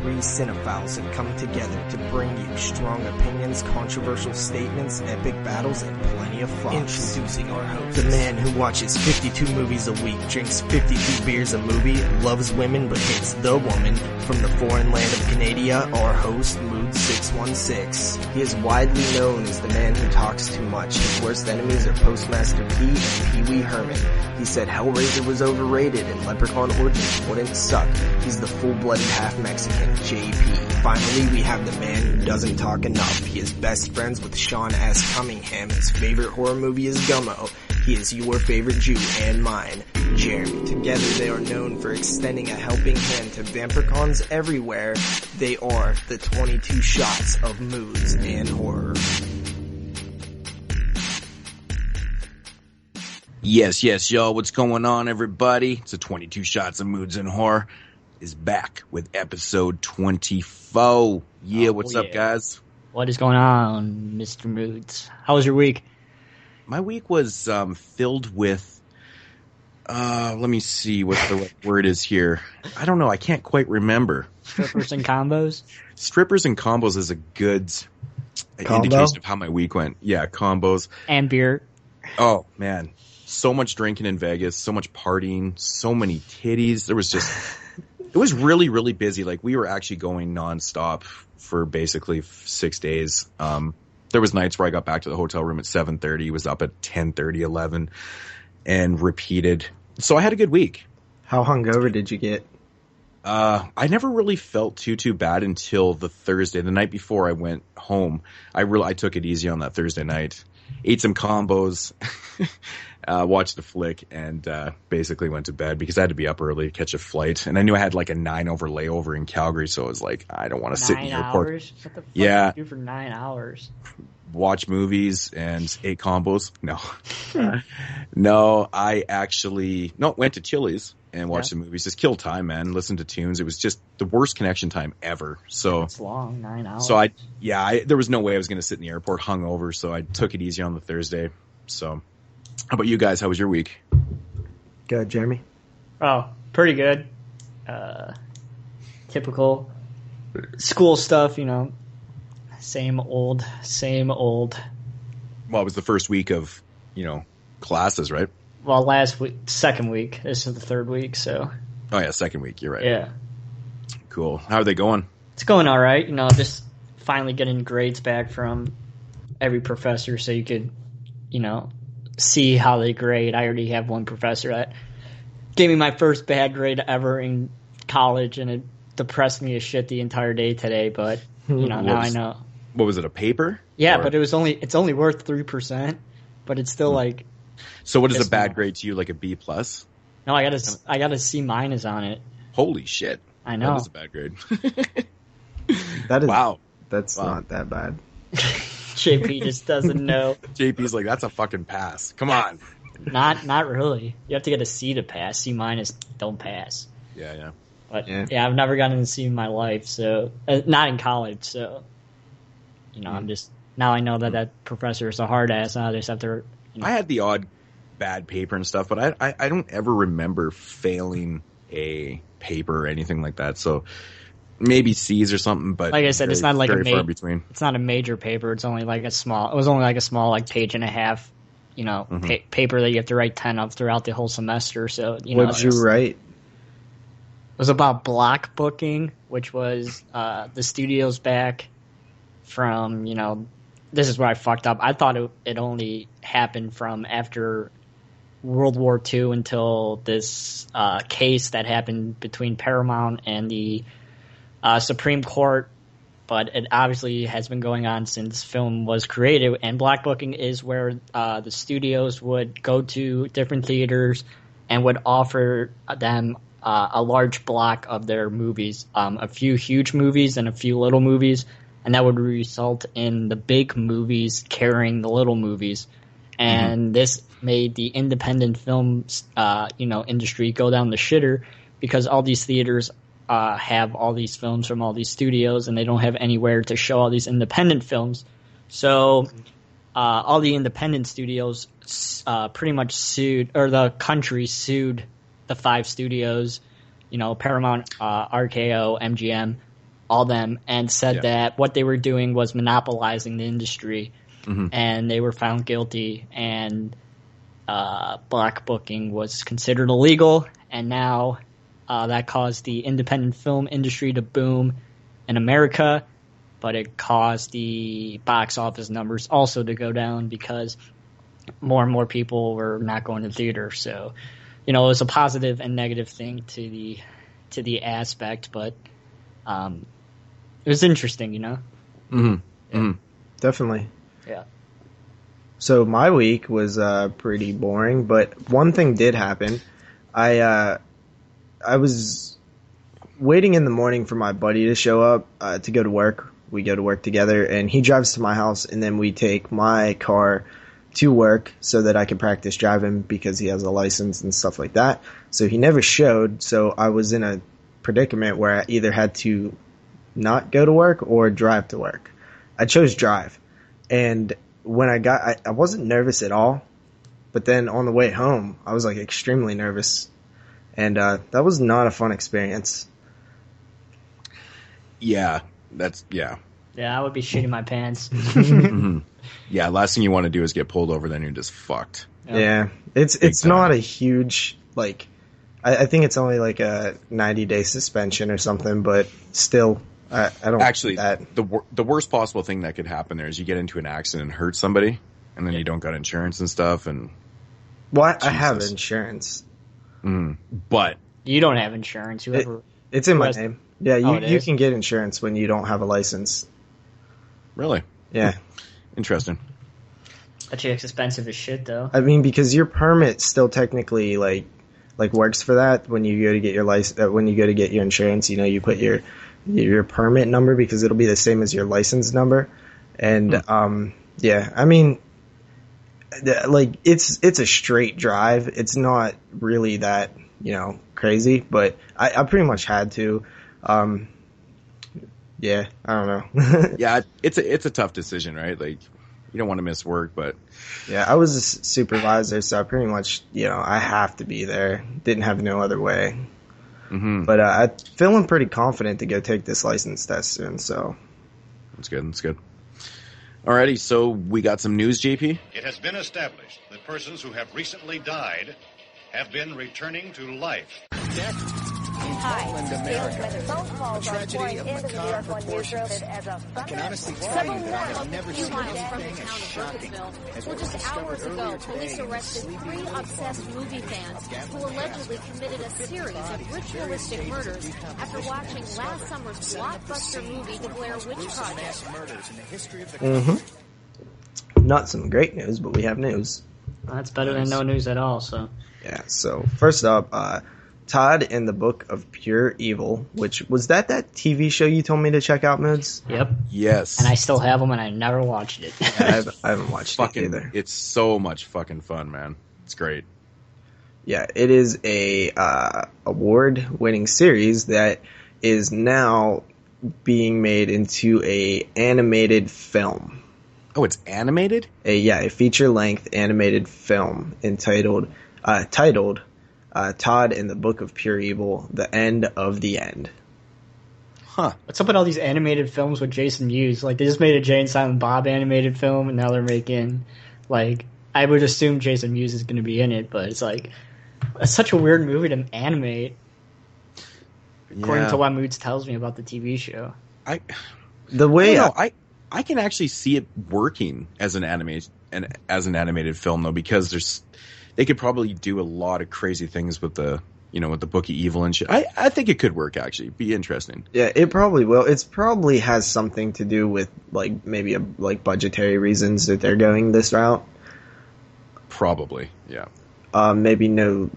three cinephiles have come together to bring you strong opinions, controversial statements, epic battles, and plenty of fun. Introducing our host, the man who watches 52 movies a week, drinks 52 beers a movie, loves women but hates the woman, from the foreign land of Canada, our host, Moodz 616. He is widely known as the man who talks too much. His worst enemies are Postmaster P and Pee Wee Herman. He said Hellraiser was overrated and Leprechaun Origins wouldn't suck. He's the full-blooded half-Mexican, JP. Finally, we have the man who doesn't talk enough. He is best friends with Sean S. Cunningham. His favorite horror movie is Gummo. He is your favorite Jew and mine, Jeremy. Together they are known for extending a helping hand to vampircons everywhere. They are the 22 shots of Moodz and horror. Yes, y'all. What's going on, everybody? It's a 22 Shots of Moodz and Horror is back with episode 24. What's up, guys? What is going on, Mr. Moodz? How was your week? My week was filled with, let me see what the right word is here. I don't know. I can't quite remember. Strippers and combos? Strippers and combos is a good indication of how my week went. Yeah, combos. And beer. Oh, man. So much drinking in Vegas, so much partying, so many titties. It was really, really busy. Like, we were actually going nonstop for basically 6 days. There was nights where I got back to the hotel room at 7:30, was up at 10:30, 11, and repeated. So I had a good week. How hungover did you get? I never really felt too bad until the Thursday, the night before I went home. I took it easy on that Thursday night. Ate some combos, watched a flick, and basically went to bed because I had to be up early to catch a flight. And I knew I had like a 9-hour layover in Calgary, so I was like, I don't want to sit in the airport. 9 hours? What the fuck did you do for 9 hours? Watch movies and ate combos. No, I actually went to Chili's and watched the movies. Just kill time, man. Listen to tunes. It was just the worst connection time ever. So it's long, 9 hours. So there was no way I was going to sit in the airport hungover. So I took it easy on the Thursday. So, how about you guys? How was your week? Good, Jeremy. Oh, pretty good. Typical school stuff, you know. Same old. Well, it was the first week of, classes, right? Well, second week. This is the third week, so. Oh, yeah, second week. You're right. Yeah. Cool. How are they going? It's going all right. Just finally getting grades back from every professor so you could, see how they grade. I already have one professor that gave me my first bad grade ever in college, and it depressed me as shit the entire day today, but, now I know. What was it, a paper? Yeah, but it's only worth 3%, but it's still like. So what is a bad grade to you, like a B+? No, I got a C- on it. Holy shit. I know. That is a bad grade. Wow. That's not that bad. JP just doesn't know. JP's like, that's a fucking pass. Come on. Not really. You have to get a C to pass. C- don't pass. Yeah. But yeah, I've never gotten a C in my life, so not in college. So I'm just now I know that professor is a hard ass. I just have to. I had the odd bad paper and stuff, but I don't ever remember failing a paper or anything like that. So maybe C's or something, but like I said, it's not like very far between. It's not a major paper. It's only like a small. It was only like a small page and a half. Paper that you have to write 10 of throughout the whole semester. So what did you write? It was about block booking, which was the studio's back from, this is where I fucked up. I thought it only happened from after World War II until this case that happened between Paramount and the Supreme Court, but it obviously has been going on since film was created, and block booking is where the studios would go to different theaters and would offer them a large block of their movies, a few huge movies and a few little movies, and that would result in the big movies carrying the little movies. And this made the independent film, industry go down the shitter because all these theaters have all these films from all these studios, and they don't have anywhere to show all these independent films. So all the independent studios pretty much sued, or the country sued the 5 studios, Paramount, RKO, MGM, all them, and said that what they were doing was monopolizing the industry, and they were found guilty, and black booking was considered illegal, and now that caused the independent film industry to boom in America, but it caused the box office numbers also to go down because more and more people were not going to theater. So, it was a positive and negative thing to the aspect, but it was interesting, Definitely. Yeah. So my week was pretty boring, but one thing did happen. I was waiting in the morning for my buddy to show up to go to work. We go to work together, and he drives to my house, and then we take my car to work so that I can practice driving because he has a license and stuff like that. So he never showed, so I was in a predicament where I either had to not go to work or drive to work. I chose drive, and when I wasn't nervous at all, but then on the way home, I was like extremely nervous, and that was not a fun experience. Yeah, Yeah, I would be shitting my pants. Yeah, last thing you want to do is get pulled over, then you're just fucked. Yep. Yeah, it's not a huge, like, I think it's only like a 90-day suspension or something, but still, I don't actually that. The worst possible thing that could happen there is you get into an accident and hurt somebody, and then you don't got insurance and stuff. And Well, I have insurance. But You don't have insurance. It's in my name. Yeah, you is? can get insurance when you don't have a license. really, Yeah. interesting. That's expensive as shit, though. I mean, because your permit still technically like works for that when you go to get your when you go to get your insurance. You put your permit number because it'll be the same as your license number, and yeah, I mean, like it's a straight drive. It's not really that crazy, but I pretty much had to. Yeah, I don't know. Yeah, it's a tough decision, right? Like, you don't want to miss work, but yeah, I was a supervisor, so I pretty much, I have to be there. Didn't have no other way. But I'm feeling pretty confident to go take this license test soon, so. That's good. Alrighty, so we got some news, JP? It has been established that persons who have recently died have been returning to life. Hi, America. A tragedy of macabre proportions. I can honestly tell you that I've never seen anything as shocking as what was just discovered hours ago, earlier today. police arrested 3 obsessed movie fans who allegedly committed a series of ritualistic murders after watching last summer's blockbuster movie, The Blair Witch Project. Not some great news, but we have news. Well, that's better than no news at all, so. Yeah, so first up, Todd and the Book of Pure Evil, which was that TV show you told me to check out, Moodz? Yep. Yes. And I still have them, and I never watched it. Yeah, I haven't watched it either. It's so much fucking fun, man. It's great. Yeah, it is a award-winning series that is now being made into a animated film. Oh, it's animated? A feature-length animated film titled Todd and the Book of Pure Evil, The End of the End. Huh. What's up with all these animated films with Jason Mewes? Like, they just made a Jay and Silent Bob animated film, and now they're making, like, I would assume Jason Mewes is going to be in it, but it's like, it's such a weird movie to animate, according to what Moodz tells me about the TV show. I can actually see it working as an animated film, though, because they could probably do a lot of crazy things with the Book of Evil and shit. I think it could work, actually. Be interesting. Yeah, it probably will. It probably has something to do with, like, maybe budgetary reasons that they're going this route. Probably, yeah. Maybe no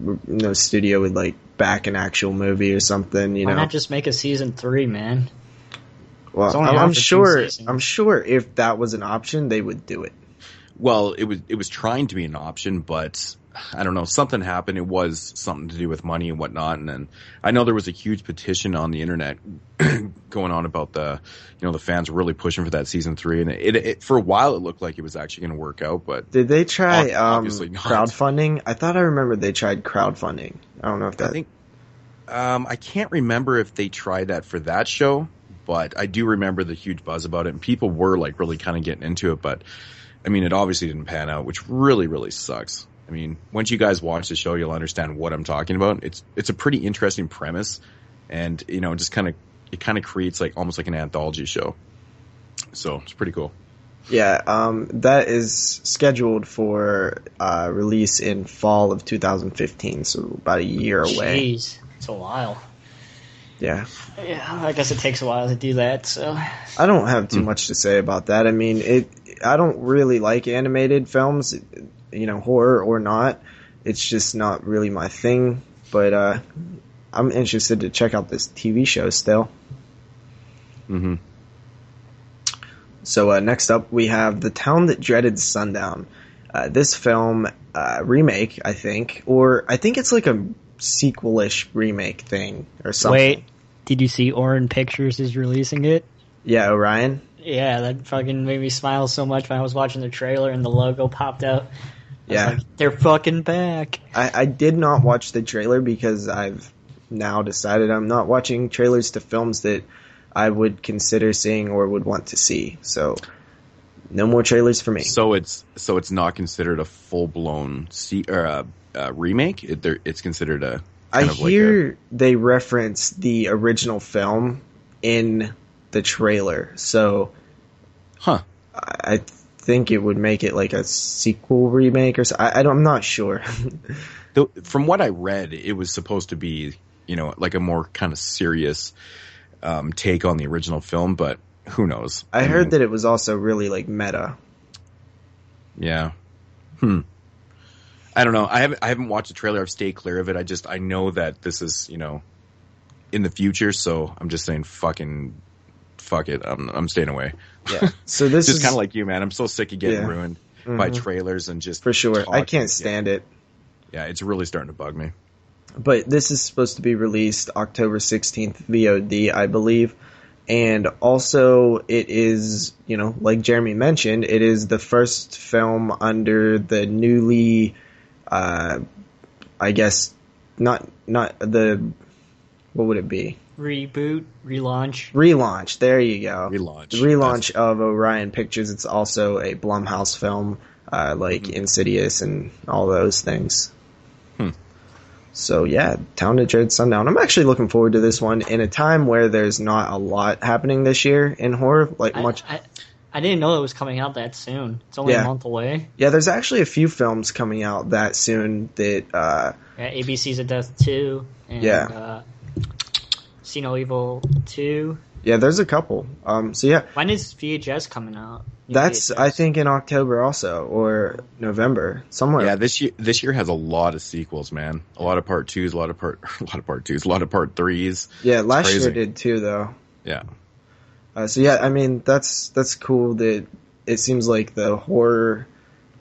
studio would, like, back an actual movie or something, Why not just make a season 3, man? Well, I'm sure if that was an option, they would do it. Well, it was trying to be an option, but I don't know, something happened. It was something to do with money and whatnot. And then I know there was a huge petition on the internet going on about the fans were really pushing for that season 3. And it for a while, it looked like it was actually going to work out. But did they try obviously not. crowdfunding? I thought I remembered they tried crowdfunding. I don't know if that. I can't remember if they tried that for that show, but I do remember the huge buzz about it, and people were like really kind of getting into it. But I mean, it obviously didn't pan out, which really, really sucks. I mean, once you guys watch the show, you'll understand what I'm talking about. It's a pretty interesting premise, and it kind of creates like almost like an anthology show. So it's pretty cool. Yeah, that is scheduled for release in fall of 2015, so about a year away. Jeez, it's a while. Yeah. Yeah, I guess it takes a while to do that, so. I don't have too much to say about that. I mean, I don't really like animated films, horror or not. It's just not really my thing, but I'm interested to check out this TV show still. Mm-hmm. So next up, we have The Town That Dreaded Sundown. This film, remake, I think it's like a sequel-ish remake thing or something. Wait, did you see Orin Pictures is releasing it? Yeah, Orion? Yeah, that fucking made me smile so much when I was watching the trailer and the logo popped out. Yeah. Like, they're fucking back. I did not watch the trailer because I've now decided I'm not watching trailers to films that I would consider seeing or would want to see. So no more trailers for me. So it's not considered a full-blown remake? It's considered a I hear they reference the original film in the trailer. So I think it would make it like a sequel remake or so. I'm not sure. From what I read, it was supposed to be, like a more kind of serious take on the original film, but who knows? I heard that it was also really like meta. Yeah. I don't know. I haven't watched the trailer. I've stayed clear of it. I know that this is, in the future, so I'm just saying fuck it. I'm staying away. Yeah. So this just is kind of like you, man. I'm so sick of getting ruined by trailers and just for sure. I can't stand it. Yeah, it's really starting to bug me. But this is supposed to be released October 16th VOD, I believe. And also it is, like Jeremy mentioned, it is the first film under the newly, I guess, not the, what would it be? Reboot, relaunch. Relaunch, there you go. Relaunch. The relaunch of Orion Pictures. It's also a Blumhouse film, like Insidious and all those things. So yeah, Town That Dreaded Sundown. I'm actually looking forward to this one in a time where there's not a lot happening this year in horror. I didn't know it was coming out that soon. It's only a month away. Yeah, there's actually a few films coming out that soon that ABC's of Death 2 and See No Evil 2. Yeah, there's a couple. So yeah. When is VHS coming out? That's VHS. I think in October also or November somewhere. Yeah, this year has a lot of sequels, man. A lot of part 2s, a lot of part 3s. Yeah, last year did too, though. Yeah. So yeah, I mean that's cool that it seems like the horror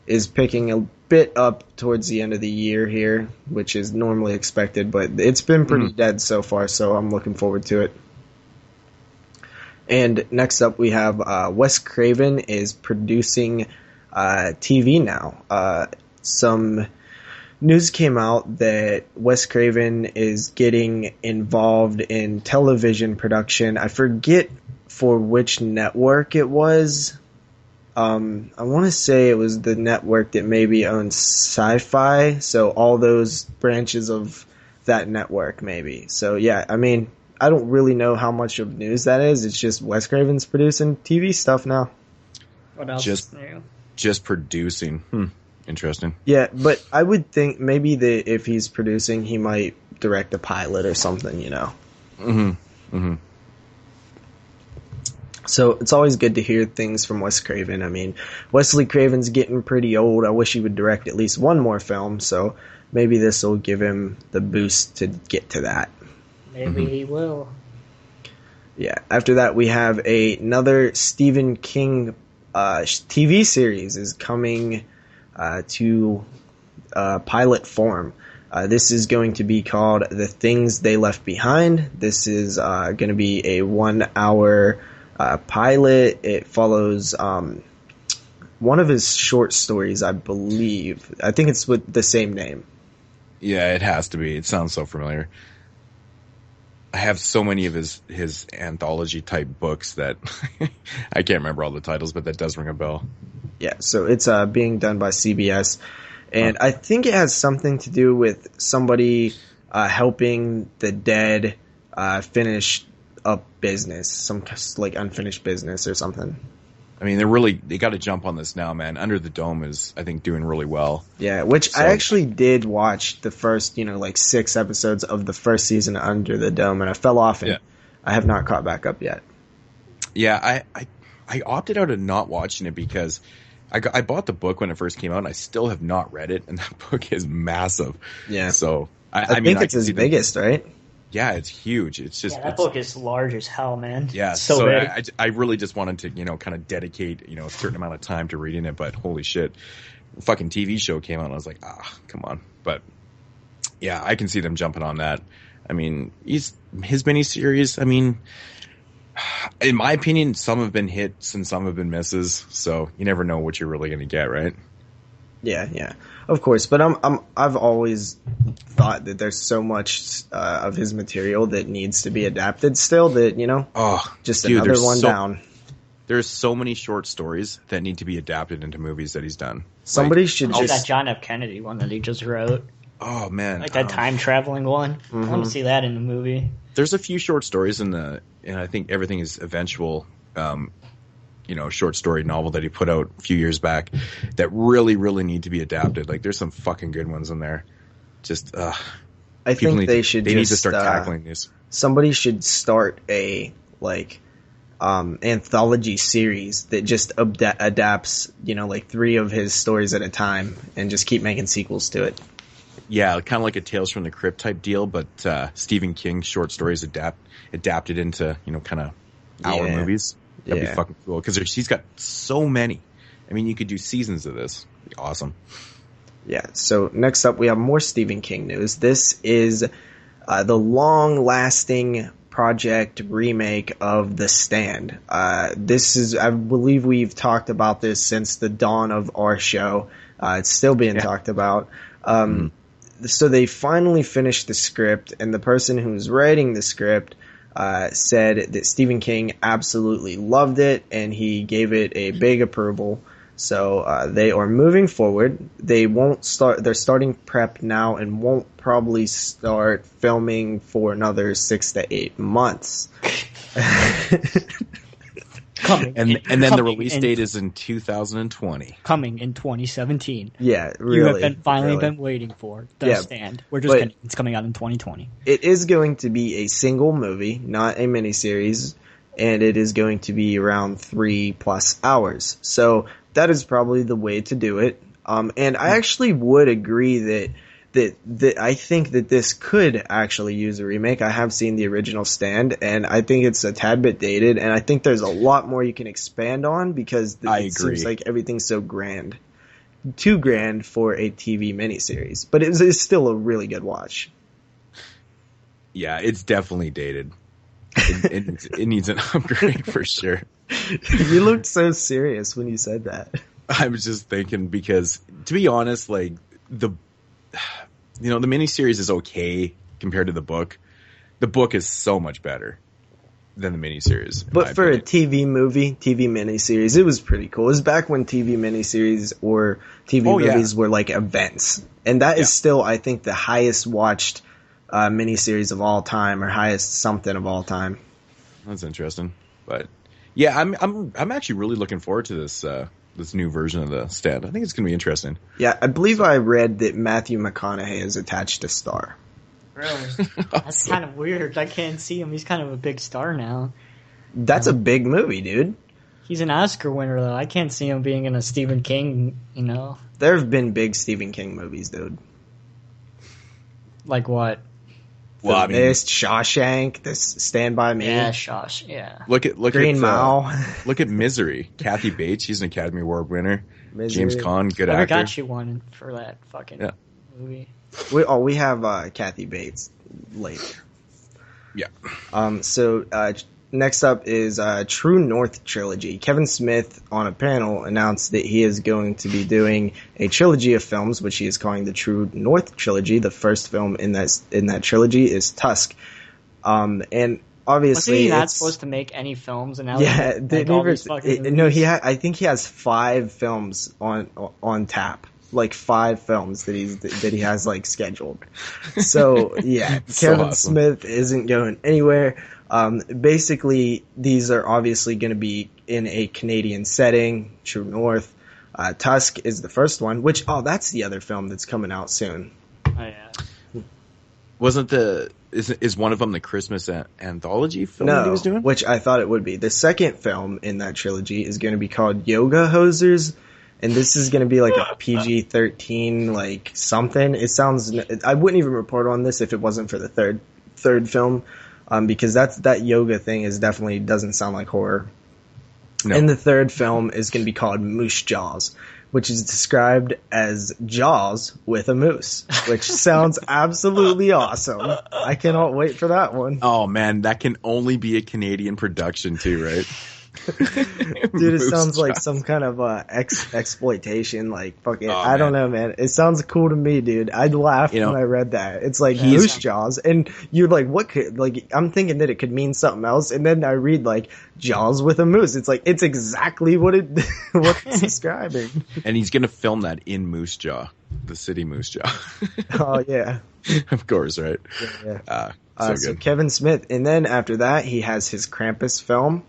is picking a bit up towards the end of the year here, which is normally expected, but it's been pretty dead so far, so I'm looking forward to it. And next up we have Wes Craven is producing TV now. Some news came out that Wes Craven is getting involved in television production. I forget for which network it was. I want to say it was the network that maybe owns Sci-Fi, so all those branches of that network maybe. So yeah, I mean, I don't really know how much of news that is. It's just Wes Craven's producing TV stuff now. What else is new? Just producing. Interesting. Yeah, but I would think maybe that if he's producing, he might direct a pilot or something, So it's always good to hear things from Wes Craven. I mean, Wesley Craven's getting pretty old. I wish he would direct at least one more film, so maybe this will give him the boost to get to that. Maybe he will. Yeah. After that, we have another Stephen King TV series is coming to pilot form. This is going to be called The Things They Left Behind. This is going to be a 1 hour pilot. It follows one of his short stories, I believe. I think it's with the same name. Yeah, it has to be. It sounds so familiar. I have so many of his anthology type books that I can't remember all the titles, but that does ring a bell. Yeah, so it's being done by CBS, and I think it has something to do with somebody helping the dead finish up business, some like unfinished business or something. I mean, they got to jump on this now, man. Under the Dome is, I think, doing really well. Yeah, which I actually did watch the first, like 6 episodes of the first season of Under the Dome, and I fell off, and I have not caught back up yet. Yeah, I opted out of not watching it because I bought the book when it first came out, and I still have not read it, and that book is massive. Yeah. So I mean, it's his biggest, right? Yeah, it's huge. It's just that book is large as hell, man. Yeah, so I really just wanted to kind of dedicate a certain amount of time to reading it. But holy shit, the fucking TV show came out, and I was like, come on. But yeah, I can see them jumping on that. I mean, his miniseries. I mean, in my opinion, some have been hits and some have been misses. So you never know what you're really going to get, right? Yeah, of course. But I've always thought that there's so much of his material that needs to be adapted still that, another one down. There's so many short stories that need to be adapted into movies that he's done. Somebody should just... that John F. Kennedy one that he just wrote. Oh, man. Like that time-traveling one. I want to see that in the movie. There's a few short stories and I think Everything is Eventual... short story novel that he put out a few years back that really, really need to be adapted. Like, there's some fucking good ones in there. Just, I think they need to start tackling this. Somebody should start a, anthology series that just adapts, 3 of his stories at a time and just keep making sequels to it. Yeah, kind of like a Tales from the Crypt type deal, but Stephen King's short stories adapted into, kind of hour movies. That'd be fucking cool because he's got so many. I mean, you could do seasons of this. It'd be awesome. Yeah. So next up, we have more Stephen King news. This is the long-lasting project remake of The Stand. This is, I believe, we've talked about this since the dawn of our show. It's still being talked about. So they finally finished the script, and the person who's writing the script said that Stephen King absolutely loved it and he gave it a big approval. So they are moving forward. They're starting prep now and won't probably start filming for another 6 to 8 months. And then the release date is in 2020. Coming in 2017. Yeah, really. You have finally been waiting for The Stand. We're just kidding. It's coming out in 2020. It is going to be a single movie, not a miniseries, and it is going to be around 3+ hours. So that is probably the way to do it. And I actually would agree that I think that this could actually use a remake. I have seen the original Stand, and I think it's a tad bit dated, and I think there's a lot more you can expand on because it seems like everything's so grand. Too grand for a TV miniseries, but it's still a really good watch. Yeah, it's definitely dated. It needs an upgrade for sure. You looked so serious when you said that. I was just thinking because, to be honest, like the miniseries is okay compared to the book. The book is so much better than the miniseries. But for a TV miniseries, it was pretty cool. It was back when TV miniseries or TV movies were like events. And that is still, I think, the highest watched miniseries of all time or highest something of all time. That's interesting. But yeah, I'm actually really looking forward to this new version of The Stand. I think it's going to be interesting. Yeah, I believe I read that Matthew McConaughey is attached to star. Really? That's kind of weird. I can't see him. He's kind of a big star now. That's a big movie, dude. He's an Oscar winner, though. I can't see him being in a Stephen King, There have been big Stephen King movies, dude. Like what? The Mist, Shawshank, this Stand By Me. Yeah, yeah. Look Green Mile. Look at Misery. Kathy Bates, she's an Academy Award winner. Misery. James Caan, good actor. I got you one for that fucking movie. We have Kathy Bates later. Yeah. So next up is True North trilogy. Kevin Smith on a panel announced that he is going to be doing a trilogy of films, which he is calling the True North trilogy. The first film in that trilogy is Tusk. And obviously, wasn't he not supposed to make any films? And now I think he has 5 films on tap. Like 5 films that he has like scheduled. So yeah, Kevin Smith isn't going anywhere. Basically, these are obviously going to be in a Canadian setting, True North. Tusk is the first one, which that's the other film that's coming out soon. Oh yeah. Wasn't is one of them the Christmas anthology film that he was doing? Which I thought it would be. The second film in that trilogy is going to be called Yoga Hosers. And this is going to be like a PG-13, like something. It sounds. I wouldn't even report on this if it wasn't for the third film, because that yoga thing definitely doesn't sound like horror. No. And the third film is going to be called Moose Jaws, which is described as Jaws with a moose, which sounds absolutely awesome. I cannot wait for that one. Oh man, that can only be a Canadian production too, right? Dude, it sounds like some kind of exploitation, like fucking. I don't know, man. It sounds cool to me, dude. I'd laugh when I read that. It's like Moose Jaws, and you're like, what could like? I'm thinking that it could mean something else, and then I read like Jaws with a moose. It's like it's exactly what it's describing. And he's gonna film that in Moose Jaw, the city Moose Jaw. Oh yeah, of course, right? Yeah. So Kevin Smith, and then after that, he has his Krampus film.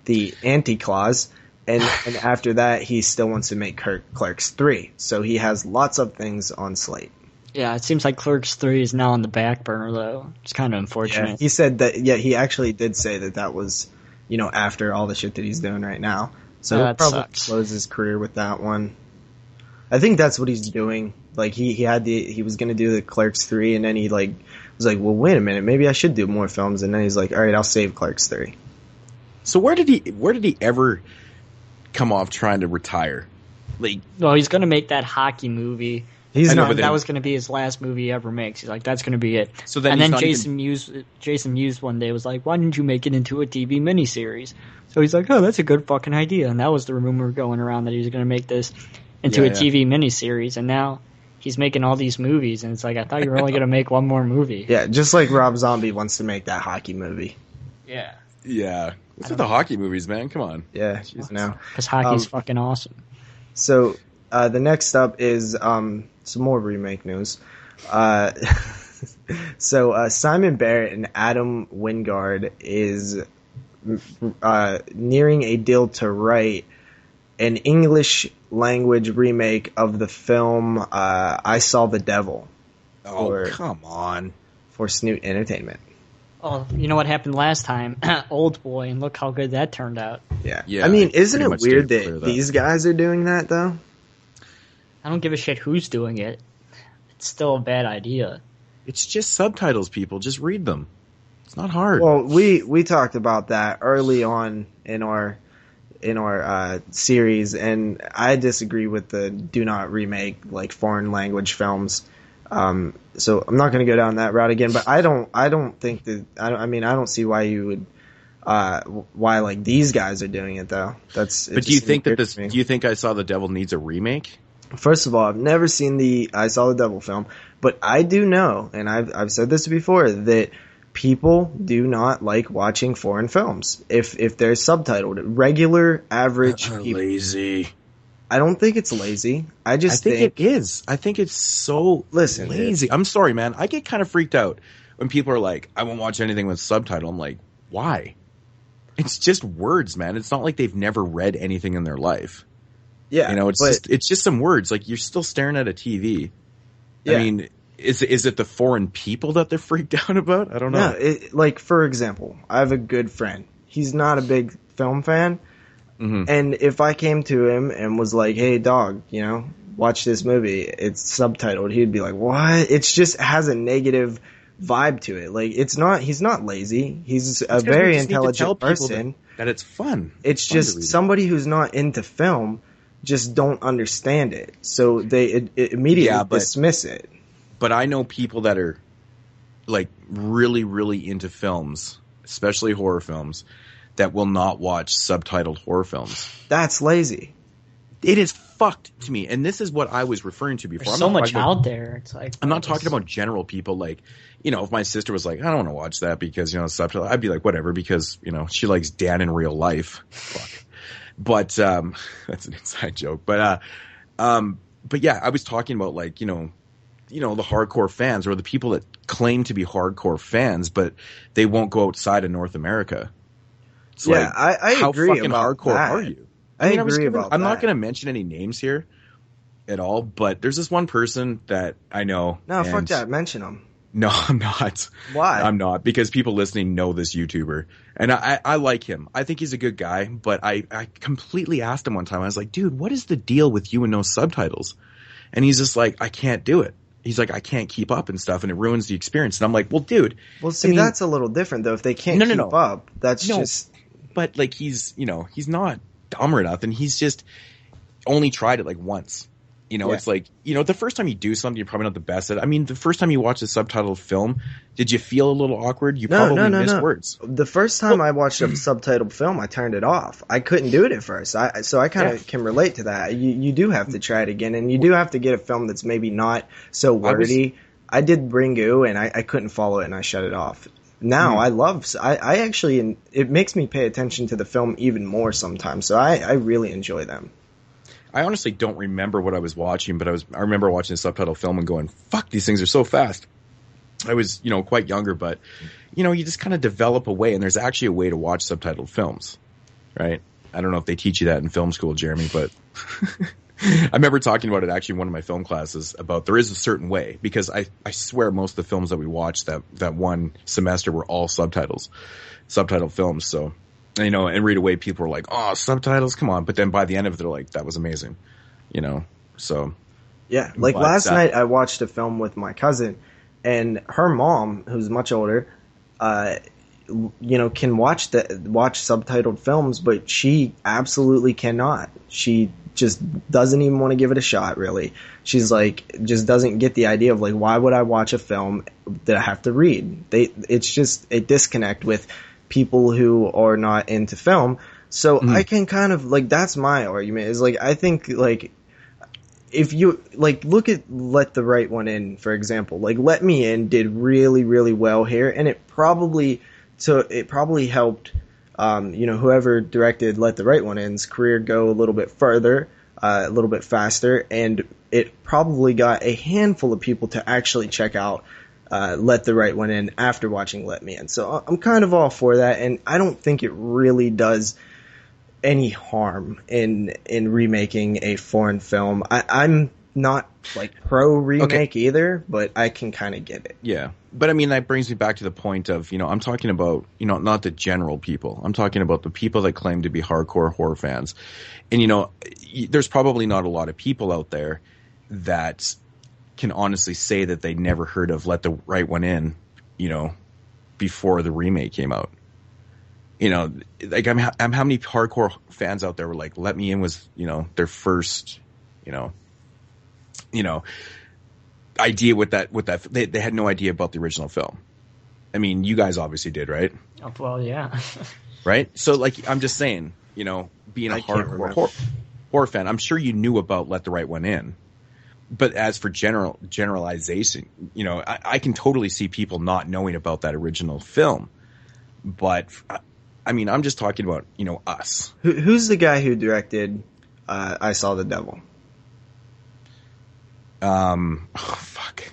The Anti-Claus, and after that, he still wants to make Clerks 3. So he has lots of things on slate. Yeah, it seems like Clerks 3 is now on the back burner, though. It's kind of unfortunate. Yeah, he said that, he actually did say that was, after all the shit that he's doing right now. So he'll probably close his career with that one. I think that's what he's doing. Like, he was going to do the Clerks 3, and then he, was like, well, wait a minute, maybe I should do more films. And then he's like, all right, I'll save Clerks 3. So where did he ever come off trying to retire? Well, he's going to make that hockey movie. That was going to be his last movie he ever makes. He's like, that's going to be it. So then, Jason Mewes one day was like, why didn't you make it into a TV miniseries? So he's like, oh, that's a good fucking idea. And that was the rumor going around that he was going to make this into a TV miniseries. And now he's making all these movies. And it's like, I thought you were only going to make one more movie. Yeah, just like Rob Zombie wants to make that hockey movie. Yeah. Yeah. What's with the hockey movies, man? Come on. Yeah, no. Because hockey's fucking awesome. So, the next up is some more remake news. So, Simon Barrett and Adam Wingard is nearing a deal to write an English language remake of the film I Saw the Devil. Come on. For Snoot Entertainment. Oh, you know what happened last time? Old Boy, and look how good that turned out. Yeah. I mean, isn't it weird that these guys are doing that, though? I don't give a shit who's doing it. It's still a bad idea. It's just subtitles, people. Just read them. It's not hard. Well, we talked about that early on in our series, and I disagree with the do not remake foreign language films. So I'm not going to go down that route again, but I don't think that, I don't see why you would, why these guys are doing it though. But do you think do you think I Saw the Devil needs a remake? First of all, I've never seen the I Saw the Devil film, but I do know, and I've said this before, that people do not like watching foreign films if they're subtitled. Regular, average people. Lazy. I don't think it's lazy. I think it is. I think it's so lazy. I'm sorry, man. I get kind of freaked out when people are like, I won't watch anything with subtitle. I'm like, why? It's just words, man. It's not like they've never read anything in their life. Yeah. It's just some words. You're still staring at a TV. Yeah. I mean, is it the foreign people that they're freaked out about? I don't know. Yeah, for example, I have a good friend. He's not a big film fan. Mm-hmm. And if I came to him and was like, hey, dog, watch this movie, it's subtitled, he'd be like, what? It just has a negative vibe to it. He's not lazy. He's a very intelligent person. That it's fun. It's just somebody who's not into film just don't understand it. So they immediately dismiss it. But I know people that are really, really into films, especially horror films, that will not watch subtitled horror films. That's lazy. It is fucked to me, and this is what I was referring to before. There's so much out there. It's like I'm not talking about general people. Like, you know, if my sister was like, I don't want to watch that because, you know, subtitle, I'd be like, whatever, because, you know, she likes Dan in real life. Fuck. But that's an inside joke. But yeah, I was talking about, like, you know, the hardcore fans, or the people that claim to be hardcore fans, but they won't go outside of North America. It's yeah, like, I how agree fucking about hardcore that. are you? I agree about that. I'm not going to mention any names here at all, but there's this one person that I know. No, fuck that. Mention them. No, I'm not. Why? I'm not, because people listening know this YouTuber, and I like him. I think he's a good guy, but I completely asked him one time. I was like, dude, what is the deal with you and no subtitles? And he's just like, I can't do it. He's like, I can't keep up and stuff, and it ruins the experience. And I'm like, well, dude. Well, see, that's a little different, though. If they can't keep up, that's just. But, like, he's not dumb or nothing. He's just only tried it, like, once. You know, It's like, you know, the first time you do something, you're probably not the best at it. I mean, the first time you watch a subtitled film, did you feel a little awkward? You probably missed words. The first time I watched a subtitled film, I turned it off. I couldn't do it at first. So I kind of can relate to that. You do have to try it again, and you do have to get a film that's maybe not so wordy. I did Ringu, and I couldn't follow it, and I shut it off. Now I actually, it makes me pay attention to the film even more sometimes. So I really enjoy them. I honestly don't remember what I was watching, but I remember watching a subtitle film and going, fuck, these things are so fast. I was, you know, quite younger, but, you know, you just kind of develop a way, and there's actually a way to watch subtitled films, right? I don't know if they teach you that in film school, Jeremy, but I remember talking about it actually in one of my film classes about there is a certain way, because I swear most of the films that we watched that one semester were all subtitled films, so... You know, and right away people were like, oh, subtitles, come on. But then by the end of it, they're like, that was amazing. You know, so. Yeah, like last night I watched a film with my cousin, and her mom, who's much older, you know, can watch subtitled films, but she absolutely cannot. She just doesn't even want to give it a shot, really. She's like, just doesn't get the idea of, like, why would I watch a film that I have to read? It's just a disconnect with people who are not into film. So I can kind of, like, that's my argument, is, like, I think, like, if you, like, look at Let the Right One In, for example. Like, Let Me In did really, really well here, and it probably helped, you know, whoever directed Let the Right One In's career go a little bit further, a little bit faster, and it probably got a handful of people to actually check out Let the Right One In after watching Let Me In. So I'm kind of all for that, and I don't think it really does any harm in remaking a foreign film. I'm not, like, pro remake either, but I can kind of get it. Yeah. But I mean, that brings me back to the point of, you know, I'm talking about, you know, not the general people. I'm talking about the people that claim to be hardcore horror fans. And, you know, there's probably not a lot of people out there that can honestly say that they never heard of Let the Right One In, you know, before the remake came out. You know, like, I'm how many hardcore fans out there were like, Let Me In was, you know, their first, you know, idea with that they had no idea about the original film. I mean, you guys obviously did, right? Oh, well, yeah. Right? So, like, I'm just saying, you know, being a hardcore horror fan, I'm sure you knew about Let the Right One In. But as for generalization, you know, I can totally see people not knowing about that original film. But, I mean, I'm just talking about, you know, us. Who's the guy who directed I Saw the Devil? Oh, fuck.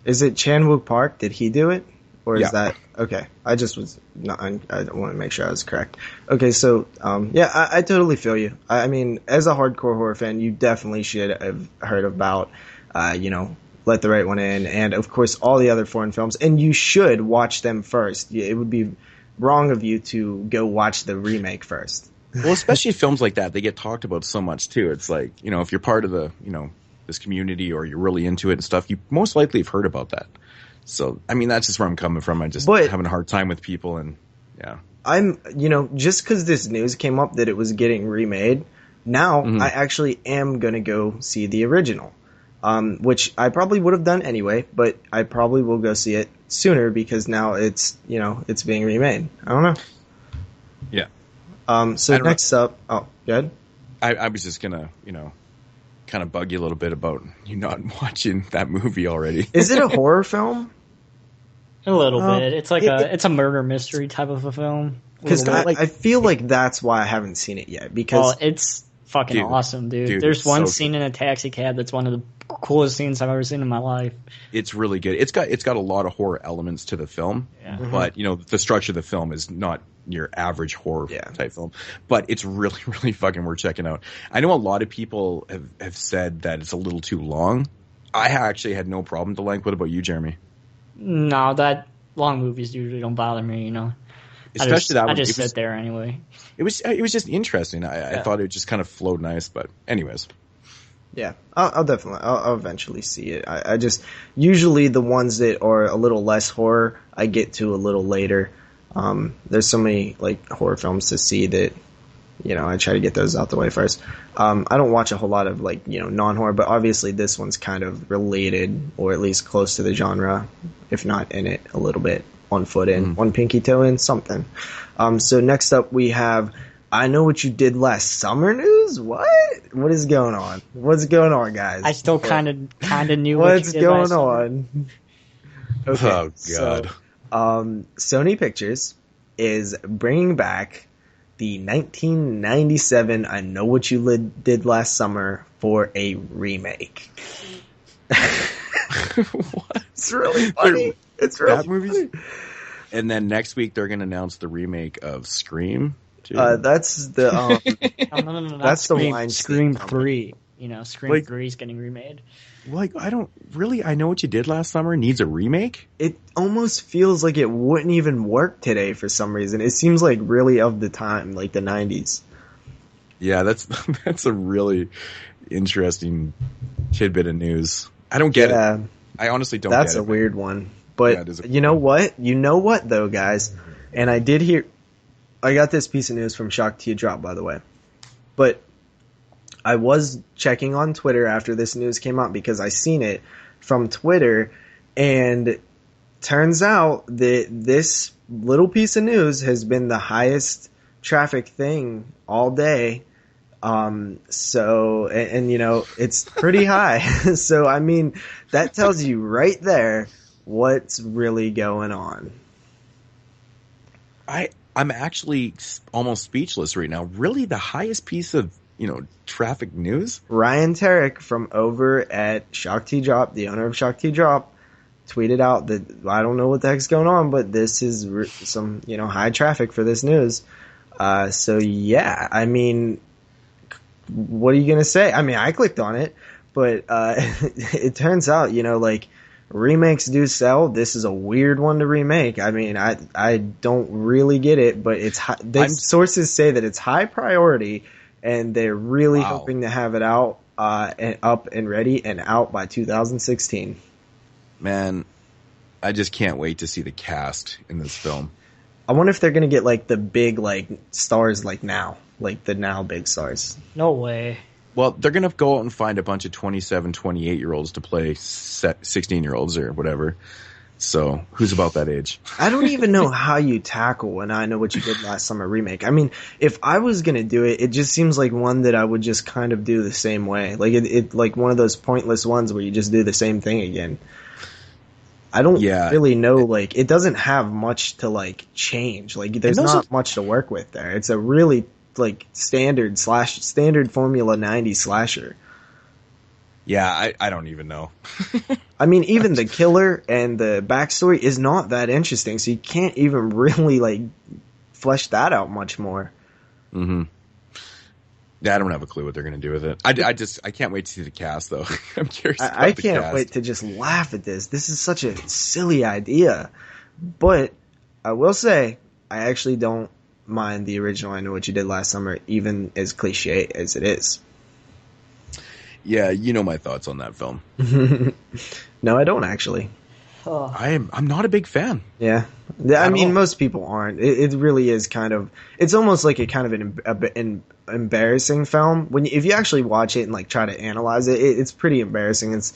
Is it Chan-wook Park? Did he do it? Or is that... Okay. I just was... I don't want to make sure I was correct. Okay, so, yeah, I totally feel you. I mean, as a hardcore horror fan, you definitely should have heard about, you know, Let the Right One In, and, of course, all the other foreign films. And you should watch them first. It would be wrong of you to go watch the remake first. Well, especially films like that, they get talked about so much, too. It's like, you know, if you're part of the, you know, this community or you're really into it and stuff, you most likely have heard about that. So, I mean, that's just where I'm coming from. I'm just having a hard time with people, and yeah. I'm, you know, just because this news came up that it was getting remade, now I actually am going to go see the original, which I probably would have done anyway, but I probably will go see it sooner because now it's, you know, it's being remade. I don't know. Yeah. So next up, oh, good. I was just gonna, kind of bug you a little bit about you not watching that movie already. Is it a horror film? A little bit. It's like it's a murder mystery type of a film. Because I feel like that's why I haven't seen it yet. Because it's fucking awesome, dude. There's one scene in a taxi cab that's one of the coolest scenes I've ever seen in my life. It's really good. It's got a lot of horror elements to the film, but the structure of the film is not your average horror type film. But it's really, really fucking worth checking out. I know a lot of people have said that it's a little too long. I actually had no problem with the length. What about you, Jeremy? No, that long movies usually don't bother me. Especially that one. I just sit there anyway. It was just interesting. I thought it just kind of flowed nice, but anyways. Yeah, I'll eventually see it. I just, usually the ones that are a little less horror, I get to a little later. There's so many, like, horror films to see that, I try to get those out the way first. I don't watch a whole lot of, like, non-horror, but obviously this one's kind of related, or at least close to the genre, if not in it a little bit. One foot in, one pinky toe in, something. So next up we have I Know What You Did Last Summer news? What? What is going on? What's going on, guys? I still kind of knew what's what you did going last on. Okay, oh, God. So, Sony Pictures is bringing back the 1997 I Know What You Did Last Summer for a remake. What? It's really funny. It's really funny. And then next week they're going to announce the remake of Scream. That's the no, that's Scream, the Weinstein Scream company. 3. Scream 3 is getting remade. Like, I Know What You Did Last Summer needs a remake? It almost feels like it wouldn't even work today for some reason. It seems like really of the time, like the 90s. Yeah, that's a really interesting tidbit of news. I don't get it. I honestly don't get it. That's a weird one. But you know what? You know what, though, guys? And I got this piece of news from Shock T Drop, by the way. But I was checking on Twitter after this news came out because I seen it from Twitter, and turns out that this little piece of news has been the highest traffic thing all day. So it's pretty high. So, I mean, that tells you right there what's really going on. I'm actually almost speechless right now. Really, the highest piece of, traffic news? Ryan Tarek from over at Shock T Drop, the owner of Shock T Drop, tweeted out that I don't know what the heck's going on, but this is some, high traffic for this news. So yeah, I mean, what are you going to say? I mean, I clicked on it, but it turns out, remakes do sell. This is a weird one to remake. I mean, I don't really get it, but sources say that it's high priority, and they're really hoping to have it out and up and ready and out by 2016. Man, I just can't wait to see the cast in this film. I wonder if they're going to get like the big stars like the now big stars. No way. Well, they're going to go out and find a bunch of 27, 28-year-olds to play 16-year-olds or whatever. So, who's about that age? I don't even know how you tackle When I Know What You Did Last Summer remake. I mean, if I was going to do it, it just seems like one that I would just kind of do the same way. Like, it like one of those pointless ones where you just do the same thing again. I don't really know, it doesn't have much to, change. There's not much to work with there. It's a really standard Formula 90 slasher. Yeah, I don't even know. I mean, even the killer and the backstory is not that interesting, so you can't even really flesh that out much more. Mm-hmm. Yeah, I don't have a clue what they're going to do with it. I can't wait to see the cast, though. I'm curious. I can't wait to just laugh at this. This is such a silly idea, but I will say I actually don't mind the original I Know What You Did Last Summer, even as cliche as it is. Yeah, you know my thoughts on that film. No, I don't actually. I'm not a big fan. Yeah, I mean, most people aren't. It really is kind of. It's almost like a kind of an embarrassing film. If you actually watch it and try to analyze it, it's pretty embarrassing. It's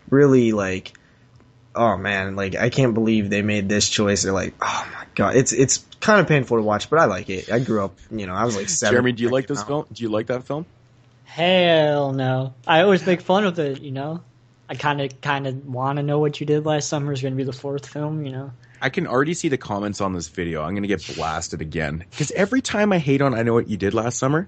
really oh man, I can't believe they made this choice. They're oh my god, it's kind of painful to watch, but I like it. I grew up, I was 7. Jeremy, do you like this film? Do you like that film? Hell no. I always make fun of it, you know? I kind of want to know what you did last summer is going to be the fourth film, you know? I can already see the comments on this video. I'm going to get blasted again. Because every time I hate on I Know What You Did Last Summer,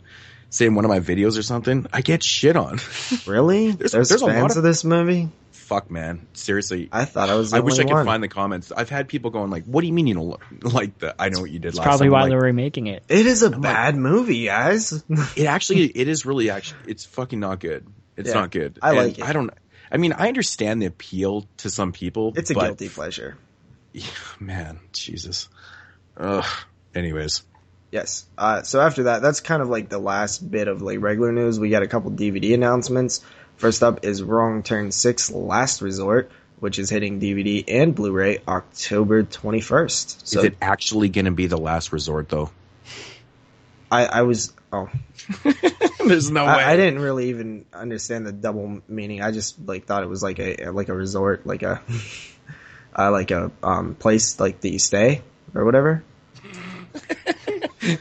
say in one of my videos or something, I get shit on. Really? There's fans a lot of this movie? Fuck, man. Seriously. I thought I was the I wish I only could one. find the comments. I've had people going like, what do you mean you don't like the I Know What You Did Last Summer? Probably why like, they're remaking it. It is a bad movie, guys. it is really it's fucking not good. It's not good. I like it. I understand the appeal to some people. It's a guilty pleasure. Yeah, man, Jesus. Ugh. Anyways. Yes. So after that, that's kind of like the last bit of like regular news. We got a couple DVD announcements. First up is Wrong Turn 6 Last Resort, which is hitting DVD and Blu-ray October 21st. So is it actually going to be the last resort, though? I was... Oh. There's no way. I didn't really even understand the double meaning. I just like thought it was like a resort, like a place like that you stay or whatever.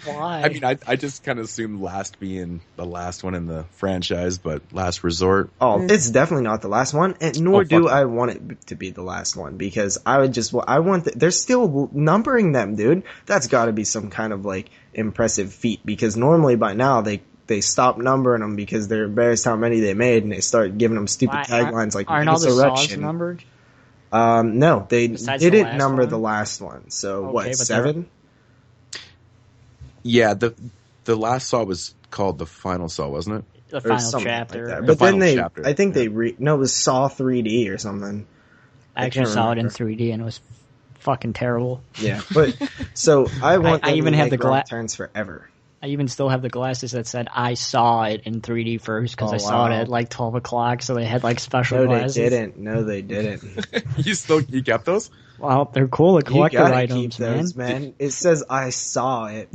Why? I mean, I just kind of assumed last being the last one in the franchise, but Last Resort. Oh, it's definitely not the last one, and nor do I want it to be the last one, because they're still numbering them, dude. That's got to be some kind of like impressive feat, because normally by now they stop numbering them because they're embarrassed how many they made, and they start giving them stupid taglines like aren't all the saws numbered? No, they didn't number the last one. So okay, what, 7? Yeah, the last Saw was called the Final Saw, wasn't it? The final chapter. Like but then I think it was Saw 3D or something. I actually saw it in 3D and it was fucking terrible. Yeah, but so I want I even have the Wrong Turns forever. I even still have the glasses that said I saw it in 3D first because I saw it at like 12 o'clock, so they had like special glasses. No, they didn't. You kept those? Well, they're cool. The collector items, keep those, man. It says I saw it.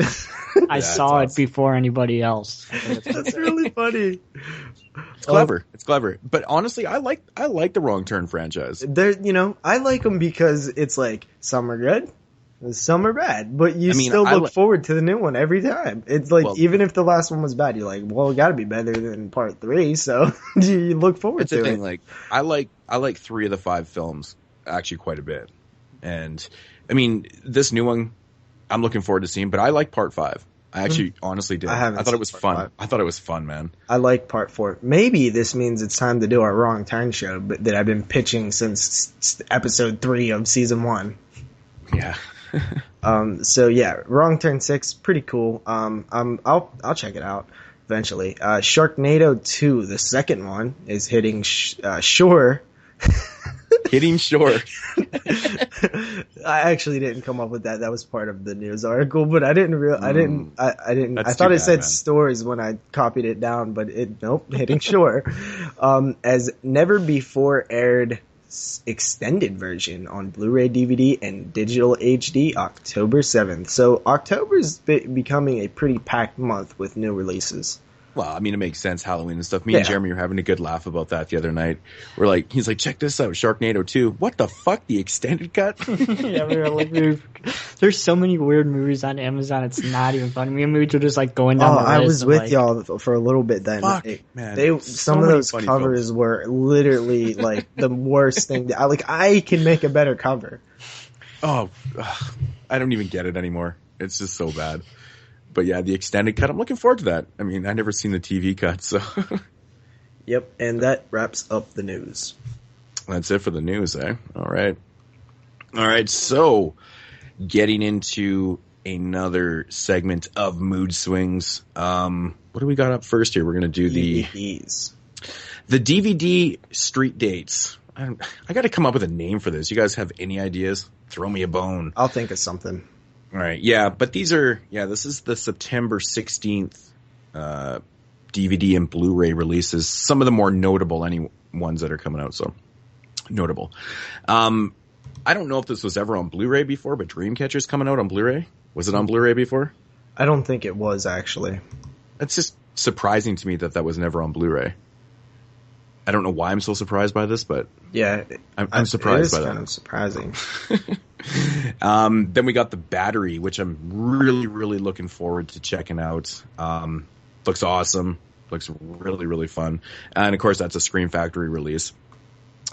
I saw it before anybody else. That's really funny. It's clever. It's clever. But honestly, I like the Wrong Turn franchise. I like them because it's like some are good, some are bad, but you still look forward to the new one every time. It's like, even if the last one was bad, you're like, well, it got to be better than part 3, so you look forward to it. It's the thing, like I like 3 of the 5 films actually quite a bit. And I mean, this new one I'm looking forward to seeing, but I like part 5. I actually honestly did. I thought it was fun. 5. I thought it was fun, man. I like part 4. Maybe this means it's time to do our Wrong Turn show, but that I've been pitching since episode 3 of season 1. Yeah. So yeah, Wrong Turn 6, pretty cool. I'll check it out eventually. Sharknado 2, the second one, is hitting Shore. Hitting Shore. I actually didn't come up with that. That was part of the news article, but I didn't. I thought it said stores when I copied it down, but Hitting Shore, as never before aired extended version on Blu-ray, DVD, and digital HD October 7th. So October's becoming a pretty packed month with new releases. Well, I mean, it makes sense, Halloween and stuff. Me and Jeremy were having a good laugh about that the other night. He's like, check this out, Sharknado 2. What the fuck, the extended cut? Yeah, we were like, there's so many weird movies on Amazon, it's not even funny. Me and Moodz were just like going down the list. I was with y'all for a little bit then. Fuck, man. Some of those covers films were literally like the worst thing. I can make a better cover. Oh, I don't even get it anymore. It's just so bad. But yeah, the extended cut, I'm looking forward to that. I mean, I never seen the TV cut, so. Yep, and that wraps up the news. That's it for the news, eh? All right, so getting into another segment of Mood Swings. What do we got up first here? We're going to do DVDs. The DVD street dates. I got to come up with a name for this. You guys have any ideas? Throw me a bone. I'll think of something. All right, yeah, but this is the September 16th DVD and Blu-ray releases. Some of the more notable ones that are coming out, so notable. I don't know if this was ever on Blu-ray before, but Dreamcatcher's coming out on Blu-ray. Was it on Blu-ray before? I don't think it was, actually. It's just surprising to me that was never on Blu-ray. I don't know why I'm so surprised by this, but yeah, I'm surprised by that. It is kind of surprising. Then we got The Battery, which I'm really, really looking forward to checking out. Looks awesome. Looks really, really fun. And of course, that's a Scream Factory release.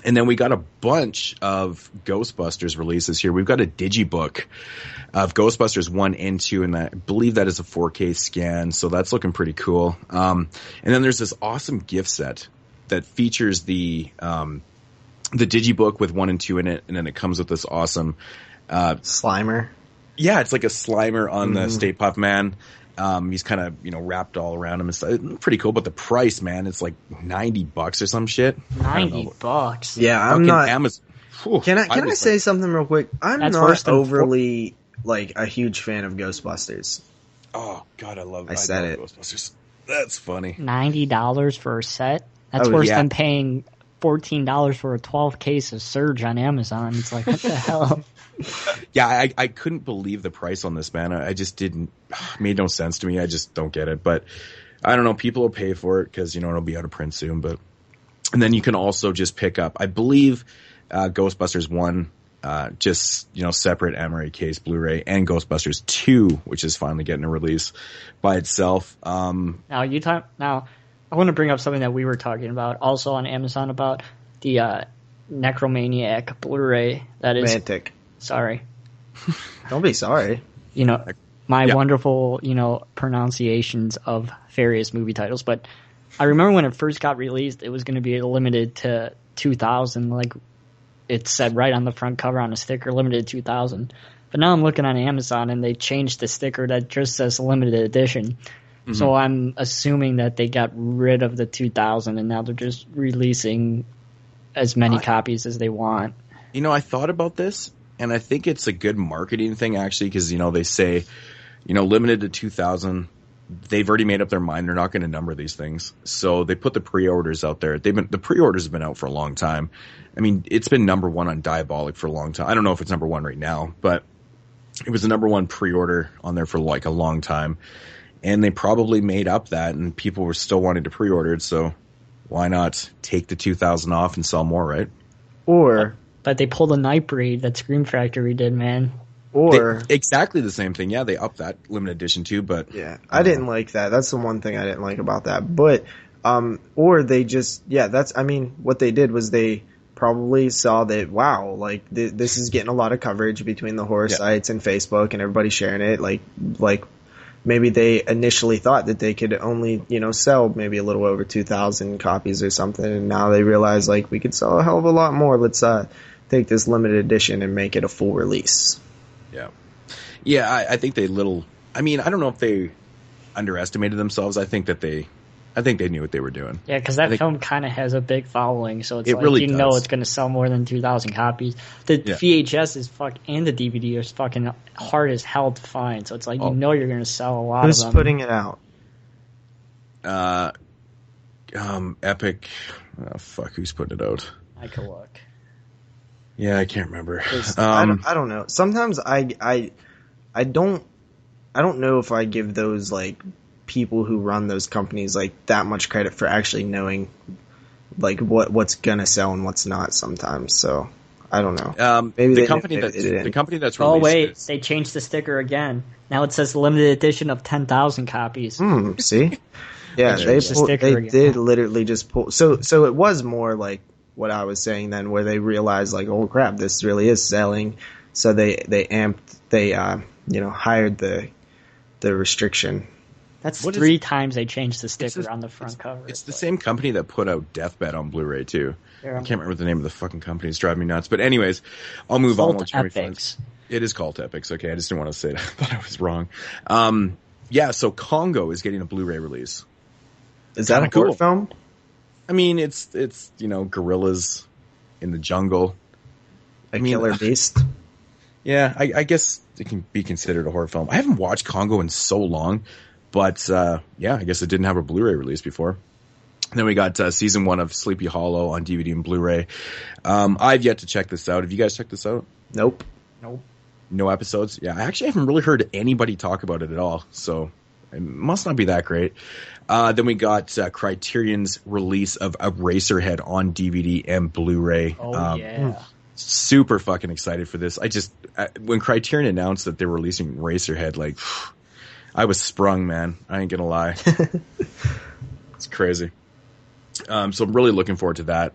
And then we got a bunch of Ghostbusters releases here. We've got a digibook of Ghostbusters 1 and 2, and I believe that is a 4K scan, so that's looking pretty cool. And then there's this awesome gift set that features the digibook with 1 and 2 in it, and then it comes with this awesome Slimer. Yeah, it's like a Slimer on the Stay Puft Man. He's kind of, wrapped all around him and stuff. Pretty cool, but the price, man, it's like $90 or some shit. $90. Yeah, I'm not. Amazon. Whew, Can I say something real quick? I'm not overly like a huge fan of Ghostbusters. Oh God, I love Ghostbusters. That's funny. $90 for a set. That's worse than paying $14 for a 12 case of Surge on Amazon. It's like, what the hell? Yeah, I couldn't believe the price on this, man. I just didn't. It made no sense to me. I just don't get it. But I don't know. People will pay for it because it'll be out of print soon. And then you can also just pick up, I believe, Ghostbusters 1, just separate Emery case Blu-ray, and Ghostbusters 2, which is finally getting a release by itself. Now I want to bring up something that we were talking about also on Amazon about the Necromaniac Blu-ray. That is romantic. Sorry. Don't be sorry. My wonderful, pronunciations of various movie titles. But I remember when it first got released, it was going to be limited to 2,000. Like it said right on the front cover on a sticker, limited 2,000. But now I'm looking on Amazon and they changed the sticker that just says limited edition. Mm-hmm. So I'm assuming that they got rid of the 2,000 and now they're just releasing as many copies as they want. I thought about this. And I think it's a good marketing thing, actually, because, they say, limited to 2,000. They've already made up their mind. They're not going to number these things. So they put the pre-orders out there. The pre-orders have been out for a long time. I mean, it's been number one on Diabolic for a long time. I don't know if it's number one right now, but it was the number one pre-order on there for like a long time. And they probably made up that, and people were still wanting to pre-order it. So why not take the 2,000 off and sell more, right? But they pulled a Nightbreed that Scream Factory did, man. Exactly the same thing. Yeah, they upped that limited edition too, but yeah, I didn't like that. That's the one thing I didn't like about that. But or they just what they did was they probably saw that this is getting a lot of coverage between the horror sites and Facebook and everybody sharing it. Like maybe they initially thought that they could only sell maybe a little over 2,000 copies or something, and now they realize we could sell a hell of a lot more. Let's take this limited edition and make it a full release. Yeah, I think I don't know if they underestimated themselves. I think they knew what they were doing. Yeah, because that film kind of has a big following, so it's really it's going to sell more than 2,000 copies. The VHS is and the DVD is fucking hard as hell to find, so it's you're going to sell a lot of them. Who's putting it out? Epic. Oh, fuck, who's putting it out? I could look. Yeah, I can't remember. I don't know. Sometimes I don't know if I give those people who run those companies that much credit for actually knowing what's gonna sell and what's not sometimes. So I don't know. Maybe the company that's released. Oh wait, they changed the sticker again. Now it says limited edition of 10,000 copies. See, yeah, they did literally just pull. So it was more like what I was saying then, where they realized oh crap, this really is selling. So they hired the restriction. That's three times they changed the sticker on the front cover. It's the same company that put out Deathbed on Blu-ray too. I can't remember the name of the fucking company. It's driving me nuts. But anyways, I'll move on. Epics. It is called Epics. Okay, I just didn't want to say that. I thought I was wrong. So Congo is getting a Blu-ray release. Is that a horror film? I mean, it's gorillas in the jungle. Killer beast. Yeah, I guess it can be considered a horror film. I haven't watched Congo in so long, but I guess it didn't have a Blu-ray release before. And then we got season 1 of Sleepy Hollow on DVD and Blu-ray. I've yet to check this out. Have you guys checked this out? Nope. No episodes? Yeah, I actually haven't really heard anybody talk about it at all, so it must not be that great. Then we got Criterion's release of Eraserhead on DVD and Blu-ray. Yeah. Super fucking excited for this. When Criterion announced that they were releasing Eraserhead, I was sprung, man. I ain't gonna lie. It's crazy. So I'm really looking forward to that.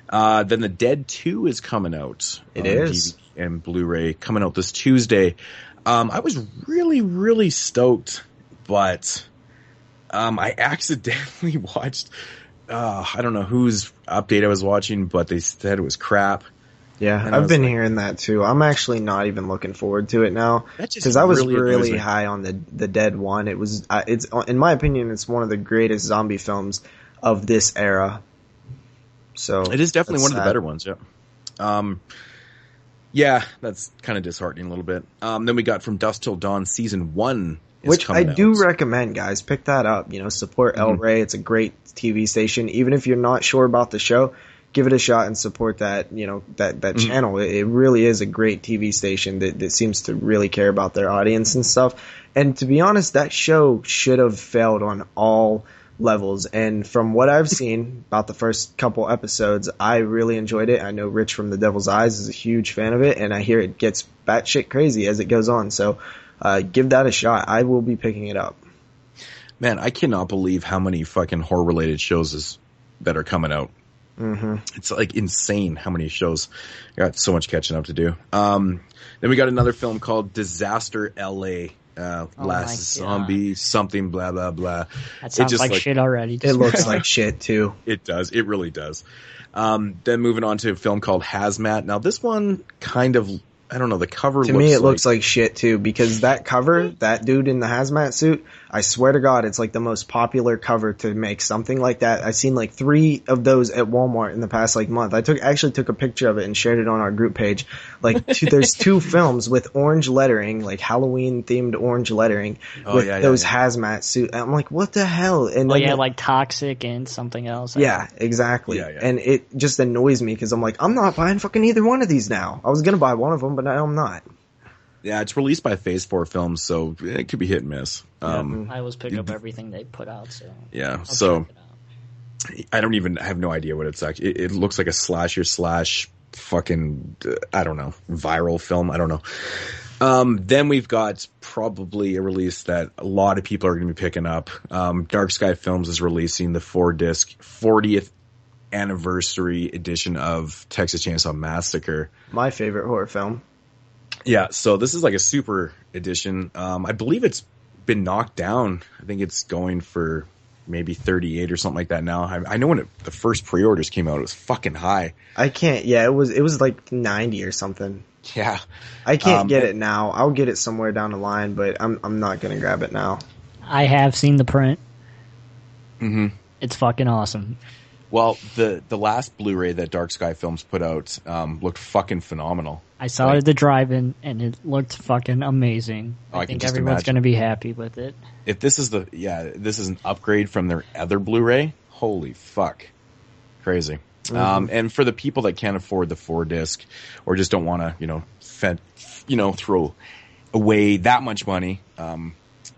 Then The Dead 2 is coming out. It is. DVD and Blu-ray coming out this Tuesday. I was really, really stoked, but I accidentally watched, I don't know whose update I was watching, but they said it was crap. Yeah, I've been hearing that too. I'm actually not even looking forward to it now because I was really high on the Dead 1. It was, it's in my opinion, it's one of the greatest zombie films of this era. So it is definitely one of the better ones. Yeah. Yeah, that's kind of disheartening a little bit. Then we got From Dusk Till Dawn season 1. Which I do recommend, guys. Pick that up. Support El Rey. It's a great TV station. Even if you're not sure about the show, give it a shot and support that, that channel. It really is a great TV station that seems to really care about their audience and stuff. And to be honest, that show should have failed on all levels. And from what I've seen about the first couple episodes, I really enjoyed it. I know Rich from The Devil's Eyes is a huge fan of it, and I hear it gets batshit crazy as it goes on. So give that a shot. I will be picking it up. Man, I cannot believe how many fucking horror-related shows that are coming out. Mm-hmm. It's like insane how many shows. I got so much catching up to do. Then we got another film called Disaster LA. Last Zombie, something, blah, blah, blah. That sounds like shit already. It looks like shit, too. It does. It really does. Then moving on to a film called Hazmat. Now, this one kind of, I don't know, the cover to me, it looks like shit, too, because that cover, that dude in the hazmat suit, I swear to God, it's like the most popular cover to make something like that. I've seen like 3 of those at Walmart in the past month. I actually took a picture of it and shared it on our group page. There's 2 films with orange lettering, like Halloween themed orange lettering with those hazmat suits. I'm like, what the hell? And like Toxic and something else. Yeah, exactly. Yeah. And it just annoys me because I'm like, I'm not buying fucking either one of these now. I was going to buy one of them, but now I'm not. Yeah, it's released by Phase 4 Films, so it could be hit and miss. I always pick up everything they put out, so yeah. So I don't even have no idea what it's actually. It looks like a slasher / fucking I don't know, viral film. I don't know. Then we've got probably a release that a lot of people are going to be picking up. Dark Sky Films is releasing the 4-disc 40th anniversary edition of Texas Chainsaw Massacre. My favorite horror film. Yeah, so this is like a super edition. I believe it's been knocked down. I think it's going for maybe 38 or something like that now. I know when the first pre-orders came out, it was fucking high. I can't. Yeah, it was like 90 or something. Yeah, I can't get it now. I'll get it somewhere down the line, but I'm not gonna grab it now. I have seen the print. Mm-hmm. It's fucking awesome. Well, the last Blu-ray that Dark Sky Films put out looked fucking phenomenal. I saw it at the drive-in, and it looked fucking amazing. I think everyone's going to be happy with it. If this is this is an upgrade from their other Blu-ray, holy fuck. Crazy. Mm-hmm. And for the people that can't afford the 4-disc or just don't want to, throw away that much money, you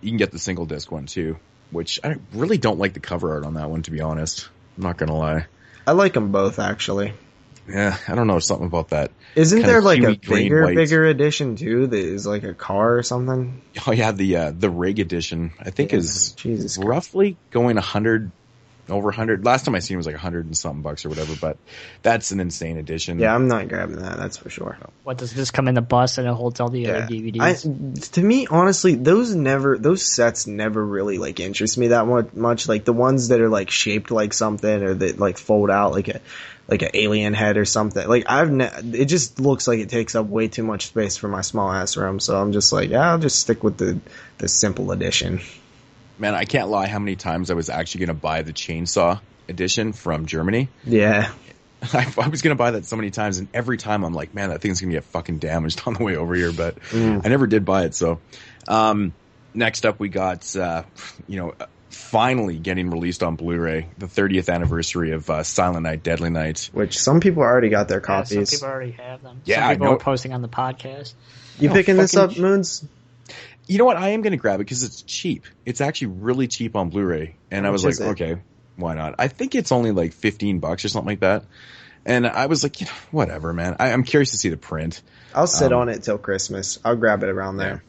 can get the single-disc one too, which I really don't like the cover art on that one, to be honest. I'm not gonna lie. I like them both, actually. Yeah, I don't know, something about that. Isn't there like a bigger edition too that is like a car or something? Oh yeah, the rig edition I think is roughly going over 100. Last time I seen it was like 100 and something bucks or whatever, but that's an insane edition. Yeah, I'm not grabbing that. That's for sure. What, does this come in the bus and it holds all the other DVDs? To me, honestly, those sets never really like interest me that much. Like the ones that are like shaped like something or that like fold out like an alien head or something. Like it just looks like it takes up way too much space for my small ass room. So I'm just like, yeah, I'll just stick with the simple edition. Man, I can't lie how many times I was actually going to buy the Chainsaw edition from Germany. Yeah. I was going to buy that so many times, and every time I'm like, man, that thing's going to get fucking damaged on the way over here, but I never did buy it. So next up we got, finally getting released on Blu-ray, the 30th anniversary of Silent Night, Deadly Night. Which some people already got their copies. Yeah, some people already have them. Yeah, some people are posting on the podcast. You picking this up, Moodz? You know what? I am going to grab it because it's cheap. It's actually really cheap on Blu-ray. And I was like, okay, why not? I think it's only like $15 or something like that. And I was like, whatever, man. I'm curious to see the print. I'll sit on it till Christmas. I'll grab it around there.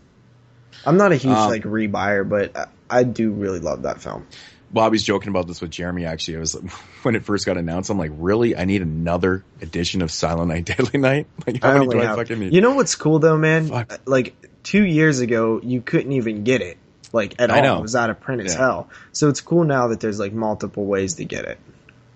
I'm not a huge rebuyer, but I do really love that film. Well, I was joking about this with Jeremy, actually. I was when it first got announced, I'm like, really? I need another edition of Silent Night, Deadly Night? Like, how many do I fucking need? You know what's cool, though, man? Fuck. Like, 2 years ago, you couldn't even get it. Like, at all. know. It was out of print as hell. So it's cool now that there's, like, multiple ways to get it.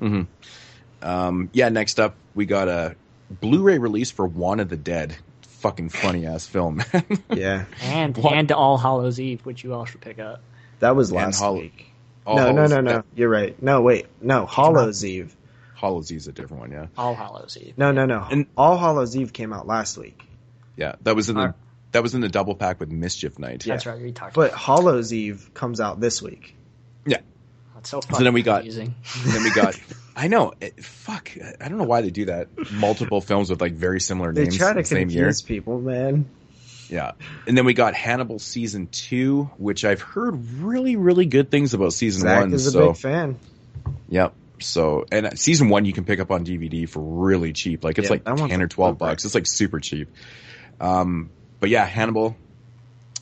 Mm-hmm. Next up, we got a Blu-ray release for Juan of the Dead. Fucking funny-ass film, man. Yeah. And All Hallows Eve, which you all should pick up. That was last week. No. You're right. No, wait. No, Hallows Eve. Hallows Eve's a different one, yeah. All Hallows Eve. No. And All Hallows Eve came out last week. Yeah, that was in the double pack with Mischief Night. That's right. We talked. But Hallows Eve comes out this week. Yeah. That's so fucking So then we got. confusing. Then we got. I know. Fuck. I don't know why they do that. Multiple films with like very similar names. They try to the same year. confuse people, man. Yeah. And then we got Hannibal Season 2, which I've heard really, really good things about Season Zach 1. is a big fan. Yep. So, and Season 1 you can pick up on DVD for really cheap. Like, it's like 10 or 12 bucks. It's like super cheap. But yeah, Hannibal.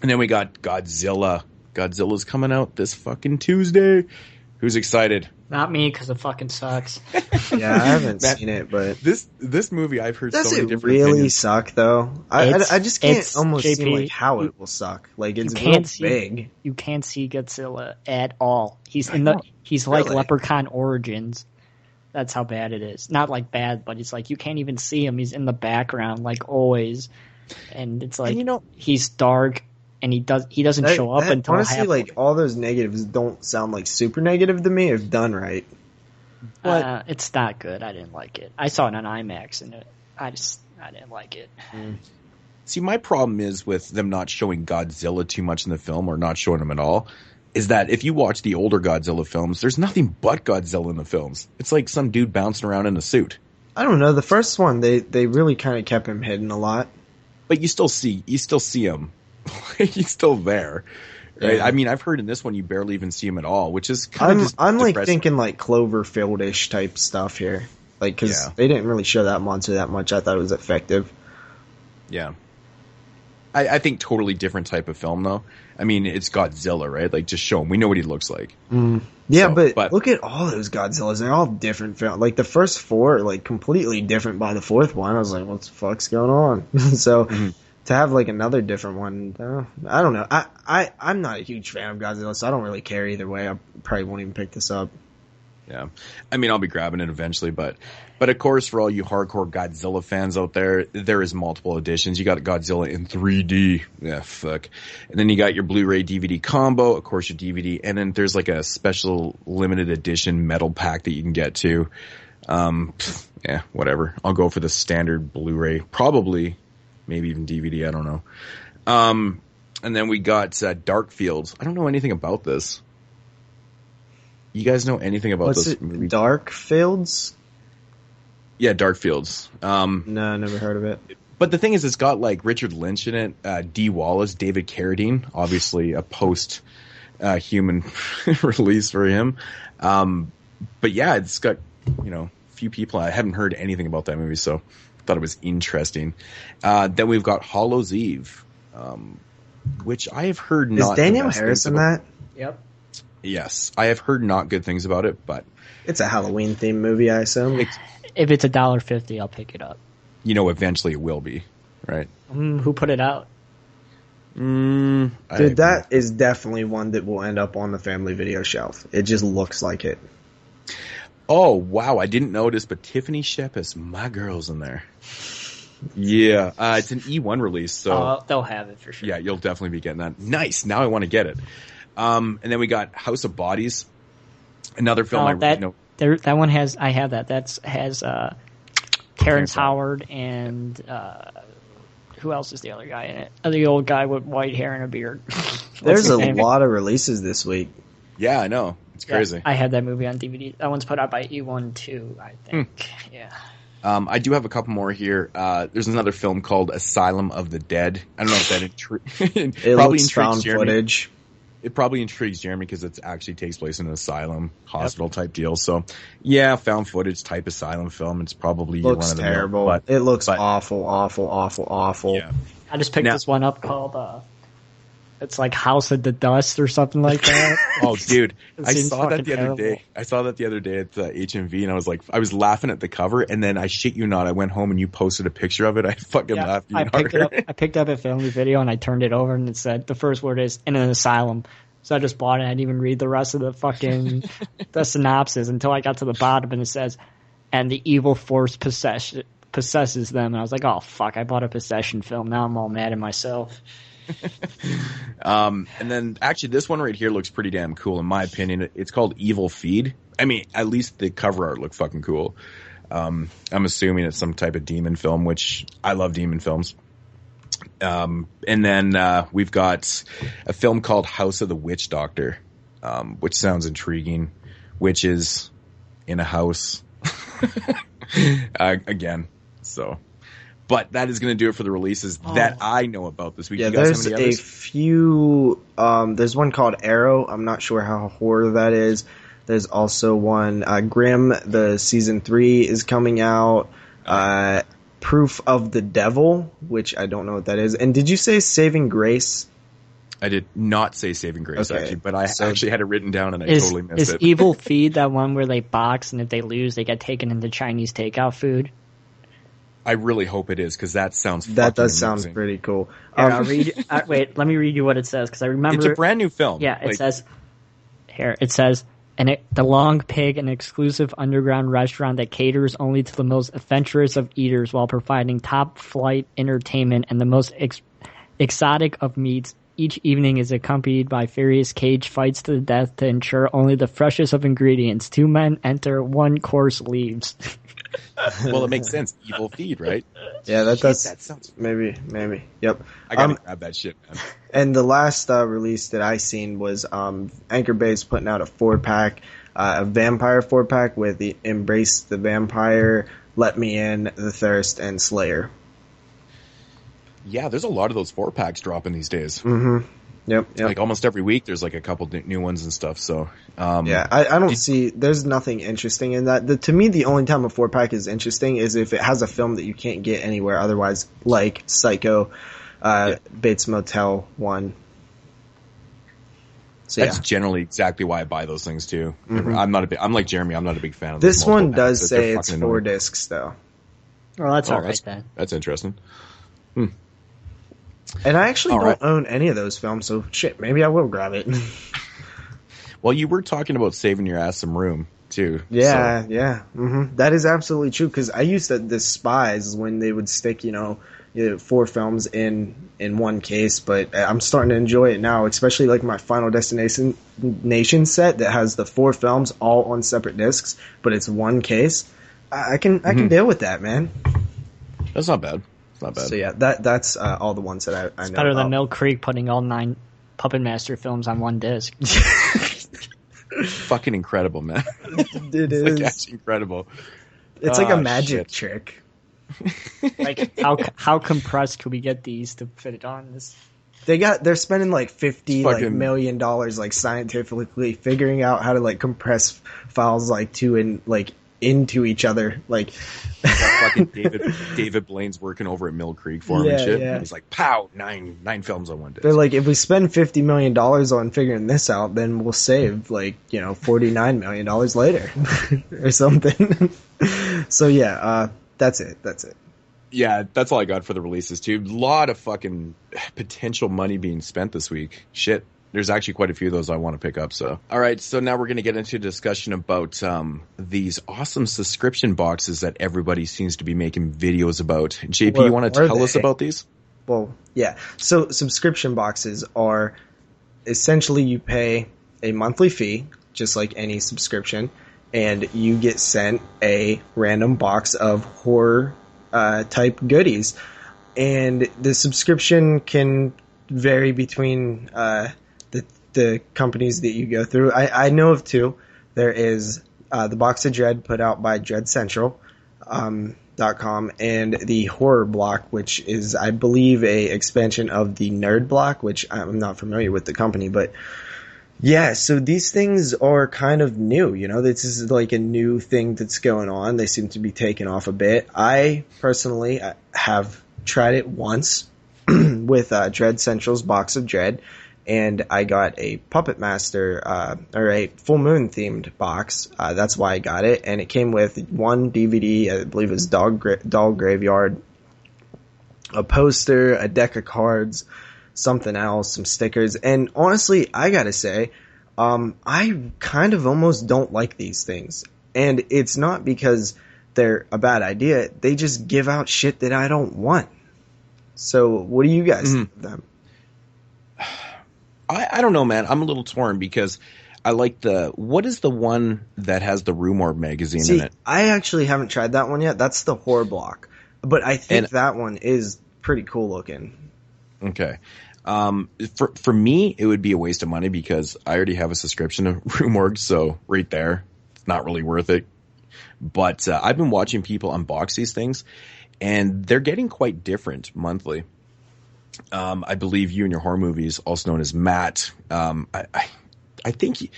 And then we got Godzilla. Godzilla's coming out this fucking Tuesday. Who's excited? Not me, because it fucking sucks. Yeah, I haven't seen it, but this movie I've heard does so many it different really opinions. suck though? I just can't almost JP, see like how it will suck. Like it's you real big. You can't see Godzilla at all. He's like Leprechaun Origins. That's how bad it is. Not like bad, but it's like you can't even see him. He's in the background like always, and it's like he's dark. And he doesn't show up until honestly, halfway. like all those negatives don't sound like super negative to me if done right. But it's not good. I didn't like it. I saw it on IMAX, and I didn't like it. See, my problem is with them not showing Godzilla too much in the film, or not showing him at all, is that if you watch the older Godzilla films, there's nothing but Godzilla in the films. It's like some dude bouncing around in a suit. I don't know. The first one, they really kind of kept him hidden a lot. But you still see him. He's still there, right? Yeah. I mean, I've heard in this one you barely even see him at all, which is kind of I'm like depressing. thinking like Cloverfield-ish type stuff here, like because they didn't really show that monster that much. I thought it was effective. Yeah, I think totally different type of film though. I mean, it's Godzilla, right? Like, just show him. We know what he looks like. Yeah, but look at all those Godzillas. They're all different film. Like the first four are like completely different by the fourth one. I was like, what the fuck's going on? So. To have like another different one, I don't know. I'm not a huge fan of Godzilla, so I don't really care either way. I probably won't even pick this up. Yeah, I mean, I'll be grabbing it eventually, but of course, for all you hardcore Godzilla fans out there, there is multiple editions. You got Godzilla in 3D, yeah, fuck, and then you got your Blu-ray DVD combo, of course, your DVD, and then there's like a special limited edition metal pack that you can get too. Yeah, whatever. I'll go for the standard Blu-ray, probably. Maybe even DVD, I don't know. And then we got Dark Fields. I don't know anything about this. You guys know anything about this movie? Dark Fields? Yeah, Dark Fields. No, never heard of it. But the thing is, it's got like Richard Lynch in it, Dee Wallace, David Carradine, obviously a post-human release for him. But yeah, it's got, a few people. I haven't heard anything about that movie, so thought it was interesting. Then we've got Hallows Eve, which I have heard not. Is Daniel Harris in that? Yep. Yes, I have heard not good things about it, but it's a Halloween themed movie, I assume. If it's $1.50, I'll pick it up. Eventually it will be, right? Who put it out? Dude, that is definitely one that will end up on the family video shelf. It just looks like it. Oh, wow. I didn't notice, but Tiffany Shepis, my girl's in there. Yeah. It's an E1 release, so... they'll have it for sure. Yeah, you'll definitely be getting that. Nice. Now I want to get it. And then we got House of Bodies. Another film that one has... I have that. That has Terrence Howard and... who else is the other guy in it? The old guy with white hair and a beard. There's a lot of releases this week. Yeah, I know. It's crazy. I had that movie on DVD. That one's put out by E1 too, I think. Yeah. I do have a couple more here. There's another film called Asylum of the Dead. I don't know if that it probably looks found footage. It probably intrigues Jeremy because it actually takes place in an asylum, hospital type deal. So, yeah, found footage type asylum film. It's probably looks one of the terrible. But it looks awful. Yeah. I just picked this one up called It's like House of the Dust or something like that. Oh, dude, I seems saw that fucking the other terrible. day. I saw that the other day at the HMV, and I was laughing at the cover, and then I shit you not, I went home and you posted a picture of it. I fucking laughed even harder. I picked up a family video and I turned it over and it said the first word is in an asylum. So I just bought it. I didn't even read the rest of the fucking the synopsis until I got to the bottom and it says, and the evil force possesses them. And I was like, oh fuck, I bought a possession film. Now I'm all mad at myself. And then actually this one right here looks pretty damn cool in my opinion. It's called Evil Feed. I mean, at least the cover art looked fucking cool. I'm assuming it's some type of demon film, which I love demon films. And then we've got a film called House of the Witch Doctor, which sounds intriguing. Witches in a house. Again, so. But that is going to do it for the releases that I know about this week. Yeah, you guys there's have any others? a few. There's one called Arrow. I'm not sure how horror that is. There's also one, Grimm. The season 3 is coming out. Proof of the Devil, which I don't know what that is. And did you say Saving Grace? I did not say Saving Grace, Okay, actually, but I so- actually had it written down and I totally missed Is it. Evil Feed that one where they box and if they lose, they get taken into Chinese takeout food? I really hope it is, because that sounds That fucking does sound amazing. pretty cool. Here, I'll read. Wait, let me read you what it says because I remember. It's a brand new film. Yeah, it Like, says here. It says, the Long Pig, an exclusive underground restaurant that caters only to the most adventurous of eaters while providing top-flight entertainment and the most exotic of meats. Each evening is accompanied by furious cage fights to the death to ensure only the freshest of ingredients. 2 men enter, 1 course leaves. well, it makes sense. Evil Feed, right? Yeah, that sounds. maybe. Yep. I gotta grab that shit, man. And the last release that I seen was Anchor Bay's putting out a 4-pack, a vampire 4-pack with the Embrace the Vampire, Let Me In, The Thirst, and Slayer. Yeah, there's a lot of those 4-packs dropping these days. Mm-hmm. Yep. Like almost every week, there's like a couple new ones and stuff. So yeah, I don't see. There's nothing interesting in that. To me, the only time a 4-pack is interesting is if it has a film that you can't get anywhere otherwise, like Psycho, Bates Motel 1. So that's generally exactly why I buy those things too. Mhm. I'm like Jeremy. I'm not a big fan of This those one multiple does packs. They're say it's fucking 4 annoying. discs though. Well, that's all right that's, then. That's interesting. And I actually All don't right. own any of those films, so shit, maybe I will grab it. Well, you were talking about saving your ass some room too. Yeah, so. yeah. That is absolutely true, because I used to despise when they would stick, 4 films in one case, but I'm starting to enjoy it now, especially like my Final Destination Nation set that has the 4 films all on separate discs, but it's one case. I can deal with that, man. That's not bad. It's not bad. So yeah, that's all the ones that I know. Better than about. Mill Creek putting all 9 Puppet Master films on one disc. Fucking incredible, man. It It's is. like actually incredible. It's like a Ah, magic shit. trick. Like how compressed could we get these to fit it on this? They're spending like $50 Fucking- million like scientifically figuring out how to like compress files like into each other like. That fucking David Blaine's working over at Mill Creek for him and Yeah, shit. yeah. He's like, pow, nine films on one disc. They're like, if we spend $50 million on figuring this out, then we'll save $49 million later or something. So yeah, that's it. Yeah, that's all I got for the releases too. A lot of fucking potential money being spent this week. Shit. There's actually quite a few of those I want to pick up. So, all right. So now we're going to get into a discussion about these awesome subscription boxes that everybody seems to be making videos about. JP, you want to tell us about these? Well, yeah. So subscription boxes are essentially you pay a monthly fee, just like any subscription, and you get sent a random box of horror type goodies. And the subscription can vary between the companies that you go through. I know of 2. There is the Box of Dread put out by DreadCentral.com and the Horror Block, which is, I believe, a expansion of the Nerd Block, which I'm not familiar with the company, but yeah, so these things are kind of new, this is like a new thing that's going on. They seem to be taking off a bit. I personally have tried it once with Dread Central's Box of Dread, and I got a Puppet Master, or a Full Moon themed box. That's why I got it. And it came with one DVD, I believe it was Doll Graveyard, a poster, a deck of cards, something else, some stickers. And honestly, I gotta say, I kind of almost don't like these things. And it's not because they're a bad idea. They just give out shit that I don't want. So what do you guys think of them? I don't know, man. I'm a little torn because I like what is the one that has the Rue Morgue magazine in it? I actually haven't tried that one yet. That's the horror block. But I think that one is pretty cool looking. Okay. For me, it would be a waste of money because I already have a subscription to Rue Morgue, so right there, it's not really worth it. But I've been watching people unbox these things, and they're getting quite different monthly. I believe You and Your Horror Movies, also known as Matt, I think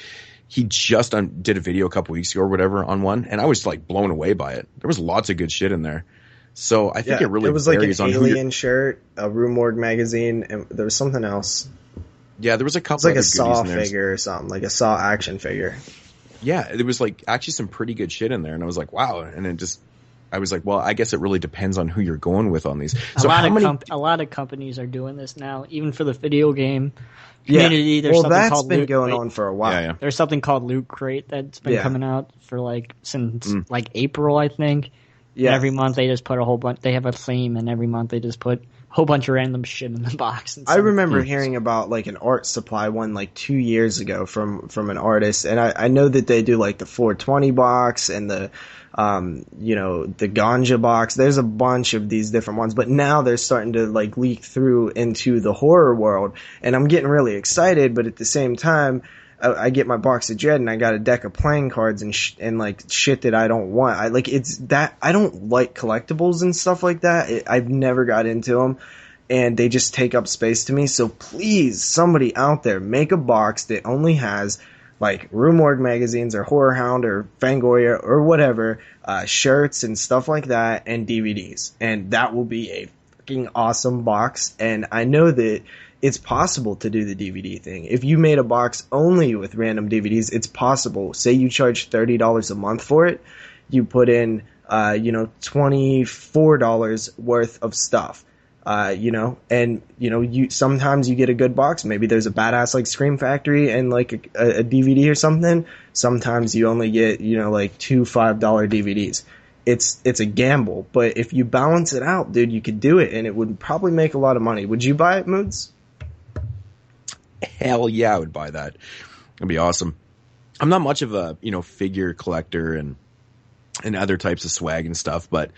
he just did a video a couple weeks ago or whatever on one, and I was like blown away by it. There was lots of good shit in there. So I think it really was like varies an on Alien shirt, a Rue Morgue magazine, and there was something else. Yeah, there was a couple. It's like other a Saw goodies in there. figure or something, like a Saw action figure. Yeah, there was like actually some pretty good shit in there, and I was like, wow. And then I was like, well, I guess it really depends on who you're going with on these. A lot of companies are doing this now, even for the video game community. There's something that's called been Loot going Crate. on for a while. Yeah. There's something called Loot Crate that's been coming out for since April, I think. Yeah. And every month they just put a whole bunch. They have a theme, and every month they just put a whole bunch of random shit in the box. I remember hearing about like an art supply one like 2 years ago from an artist, and I know that they do like the 420 box and the the ganja box. There's a bunch of these different ones, but now they're starting to like leak through into the horror world, and I'm getting really excited. But at the same time, I get my box of Dread, and I got a deck of playing cards and like shit that I don't want. I don't like collectibles and stuff like that. I've never got into them, and they just take up space to me. So please, somebody out there, make a box that only has like Rue Morgue magazines or Horror Hound or Fangoria or whatever, shirts and stuff like that, and DVDs. And that will be a fucking awesome box. And I know that it's possible to do the DVD thing. If you made a box only with random DVDs, it's possible. Say you charge $30 a month for it, you put in, $24 worth of stuff. Sometimes you get a good box. Maybe there's a badass like Scream Factory and like a DVD or something. Sometimes you only get, like two $5 DVDs. It's a gamble, but if you balance it out, dude, you could do it, and it would probably make a lot of money. Would you buy it, Moodz? Hell yeah, I would buy that. It'd be awesome. I'm not much of a, figure collector and other types of swag and stuff, but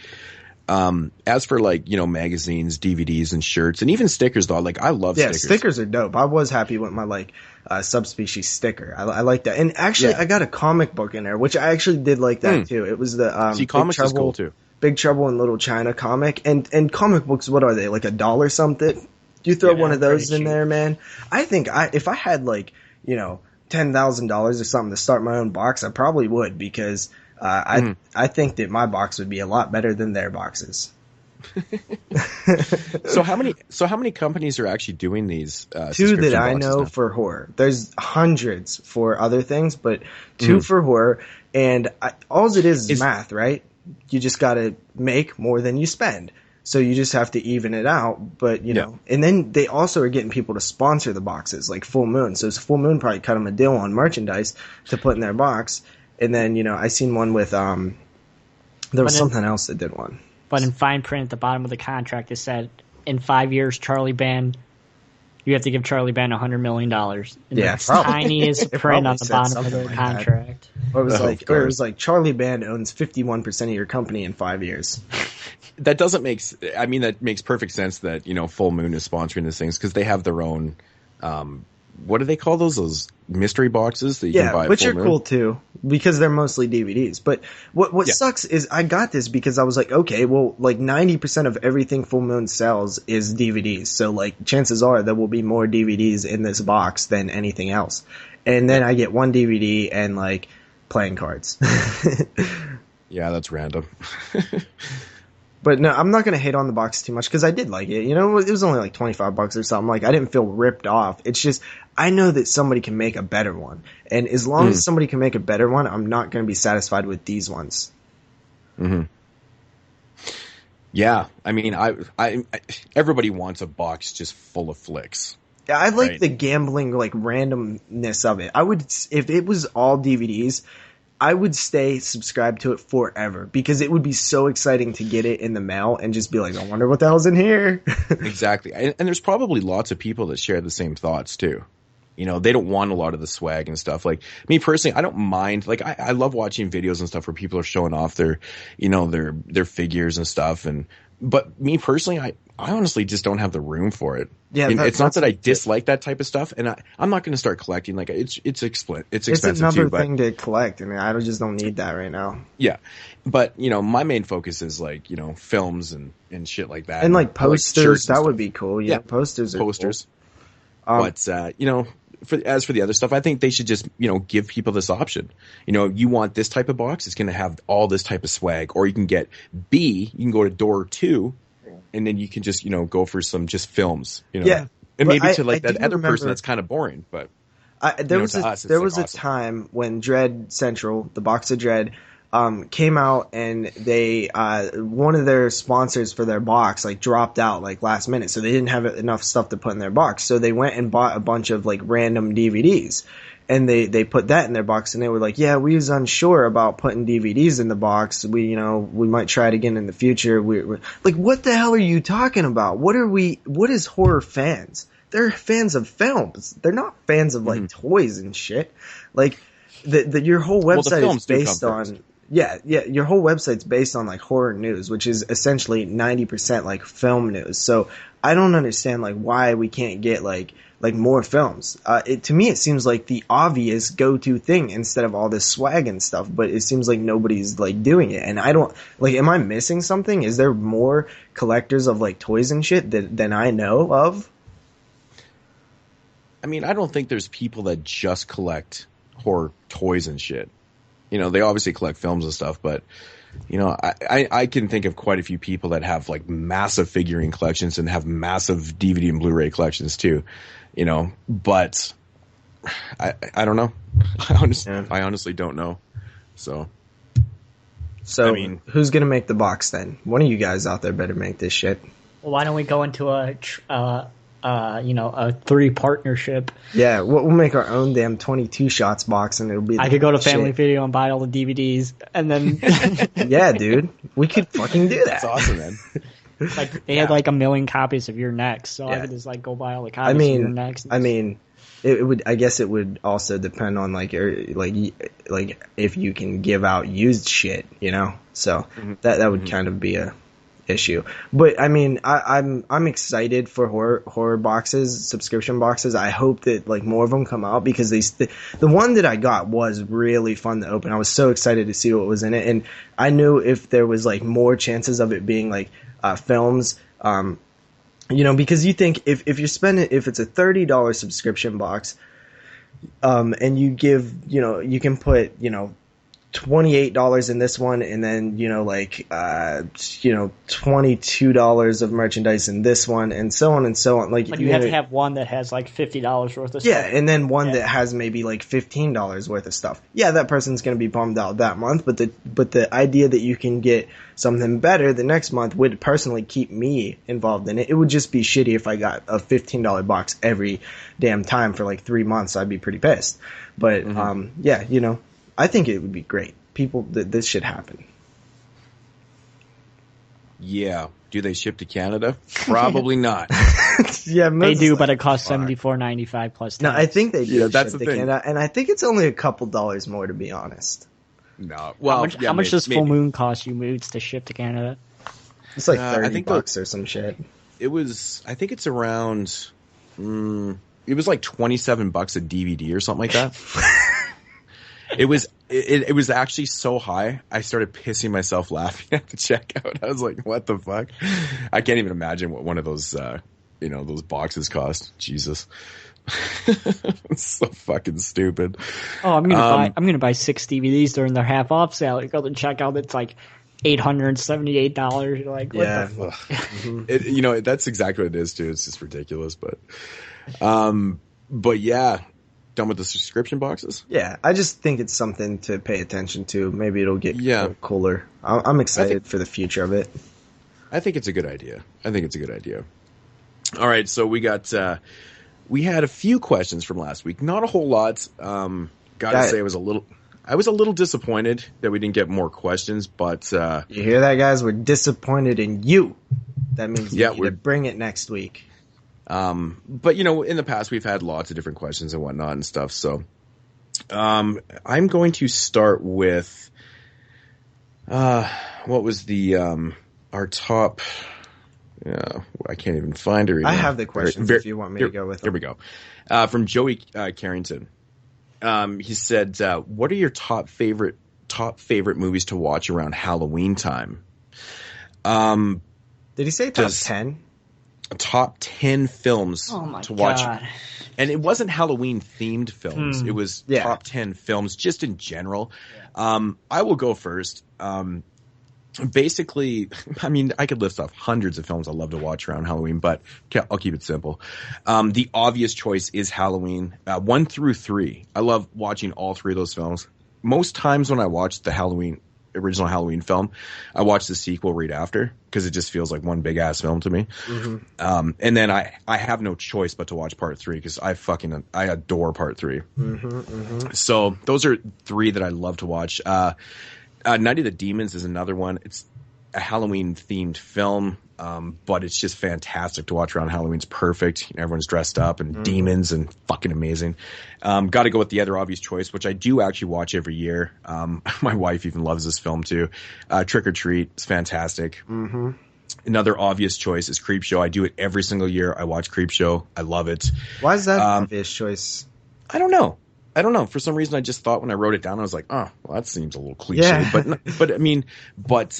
as for like, magazines, DVDs and shirts and even stickers though, like I love stickers. Yeah, stickers are dope. I was happy with my like subspecies sticker. I like that. And actually I got a comic book in there, which I actually did like that too. It was the comics is cool too. Big Trouble in Little China comic. And comic books, what are they? Like $1 something? You throw one of those in there, man. I think if I had like, $10,000 or something to start my own box, I probably would, because I think that my box would be a lot better than their boxes. So how many companies are actually doing these? Two that I know for horror. There's hundreds for other things, but two for horror. And all it is math, right? You just got to make more than you spend. So you just have to even it out, but and then they also are getting people to sponsor the boxes, like Full Moon. So Full Moon probably cut them a deal on merchandise to put in their box. And then, I seen one with, there was something else that did one. But in fine print at the bottom of the contract, it said, in 5 years, you have to give Charlie Band $100 million. Yeah, the tiniest print on the bottom of the contract. Or it was like Charlie Band owns 51% of your company in 5 years. That makes perfect sense that, Full Moon is sponsoring these things because they have their own, what do they call those? Those mystery boxes that you can buy at which Full are Moon? cool too, because they're mostly DVDs. But what sucks is I got this because I was like, okay, well, like 90% of everything Full Moon sells is DVDs. So like chances are there will be more DVDs in this box than anything else. And then I get one DVD and like playing cards. Yeah, that's random. But no, I'm not gonna hate on the box too much because I did like it. You know, it was only like $25 or something. Like I didn't feel ripped off. It's just I know that somebody can make a better one, and as long as somebody can make a better one, I'm not gonna be satisfied with these ones. Mm-hmm. Yeah, I mean, I everybody wants a box just full of flicks. Yeah, I like right? the gambling, like randomness of it. I would, if it was all DVDs, I would stay subscribed to it forever because it would be so exciting to get it in the mail and just be like, I wonder what the hell's in here. Exactly. And there's probably lots of people that share the same thoughts too. You know, they don't want a lot of the swag and stuff. Like me personally, I don't mind. Like I love watching videos and stuff where people are showing off their, you know, their figures and stuff. But me personally, I honestly just don't have the room for it. Yeah, it's not that I dislike that type of stuff, and I'm not going to start collecting. Like it's expensive. It's another thing to collect. I mean, I just don't need that right now. Yeah, but you know, my main focus is like, you know, films and shit like that, and like posters. That would be cool. Yeah, posters. Cool. But you know, as for the other stuff, I think they should just, you know, give people this option. You know, you want this type of box, it's going to have all this type of swag, or you can get B. You can go to door 2. And then you can just, you know, go for some just films, you know. Yeah. And maybe to like that other person that's kind of boring, but there was a time when Dread Central, the box of Dread, came out and they one of their sponsors for their box like dropped out like last minute, so they didn't have enough stuff to put in their box. So they went and bought a bunch of like random DVDs. And they put that in their box, and they were like, "Yeah, we was unsure about putting DVDs in the box. We might try it again in the future." We're like, "What the hell are you talking about? What is horror fans? They're fans of films. They're not fans of like toys and shit. Like your whole website is based on your whole website's based on like horror news, which is essentially 90% like film news. So I don't understand like why we can't get like more films. To me, it seems like the obvious go-to thing instead of all this swag and stuff, but it seems like nobody's like doing it. And I don't like, am I missing something? Is there more collectors of like toys and shit than I know of? I mean, I don't think there's people that just collect horror toys and shit. You know, they obviously collect films and stuff, but you know, I can think of quite a few people that have like massive figurine collections and have massive DVD and Blu-ray collections too. You know, but I don't know. I honestly don't know. So I mean, who's gonna make the box then? One of you guys out there better make this shit. Well, why don't we go into a 3 partnership? Yeah, we'll make our own damn 22 shots box, and it'll be. I could go to Family Video and buy all the DVDs, and then. Yeah, dude, we could fucking do that. That's awesome, man. Like they had like 1 million copies of Your Next, so I could just like go buy all the copies of Your Next. I mean, it would. I guess it would also depend on like if you can give out used shit, you know. So that would kind of be a issue. But I mean, I'm excited for horror boxes, subscription boxes. I hope that like more of them come out because the one that I got was really fun to open. I was so excited to see what was in it, and I knew if there was like more chances of it being like films, you know, because you think if you're spending, if it's a $30 subscription box, and you give, you know, you can put, you know, $28 in this one, and then, you know, like, you know, $22 of merchandise in this one, and so on and so on. Like, but you have to have one that has like $50 worth of stuff. Yeah, and then one that has maybe like $15 worth of stuff. Yeah, that person's going to be bummed out that month, but the idea that you can get something better the next month would personally keep me involved in it. It would just be shitty if I got a $15 box every damn time for like 3 months. I'd be pretty pissed. But, yeah, you know, I think it would be great. People, this should happen. Yeah. Do they ship to Canada? Probably not. Yeah, they do, but it costs $74.95 plus tax. No, I think they do. Yeah, that's the to thing. Canada, and I think it's only a couple dollars more, to be honest. No. Well, how much does Full Moon cost you, Moodz, to ship to Canada? It's like $30 or some shit. It was. I think it's around. It was like $27 a DVD or something like that. It was actually so high, I started pissing myself laughing at the checkout. I was like, what the fuck? I can't even imagine what one of those, you know, those boxes cost. Jesus. It's so fucking stupid. Oh, I'm gonna buy 6 DVDs during their half off sale. You go to checkout, it's like $878. You're like, what Yeah. the fuck? That's exactly what it is too. It's just ridiculous, but yeah, done with the subscription boxes. Yeah, I just think it's something to pay attention to. Maybe it'll get cooler. I'm excited for the future of it. I think it's a good idea. All right, so we got we had a few questions from last week. Not a whole lot. Gotta say, I was a little disappointed that we didn't get more questions, but you hear that, guys? We're disappointed in you. That means we need to bring it next week. But in the past we've had lots of different questions and whatnot and stuff. So, I'm going to start with, what was our top, I can't even find it. I have the questions if you want me to go with them. Here we go. From Joey Carrington. He said, what are your top favorite movies to watch around Halloween time? Did he say top 10? Top 10 films to watch. God. And it wasn't Halloween themed films. It was top 10 films just in general. I will go first. Basically, I mean, I could list off hundreds of films I love to watch around Halloween, but I'll keep it simple. The obvious choice is Halloween 1 through 3. I love watching all 3 of those films. Most times when I watch the original Halloween film, I watch the sequel right after because it just feels like one big ass film to me. Mm-hmm. And then I have no choice but to watch part 3 because I adore part 3. Mm-hmm, mm-hmm. So those are 3 that I love to watch. Night of the Demons is another one. It's a Halloween themed film, but it's just fantastic to watch around Halloween. It's perfect. Everyone's dressed up and demons and fucking amazing. Got to go with the other obvious choice, which I do actually watch every year. My wife even loves this film too. Trick or Treat. It's fantastic. Mm-hmm. Another obvious choice is Creepshow. I do it every single year. I watch Creepshow. I love it. Why is that an obvious choice? I don't know. For some reason, I just thought when I wrote it down, I was like, oh, well, that seems a little cliche. Yeah. But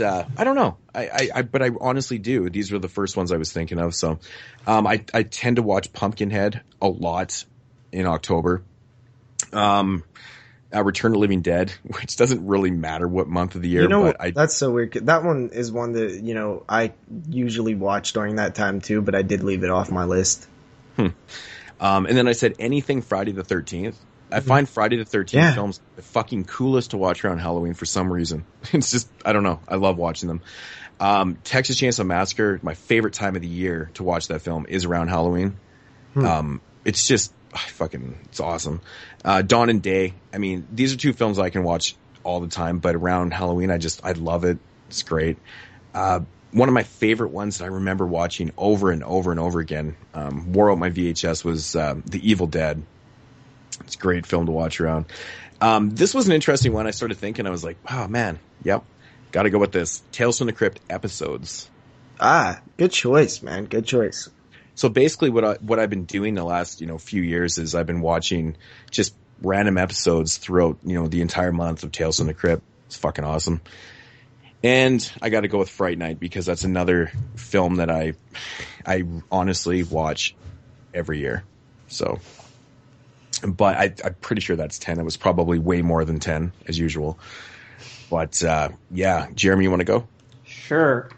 I don't know. But I honestly do. These were the first ones I was thinking of. So, I tend to watch Pumpkinhead a lot in October. Return of the Living Dead, which doesn't really matter what month of the year. That's so weird. That one is one that, I usually watch during that time too, but I did leave it off my list. And then I said anything Friday the 13th. I find Friday the 13th films the fucking coolest to watch around Halloween for some reason. It's just, I don't know. I love watching them. Texas Chainsaw Massacre, my favorite time of the year to watch that film is around Halloween. It's just, it's awesome. Dawn and Day. I mean, these are 2 films I can watch all the time, but around Halloween, I love it. It's great. One of my favorite ones that I remember watching over and over and over again, wore out my VHS, was The Evil Dead. It's a great film to watch around. This was an interesting one. I started thinking, I was like, oh man, yep, got to go with this. Tales from the Crypt episodes. Good choice, man. Good choice. So basically what I've been doing the last, few years is I've been watching just random episodes throughout, the entire month of Tales from the Crypt. It's fucking awesome. And I got to go with Fright Night because that's another film that I honestly watch every year. So, but I'm pretty sure that's 10. It was probably way more than 10 as usual. But Jeremy, you want to go? Sure.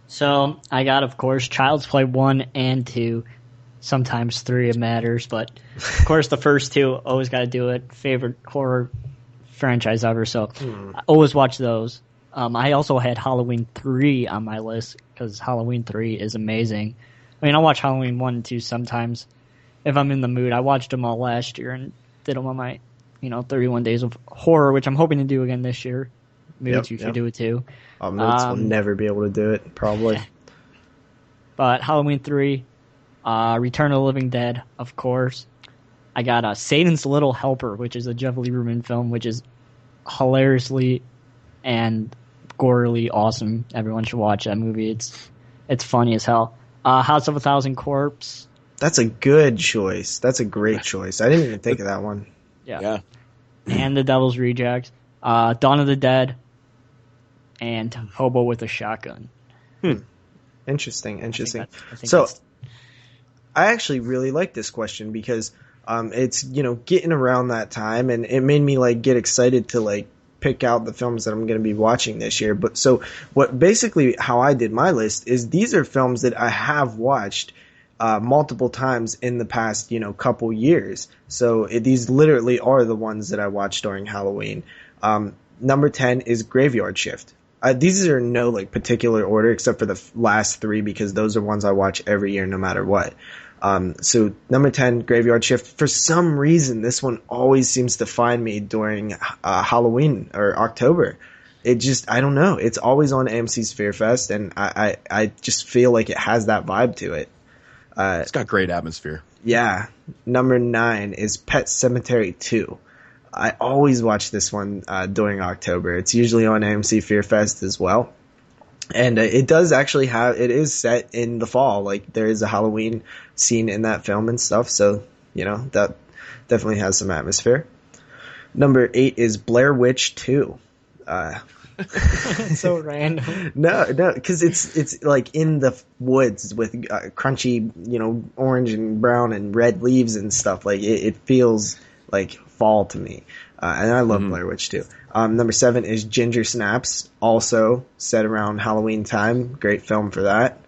So I got, of course, Child's Play 1 and 2. Sometimes 3 it matters, but of course the first 2, always got to do it. Favorite horror franchise ever, so I always watch those. I also had Halloween 3 on my list because Halloween 3 is amazing. I mean, I watch Halloween 1 and 2 sometimes if I'm in the mood. I watched them all last year and did them on my, 31 days of horror, which I'm hoping to do again this year. Moodz, you should do it too. Moodz will never be able to do it, probably. But Halloween 3, Return of the Living Dead, of course. I got Satan's Little Helper, which is a Jeff Lieberman film, which is hilariously and gorily awesome. Everyone should watch that movie. It's funny as hell. House of a Thousand Corpse. That's a good choice. That's a great choice. I didn't even think of that one. Yeah. And The Devil's Rejects. Dawn of the Dead. And Hobo with a Shotgun. Interesting. I think So, I actually really like this question because it's, getting around that time, and it made me, get excited to, pick out the films that I'm going to be watching this year. But so basically how I did my list is these are films that I have watched multiple times in the past, couple years. So these literally are the ones that I watched during Halloween. Number 10 is Graveyard Shift. These are no particular order except for the last three because those are ones I watch every year no matter what. So number 10, Graveyard Shift. For some reason, this one always seems to find me during Halloween or October. I don't know. It's always on AMC's Fear Fest, and I just feel like it has that vibe to it. It's got great atmosphere. Yeah. Number 9 is Pet Sematary 2. I always watch this one during October. It's usually on AMC Fear Fest as well. And it does actually it is set in the fall. There is a Halloween scene in that film and stuff. So, that definitely has some atmosphere. Number 8 is Blair Witch 2. So random. No, because it's in the woods with crunchy, orange and brown and red leaves and stuff. It feels like fall to me. And I love Blair Witch 2. Number 7 is Ginger Snaps, also set around Halloween time. Great film for that.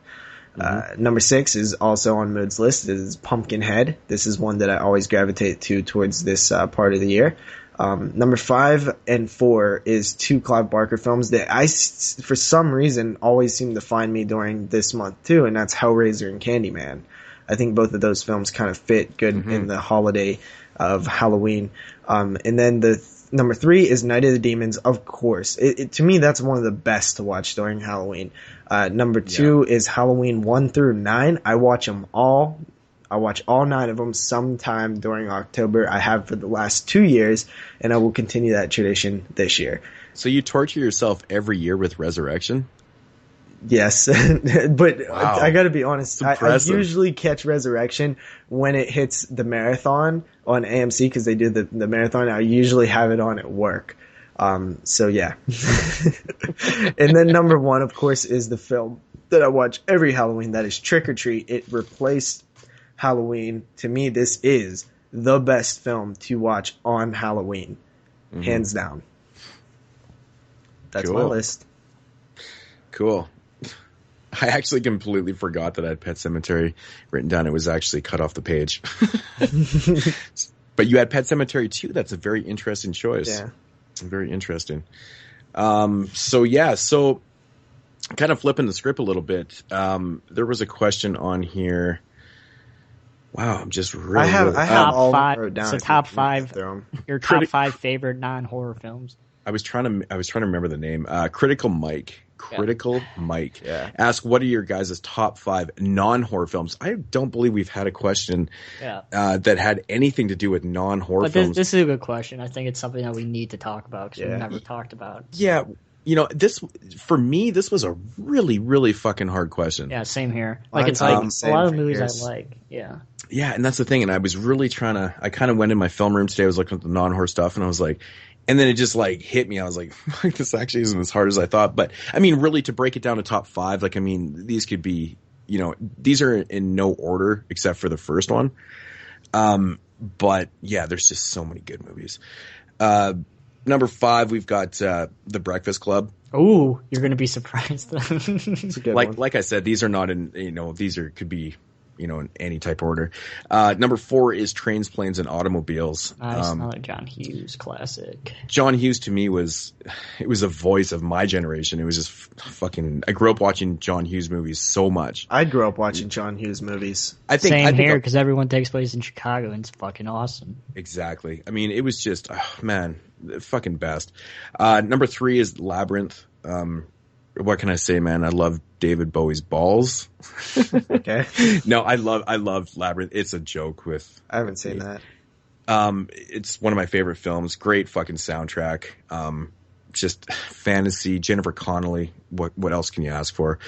Number 6 is also on Mood's list. This is Pumpkinhead. This is one that I always gravitate to towards this part of the year. Number 5 and 4 is 2 Clive Barker films that for some reason, always seem to find me during this month too, and that's Hellraiser and Candyman. I think both of those films kind of fit good in the holiday of Halloween. And then number 3 is Night of the Demons, of course. To me, that's one of the best to watch during Halloween. Number 2 is Halloween 1 through 9. I watch them all. I watch all 9 of them sometime during October. I have for the last 2 years, and I will continue that tradition this year. So you torture yourself every year with Resurrection? Yes, but wow. I got to be honest. I usually catch Resurrection when it hits the marathon on AMC because they do the marathon. I usually have it on at work. So yeah. And then number 1, of course, is the film that I watch every Halloween. That is Trick or Treat. It replaced Halloween. To me, this is the best film to watch on Halloween. Hands down. That's my list. Cool. I actually completely forgot that I had Pet Sematary written down. It was actually cut off the page. But you had Pet Sematary 2. That's a very interesting choice. Yeah. Very interesting. So kind of flipping the script a little bit. There was a question on here. Wow, I'm just really... I have all five. wrote down. So top 5. Your top 5 favorite non-horror films. I was trying to remember the name. Critical Mike. Mike. Yeah. Ask, what are your guys' top 5 non-horror films? I don't believe we've had a question that had anything to do with non-horror films. This is a good question. I think it's something that we need to talk about because we've never talked about. Yeah. For me, this was a really, really fucking hard question. Yeah, same here. It's a lot of movies I like. Yeah. Yeah, and that's the thing. And I was really I kind of went in my film room today. I was looking at the non-horror stuff, and I was like, and then it just hit me. I was like, this actually isn't as hard as I thought. But I mean, really, to break it down to top 5, these could be, these are in no order except for the first one. But yeah, there's just so many good movies. Number 5, we've got The Breakfast Club. Oh, you're going to be surprised. It's a good one. Like I said, these are not in, could be, in any type of order. Number 4 is Trains, Planes, and Automobiles. Nice, another John Hughes classic. John Hughes to me was a voice of my generation. It was just fucking. I grew up watching John Hughes movies so much. I grew up watching John Hughes movies. Same here because everyone takes place in Chicago and it's fucking awesome. Exactly. I mean, it was just the fucking best. Number 3 is Labyrinth. What can I say, man? I love David Bowie's balls. Okay. No, I love Labyrinth. It's a joke with. I haven't seen that. It's one of my favorite films. Great fucking soundtrack. Just fantasy. Jennifer Connelly. What else can you ask for?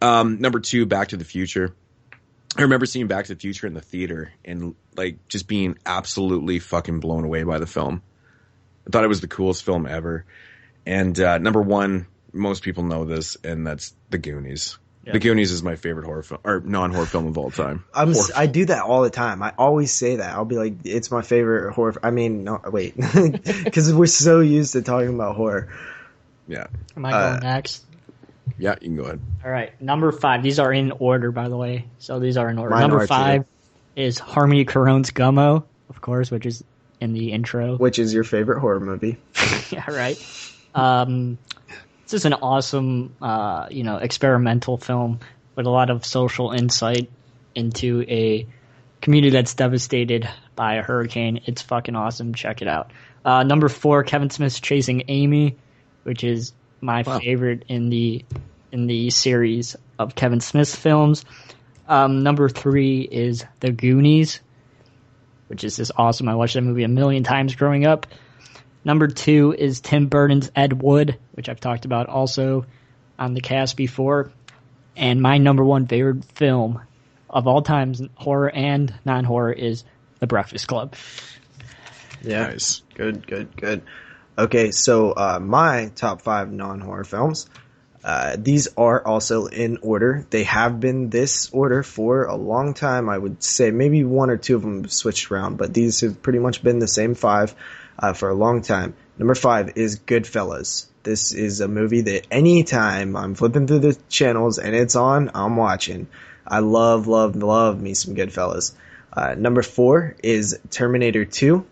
Number 2, Back to the Future. I remember seeing Back to the Future in the theater and just being absolutely fucking blown away by the film. I thought it was the coolest film ever. And number 1. Most people know this, and that's The Goonies. The Goonies is my favorite horror film or non-horror film of all time. I do that all the time. I always say that. I'll be like, it's my favorite horror. I mean, no, wait, because we're so used to talking about horror. Yeah. Am I going next? Yeah, you can go ahead. All right, number 5. These are in order, by the way. So these are in order. Mine Number are 5 too. is Harmony Korone's Gummo, of course, which is in the intro. Which is your favorite horror movie? Yeah, right. This is an awesome, experimental film with a lot of social insight into a community that's devastated by a hurricane. It's fucking awesome. Check it out. Number 4, Kevin Smith's Chasing Amy, which is my favorite in the series of Kevin Smith's films. Number 3 is The Goonies, which is just awesome. I watched that movie a million times growing up. Number 2 is Tim Burton's Ed Wood, which I've talked about also on the cast before. And my number 1 favorite film of all times, horror and non-horror, is The Breakfast Club. Yeah. Nice. Good. Okay, so my top 5 non-horror films. These are also in order. They have been this order for a long time. I would say maybe 1 or 2 of them have switched around, but these have pretty much been the same 5 for a long time. Number 5 is Goodfellas. This is a movie that anytime I'm flipping through the channels and it's on, I'm watching. I love me some Goodfellas. Number 4 is Terminator 2,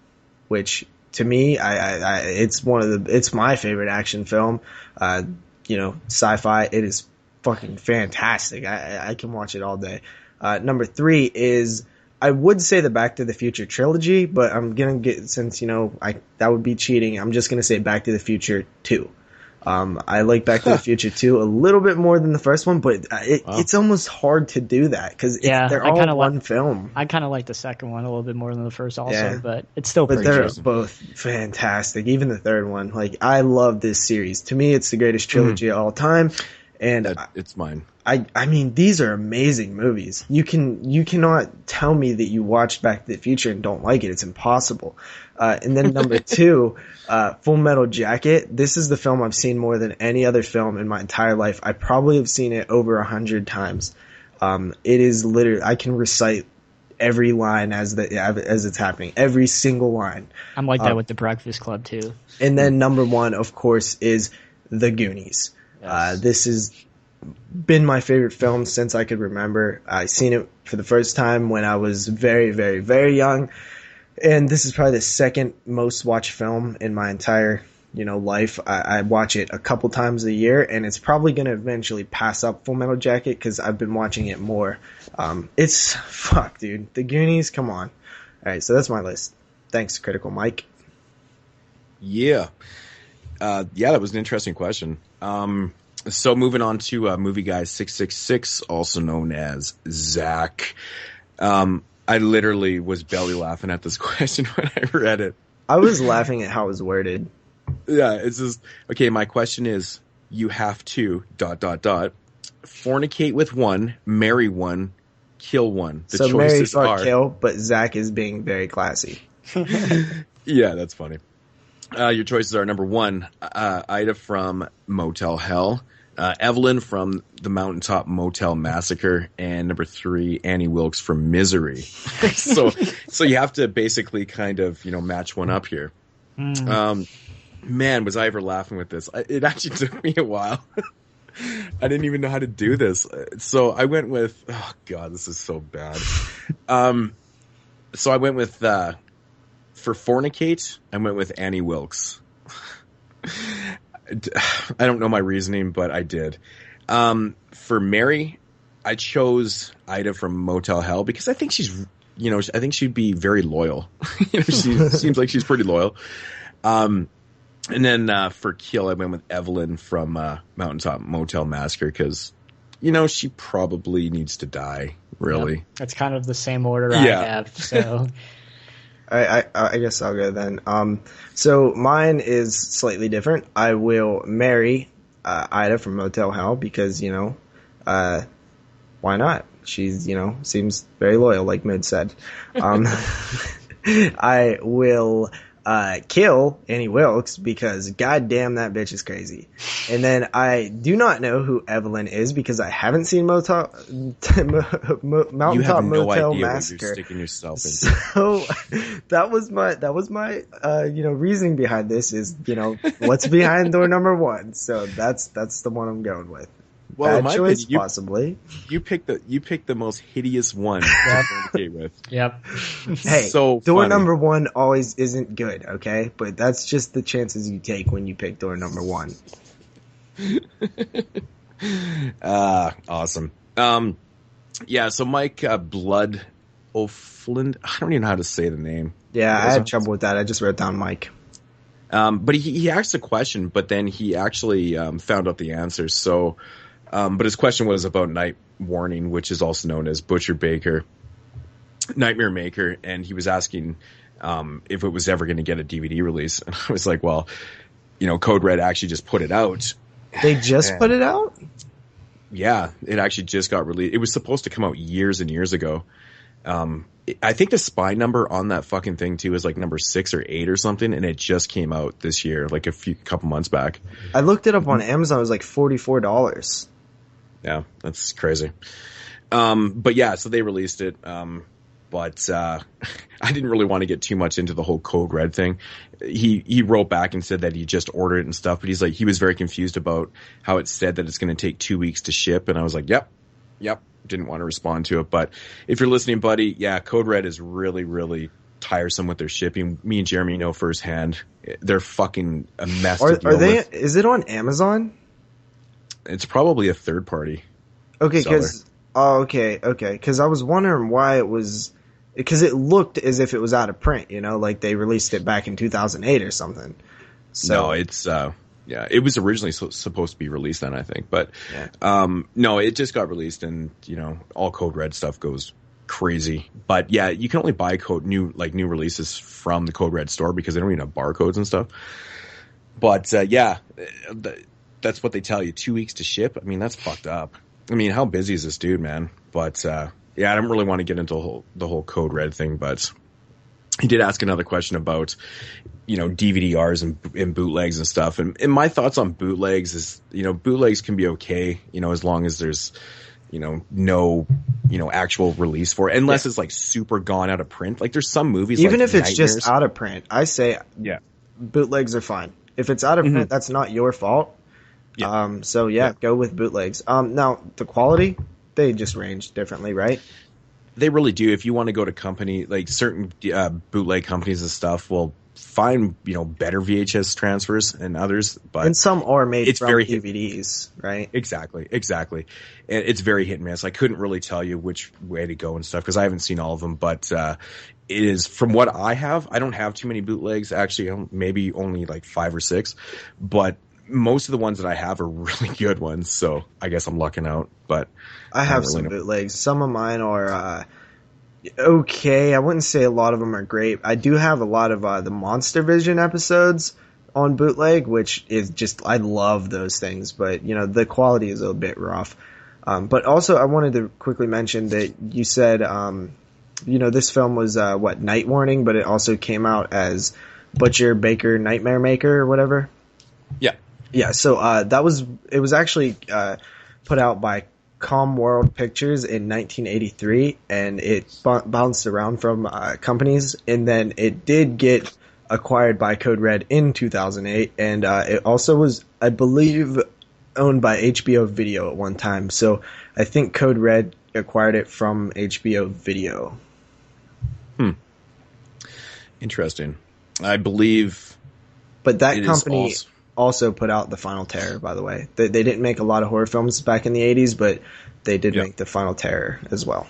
which to me, it's my favorite action film. Sci-fi. It is fucking fantastic. I can watch it all day. Number 3 is, I would say the Back to the Future trilogy, but I'm gonna get, since that would be cheating, I'm just gonna say Back to the Future 2. I like Back to the Future 2 a little bit more than the first one, but it's almost hard to do that because they're all one film. I kind of like the second one a little bit more than the first also, but it's still pretty they're decent. Both fantastic. Even the third one. Like, I love this series. To me, it's the greatest trilogy of all time. And it's mine. I mean, these are amazing movies. You cannot tell me that you watched Back to the Future and don't like it. It's impossible. And then number 2, Full Metal Jacket. This is the film I've seen more than any other film in my entire life. I probably have seen it over 100 times. It is literally, I can recite every line as it's happening, every single line. I'm like that with The Breakfast Club too. And then number 1, of course, is The Goonies. Yes. This has been my favorite film since I could remember. I seen it for the first time when I was very, very, very young. And this is probably the second most watched film in my entire, life. I watch it a couple times a year, and it's probably going to eventually pass up Full Metal Jacket because I've been watching it more. Dude. The Goonies, come on. All right, so that's my list. Thanks, Critical Mike. Yeah. That was an interesting question. So moving on to Movie Guy 666, also known as Zach. I literally was belly laughing at this question when I read it. I was laughing at how it was worded. Yeah, it's just, okay, my question is, you have to, ... fornicate with one, marry one, kill one. The so choices marry, are... kill, but Zach is being very classy. Yeah, that's funny. Your choices are number 1, Ida from Motel Hell, Evelyn from the Mountaintop Motel Massacre, and number 3, Annie Wilkes from Misery. so you have to basically kind of, match one up here. Man, was I ever laughing with this. It actually took me a while. I didn't even know how to do this. So I went with, oh God, this is so bad. So I went with, for Fornicate, I went with Annie Wilkes. I don't know my reasoning, but I did. For Mary, I chose Ida from Motel Hell because I think she's, I think she'd be very loyal. She seems like she's pretty loyal. And then for Kill, I went with Evelyn from Mountaintop Motel Massacre because, she probably needs to die, really. Yep. That's kind of the same order I have, so... I guess I'll go then. So mine is slightly different. I will marry Ida from Motel Hell because, why not? She's, seems very loyal, like Moodz said. I will kill Annie Wilkes because goddamn that bitch is crazy. And then I do not know who Evelyn is because I haven't seen Mountaintop Motel Massacre. What you're sticking yourself into. So that was my reasoning behind this is, what's behind door number 1. So that's the one I'm going with. Well, in Bad my choice, opinion, possibly. You picked the most hideous one to fornicate with. Yep. Hey, so door funny. number 1 always isn't good, okay? But that's just the chances you take when you pick door number 1. Awesome. Yeah, so Mike Blood O'Flynn, I don't even know how to say the name. Yeah, I had trouble with that. I just wrote down Mike. But he asked a question, but then he actually found out the answer. So, but his question was about Night Warning, which is also known as Butcher Baker, Nightmare Maker, and he was asking if it was ever going to get a DVD release. And I was like, well, Code Red actually just put it out. They just put it out? Yeah, it actually just got released. It was supposed to come out years and years ago. I think the spy number on that fucking thing too is like number 6 or 8 or something, and it just came out this year, like couple months back. I looked it up on Amazon. It was like $44. Yeah, that's crazy. But yeah, so they released it. But I didn't really want to get too much into the whole Code Red thing. He wrote back and said that he just ordered it and stuff, but he's like, he was very confused about how it said that it's going to take 2 weeks to ship. And I was like, yep. Didn't want to respond to it. But if you're listening, buddy, yeah, Code Red is really, really tiresome with their shipping. Me and Jeremy know firsthand. They're fucking a mess to deal with. Is it on Amazon? It's probably a third party. Okay, because I was wondering why it was, because it looked as if it was out of print, like they released it back in 2008 or something. So no, it's yeah, it was originally supposed to be released then, I think, but no, it just got released, and all Code Red stuff goes crazy. But yeah, you can only buy new releases from the Code Red store because they don't even have barcodes and stuff. But yeah, that's what they tell you, 2 weeks to ship. I mean, that's fucked up. I mean, how busy is this dude, man? But yeah, I don't really want to get into the whole Code Red thing, but he did ask another question about, DVDRs and bootlegs and stuff. And my thoughts on bootlegs is, bootlegs can be okay, as long as there's, no, actual release for it, unless it's like super gone out of print. Like there's some movies, even like if it's Nightmares. just out of print, I say bootlegs are fine. If it's out of print, that's not your fault. Yeah. So go with bootlegs. Now the quality, they just range differently, right? They really do. If you want to go to company, like certain bootleg companies and stuff will find, better VHS transfers and others, but and some are made it's from very DVDs, right? Exactly. And it's very hit and miss. I couldn't really tell you which way to go and stuff because I haven't seen all of them, but it is, from what I have, I don't have too many bootlegs, actually, maybe only like 5 or 6, but most of the ones that I have are really good ones, so I guess I'm lucking out. But I have some bootlegs. Some of mine are okay. I wouldn't say a lot of them are great. I do have a lot of the Monster Vision episodes on bootleg, which is just, I love those things, but the quality is a bit rough. But also I wanted to quickly mention that you said this film was Night Warning, but it also came out as Butcher Baker Nightmare Maker or whatever. Yeah, so it was actually put out by Calm World Pictures in 1983, and it bounced around from companies, and then it did get acquired by Code Red in 2008, and it also was, I believe, owned by HBO Video at one time. So I think Code Red acquired it from HBO Video. Interesting. I believe. But that company also put out The Final Terror, by the way. They didn't make a lot of horror films back in the 80s, but they did make The Final Terror as well.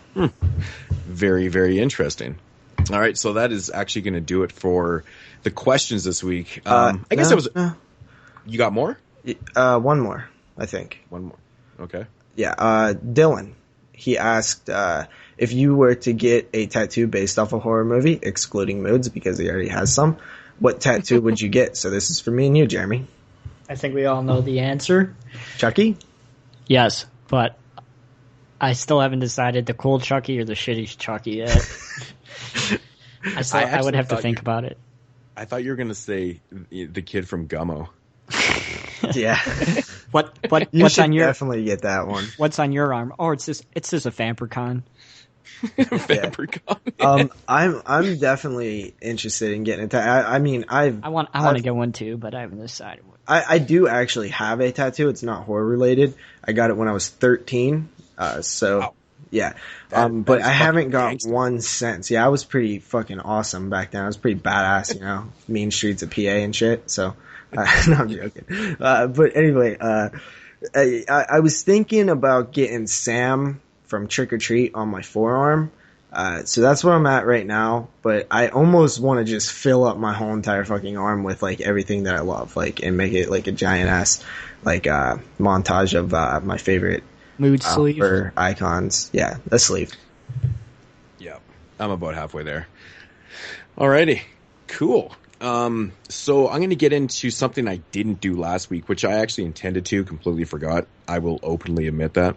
Very, very interesting. All right, so that is actually going to do it for the questions this week. I guess that was... You got more? One more, I think. One more. Okay. Yeah, Dylan. He asked if you were to get a tattoo based off a horror movie, excluding Moodz because he already has some, what tattoo would you get? So this is for me and you, Jeremy. I think we all know the answer. Chucky? Yes, but I still haven't decided the cool Chucky or the shitty Chucky yet. I would have to think about it. I thought you were gonna say the kid from Gummo. Yeah. What's on your definitely get that one. What's on your arm? Oh, it's just a Vampircon. Vampircon. I'm definitely interested in getting a tattoo. I want to get one too, but I haven't decided what. I do actually have a tattoo. It's not horror related. I got it when I was 13. Wow. Yeah. But I haven't got one since. Yeah, I was pretty fucking awesome back then. I was pretty badass, mean streets of PA and shit. So, no, I'm joking. But anyway, I was thinking about getting Sam from Trick or Treat on my forearm. So that's where I'm at right now, but I almost want to just fill up my whole entire fucking arm with like everything that I love, like, and make it like a giant ass, like, montage of, my favorite Moodz sleeve or icons. Yeah, a sleeve. Yeah. I'm about halfway there. Alrighty. Cool. So I'm going to get into something I didn't do last week, which I actually intended to, completely forgot. I will openly admit that.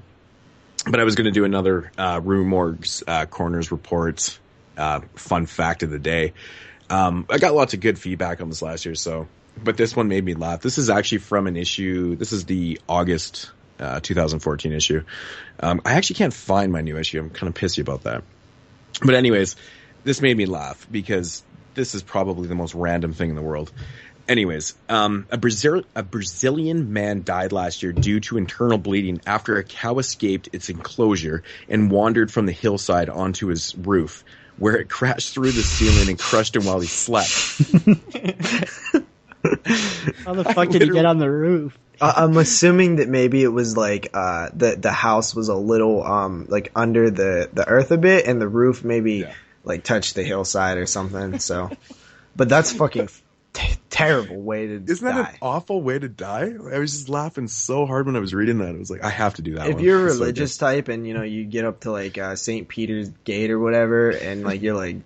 But I was going to do another Rue Morgue's Corners Report fun fact of the day. I got lots of good feedback on this last year, but this one made me laugh. This is actually from an issue. This is the August 2014 issue. I actually can't find my new issue. I'm kind of pissy about that. But anyways, this made me laugh because this is probably the most random thing in the world. Anyways, a Brazilian man died last year due to internal bleeding after a cow escaped its enclosure and wandered from the hillside onto his roof, where it crashed through the ceiling and crushed him while he slept. How the fuck did he get on the roof? I'm assuming that maybe it was like the house was a little like under the earth a bit, and the roof maybe like touched the hillside or something. So, but that's fucking terrible way to die. Isn't that an awful way to die? I was just laughing so hard when I was reading that. I was like, I have to do that. If you're a religious type and you get up to like St. Peter's Gate or whatever, and like you're like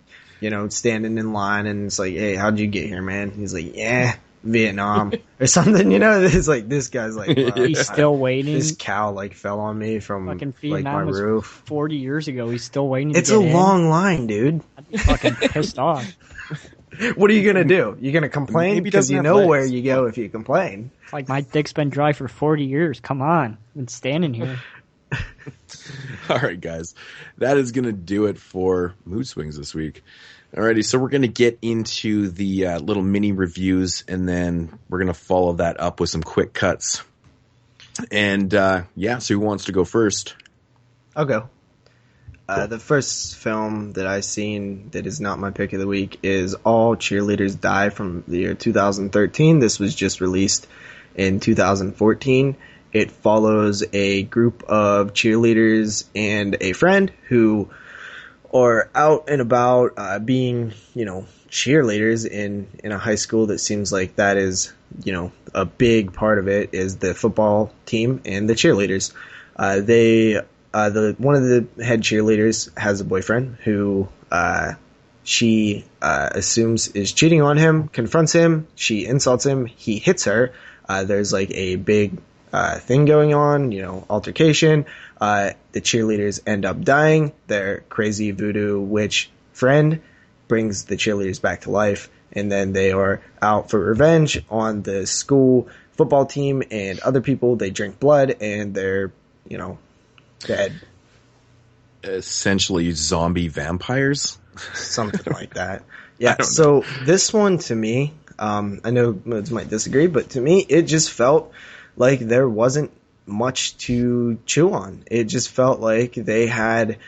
standing in line, and it's like, hey, how'd you get here, man? He's like, yeah, Vietnam or something. It's like this guy's like, he's still waiting. This cow like fell on me from fucking like my roof 40 years ago. He's still waiting. It's a long line, dude. I'd be fucking pissed off. What are you gonna do? You gonna complain? Because you know where you go if you complain. It's like, my dick's been dry for 40 years. Come on, I've been standing here. All right, guys, that is gonna do it for Mood Swings this week. Alrighty, so we're gonna get into the little mini reviews, and then we're gonna follow that up with some quick cuts. And so who wants to go first? I'll go. The first film that I've seen that is not my pick of the week is All Cheerleaders Die from the year 2013. This was just released in 2014. It follows a group of cheerleaders and a friend who are out and about being, cheerleaders in a high school that seems like that is, a big part of it is the football team and the cheerleaders. One of the head cheerleaders has a boyfriend who she assumes is cheating on him, confronts him, she insults him, he hits her. There's like a big thing going on, altercation. The cheerleaders end up dying. Their crazy voodoo witch friend brings the cheerleaders back to life, and then they are out for revenge on the school football team and other people. They drink blood, and they're, dead. Essentially zombie vampires? Something like that. Yeah, so this one to me, I know Moodz might disagree, but to me, it just felt like there wasn't much to chew on. It just felt like they had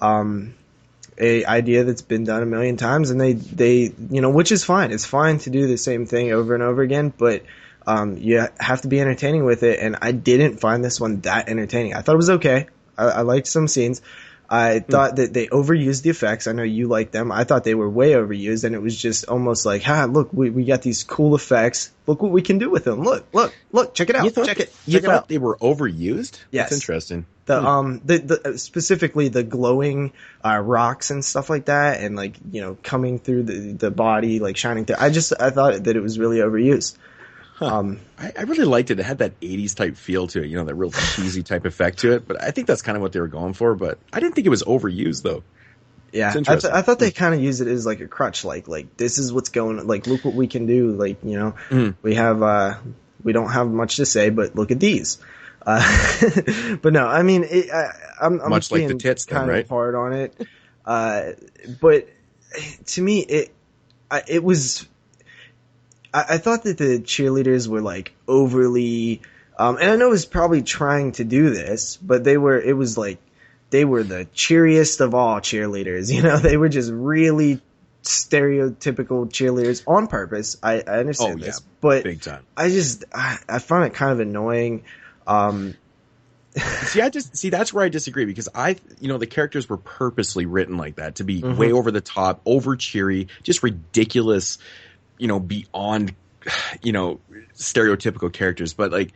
a idea that's been done a million times, and they which is fine. It's fine to do the same thing over and over again, but you have to be entertaining with it, and I didn't find this one that entertaining. I thought it was okay. I liked some scenes. I thought that they overused the effects. I know you like them. I thought they were way overused, and it was just almost like, look, we got these cool effects. Look what we can do with them. Look, check it out. You thought they were overused? Yes. That's interesting. The specifically the glowing rocks and stuff like that, and like, coming through the body, like shining through. I thought that it was really overused. I really liked it. It had that 80s type feel to it, that real cheesy type effect to it. But I think that's kind of what they were going for. But I didn't think it was overused, though. Yeah, It's I thought they kind of used it as like a crutch, like this is what's going, like look what we can do, like we have we don't have much to say, but look at these. But no, I mean, I'm much like the being tits, then, kind right? of hard on it. But to me, it was. I thought that the cheerleaders were like overly, and I know it was probably trying to do this, but they were the cheeriest of all cheerleaders. They were just really stereotypical cheerleaders on purpose. I understand this, but big time. I found it kind of annoying. See, that's where I disagree, because the characters were purposely written like that to be way over the top, over cheery, just ridiculous, beyond, stereotypical characters. But like,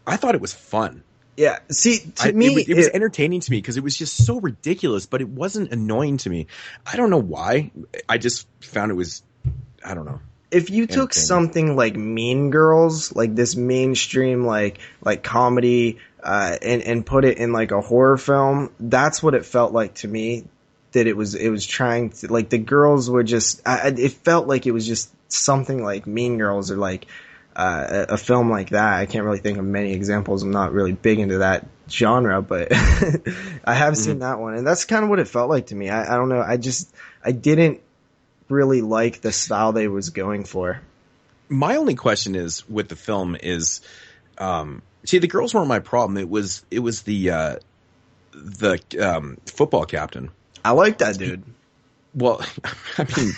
I thought it was fun. Yeah. See, to me, it was entertaining to me because it was just so ridiculous, but it wasn't annoying to me. I don't know why. I just found it was, I don't know. If you took something like Mean Girls, like this mainstream, like comedy, and put it in like a horror film, that's what it felt like to me. That it was trying to, like, the girls were just, it felt like it was just something like Mean Girls or like a film like that. I can't really think of many examples. I'm not really big into that genre, but I have seen that one, and that's kind of what it felt like to me. I don't know. I didn't really like the style they was going for. My only question is with the film is, see, the girls weren't my problem. It was the football captain. I like that dude. Well, I mean,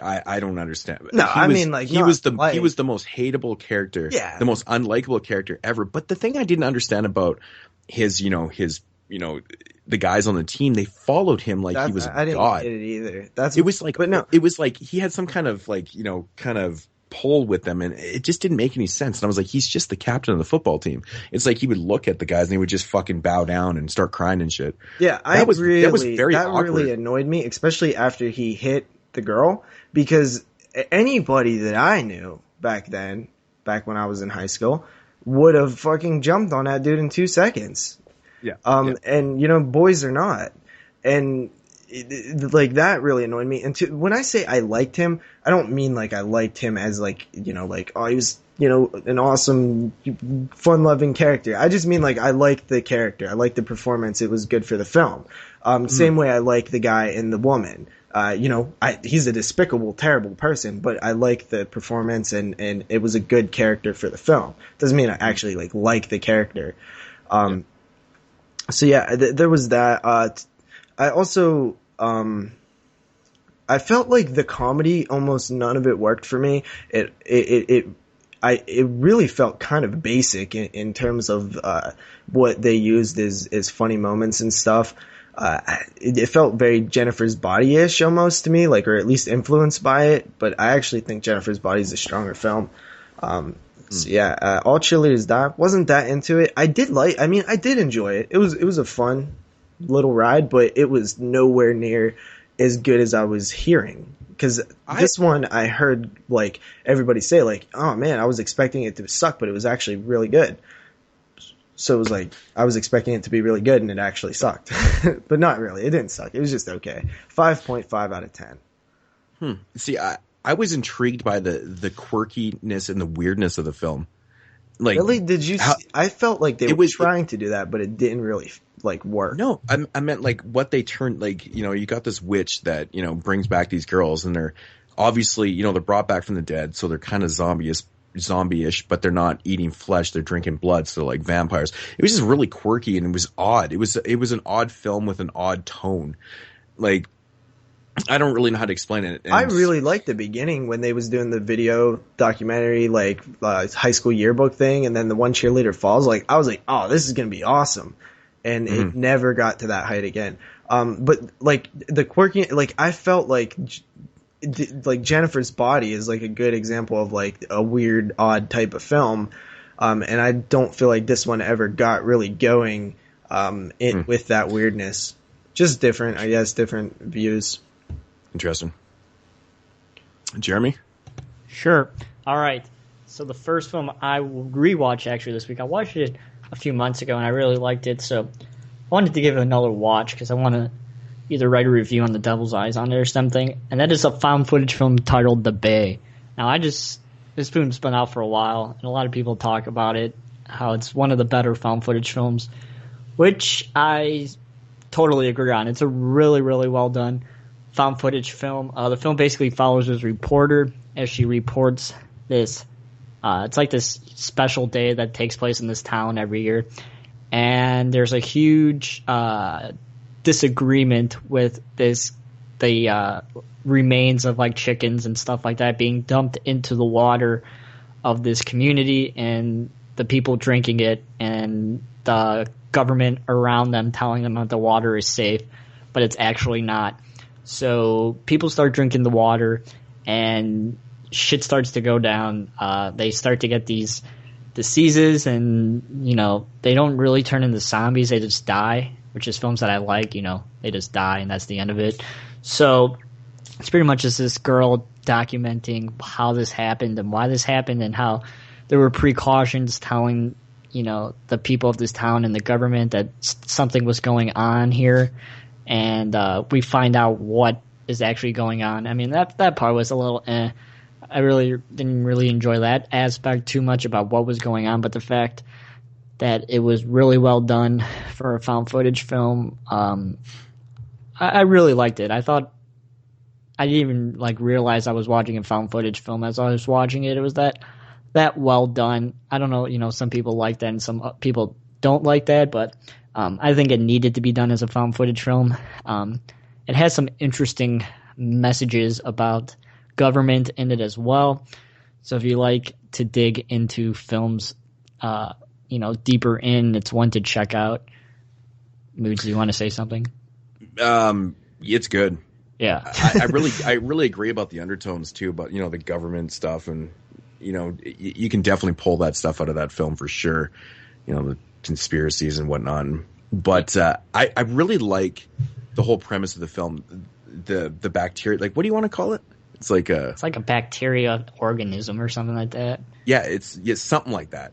I don't understand. No, he was the most hateable character, yeah, the most unlikable character ever. But the thing I didn't understand about his the guys on the team, they followed him like he was a god. I didn't get it either. It was like he had some kind of kind of pull with them, and it just didn't make any sense. And I was like, he's just the captain of the football team. It's like he would look at the guys and he would just fucking bow down and start crying and shit. Yeah, that was very awkward. Really annoyed me, especially after he hit the girl, because anybody that I knew back when I was in high school, would have fucking jumped on that dude in 2 seconds. Yeah. And boys are not. And like that really annoyed me. And when I say I liked him, I don't mean like I liked him as like, oh, he was, an awesome, fun-loving character. I just mean like I liked the character. I liked the performance. It was good for the film. Same way I like the guy and the woman. He's a despicable, terrible person, but I like the performance and it was a good character for the film. Doesn't mean I actually like the character. So yeah, there was that. I also, I felt like the comedy, almost none of it worked for me. It really felt kind of basic in terms of, what they used as funny moments and stuff. It felt very Jennifer's Body-ish almost to me, or at least influenced by it, but I actually think Jennifer's Body is a stronger film. So yeah, All Cheerleaders Die, wasn't that into it. I did enjoy it. It was a fun little ride, but it was nowhere near as good as I was hearing. Because this one I heard everybody say oh man, I was expecting it to suck, but it was actually really good. So it was I was expecting it to be really good and it actually sucked. But not really. It didn't suck. It was just okay. 5.5 out of 10. See, I was intrigued by the quirkiness and the weirdness of the film. Really? Did you I felt like they were trying to do that, but it didn't really work. No, I meant what they turned, you got this witch that, brings back these girls, and they're obviously, they're brought back from the dead, so they're kind of zombie-ish, but they're not eating flesh, they're drinking blood, so they're like vampires. It was just really quirky, and it was odd. It was an odd film with an odd tone. I don't really know how to explain it. And I really liked the beginning when they was doing the video documentary, high school yearbook thing, and then the one cheerleader falls. I was like, oh, this is going to be awesome. And it never got to that height again. But the quirky, I felt like Jennifer's Body is a good example of a weird, odd type of film. And I don't feel like this one ever got really going, with that weirdness. Just different, I guess, different views. Interesting. Jeremy? Sure. All right. So the first film I rewatched actually this week, I watched it a few months ago and I really liked it. So I wanted to give it another watch because I want to either write a review on The Devil's Eyes on it or something, and that is a found footage film titled The Bay. Now, this film's been out for a while, and a lot of people talk about it, how it's one of the better found footage films, which I totally agree on. It's a really, really well done found footage film. The film basically follows this reporter as she reports this. It's like this special day that takes place in this town every year, and there's a huge disagreement with the remains of like chickens and stuff like that being dumped into the water of this community, and the people drinking it, and the government around them telling them that the water is safe, but it's actually not. So people start drinking the water, and shit starts to go down. They start to get these diseases, and they don't really turn into zombies, they just die, which is films that I like. They just die and that's the end of it. So it's pretty much just this girl documenting how this happened and why this happened, and how there were precautions telling the people of this town and the government that something was going on here, and we find out what is actually going on. I mean, that part was a little I really didn't really enjoy that aspect too much about what was going on, but the fact that it was really well done for a found footage film, I really liked it. I thought I didn't even realize I was watching a found footage film as I was watching it. It was that well done. I don't know, some people like that and some people don't like that, but I think it needed to be done as a found footage film. It has some interesting messages about government in it as well. So if you like to dig into films, deeper in, it's one to check out. Moodz, do you want to say something? It's good. Yeah. I really agree about the undertones too, about, the government stuff, and, you can definitely pull that stuff out of that film for sure. The conspiracies and whatnot. But, I really like the whole premise of the film, the bacteria, what do you want to call it? It's like a bacteria organism or something like that. Yeah, it's something like that.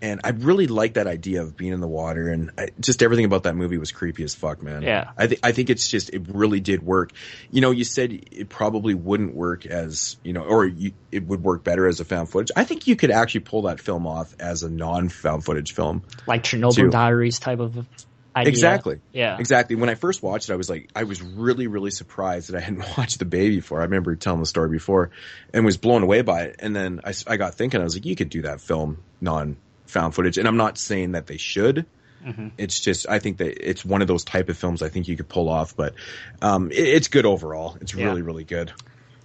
And I really like that idea of being in the water, and just everything about that movie was creepy as fuck, man. Yeah. I think it really did work. You said it probably wouldn't work as, it would work better as a found footage. I think you could actually pull that film off as a non-found footage film. Like Chernobyl Diaries type of idea. Exactly. Yeah. Exactly. When I first watched it, I was really, really surprised that I hadn't watched The Bay before. I remember telling the story before and was blown away by it. And then I got thinking, I was like, you could do that film non-found footage. And I'm not saying that they should. Mm-hmm. It's just, I think that it's one of those type of films I think you could pull off. But it's good overall. It's really, really good.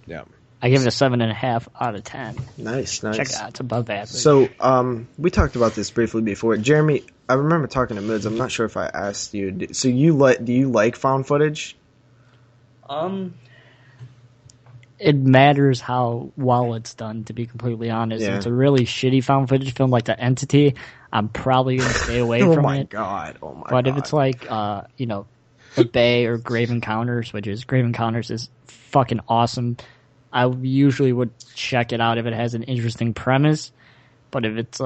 Yeah. I give it a 7.5 out of 10. Nice. Check it out. It's above average. So, we talked about this briefly before. Jeremy, I remember talking to Moodz. I'm not sure if I asked you. So do you like found footage? It matters how well it's done, to be completely honest. Yeah. If it's a really shitty found footage film like The Entity, I'm probably going to stay away from it. Oh my god. But if it's like, The Bay or Grave Encounters, Grave Encounters is fucking awesome. I usually would check it out if it has an interesting premise, but if it's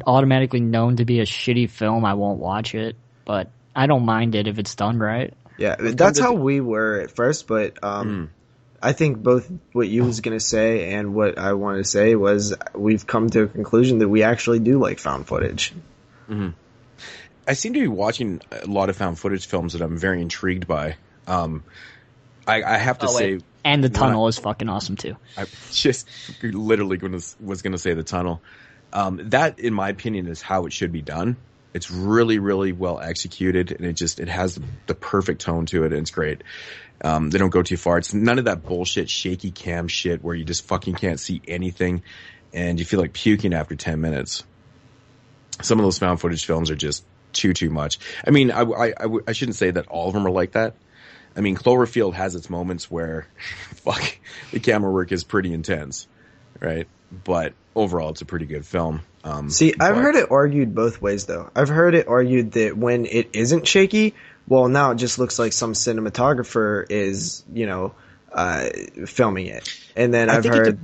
automatically known to be a shitty film, I won't watch it. But I don't mind it if it's done right. Yeah, that's how we were at first, but I think both what you was going to say and what I wanted to say was we've come to a conclusion that we actually do like found footage. Mm-hmm. I seem to be watching a lot of found footage films that I'm very intrigued by. I have to say... And The Tunnel is fucking awesome too. I just literally was going to say The Tunnel. That, in my opinion, is how it should be done. It's really, really well executed, and it has the perfect tone to it, and it's great. They don't go too far. It's none of that bullshit shaky cam shit where you just fucking can't see anything, and you feel like puking after 10 minutes. Some of those found footage films are just too much. I mean, I shouldn't say that all of them are like that. I mean, Cloverfield has its moments where, the camera work is pretty intense, right? But overall, it's a pretty good film. I've heard it argued both ways, though. I've heard it argued that when it isn't shaky, well, now it just looks like some cinematographer is, filming it. And then I've heard...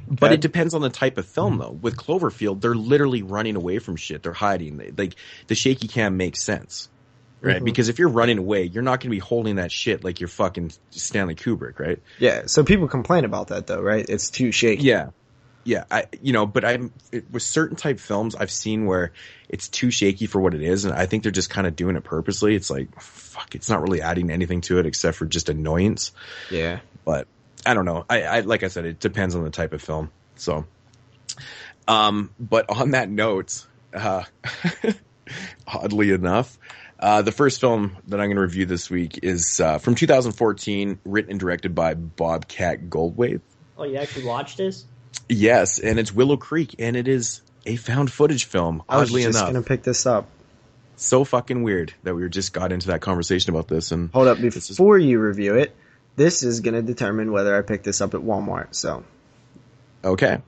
But it depends on the type of film, though. With Cloverfield, they're literally running away from shit. They're hiding. The shaky cam makes sense. right? Mm-hmm. Because if you're running away, you're not going to be holding that shit like you're fucking Stanley Kubrick, right? Yeah. So people complain about that though, right? It's too shaky. Yeah. Yeah, with certain type films I've seen where it's too shaky for what it is, and I think they're just kind of doing it purposely. It's like, fuck, it's not really adding anything to it except for just annoyance. Yeah. But I don't know. I like I said, it depends on the type of film. So, but on that note, oddly enough, the first film that I'm going to review this week is from 2014, written and directed by Bobcat Goldthwait. Oh, you actually watched this? Yes, and it's Willow Creek, and it is a found footage film, oddly enough. I was just going to pick this up. So fucking weird that we just got into that conversation about this. And hold up, before you review it, this is going to determine whether I pick this up at Walmart, so. Okay.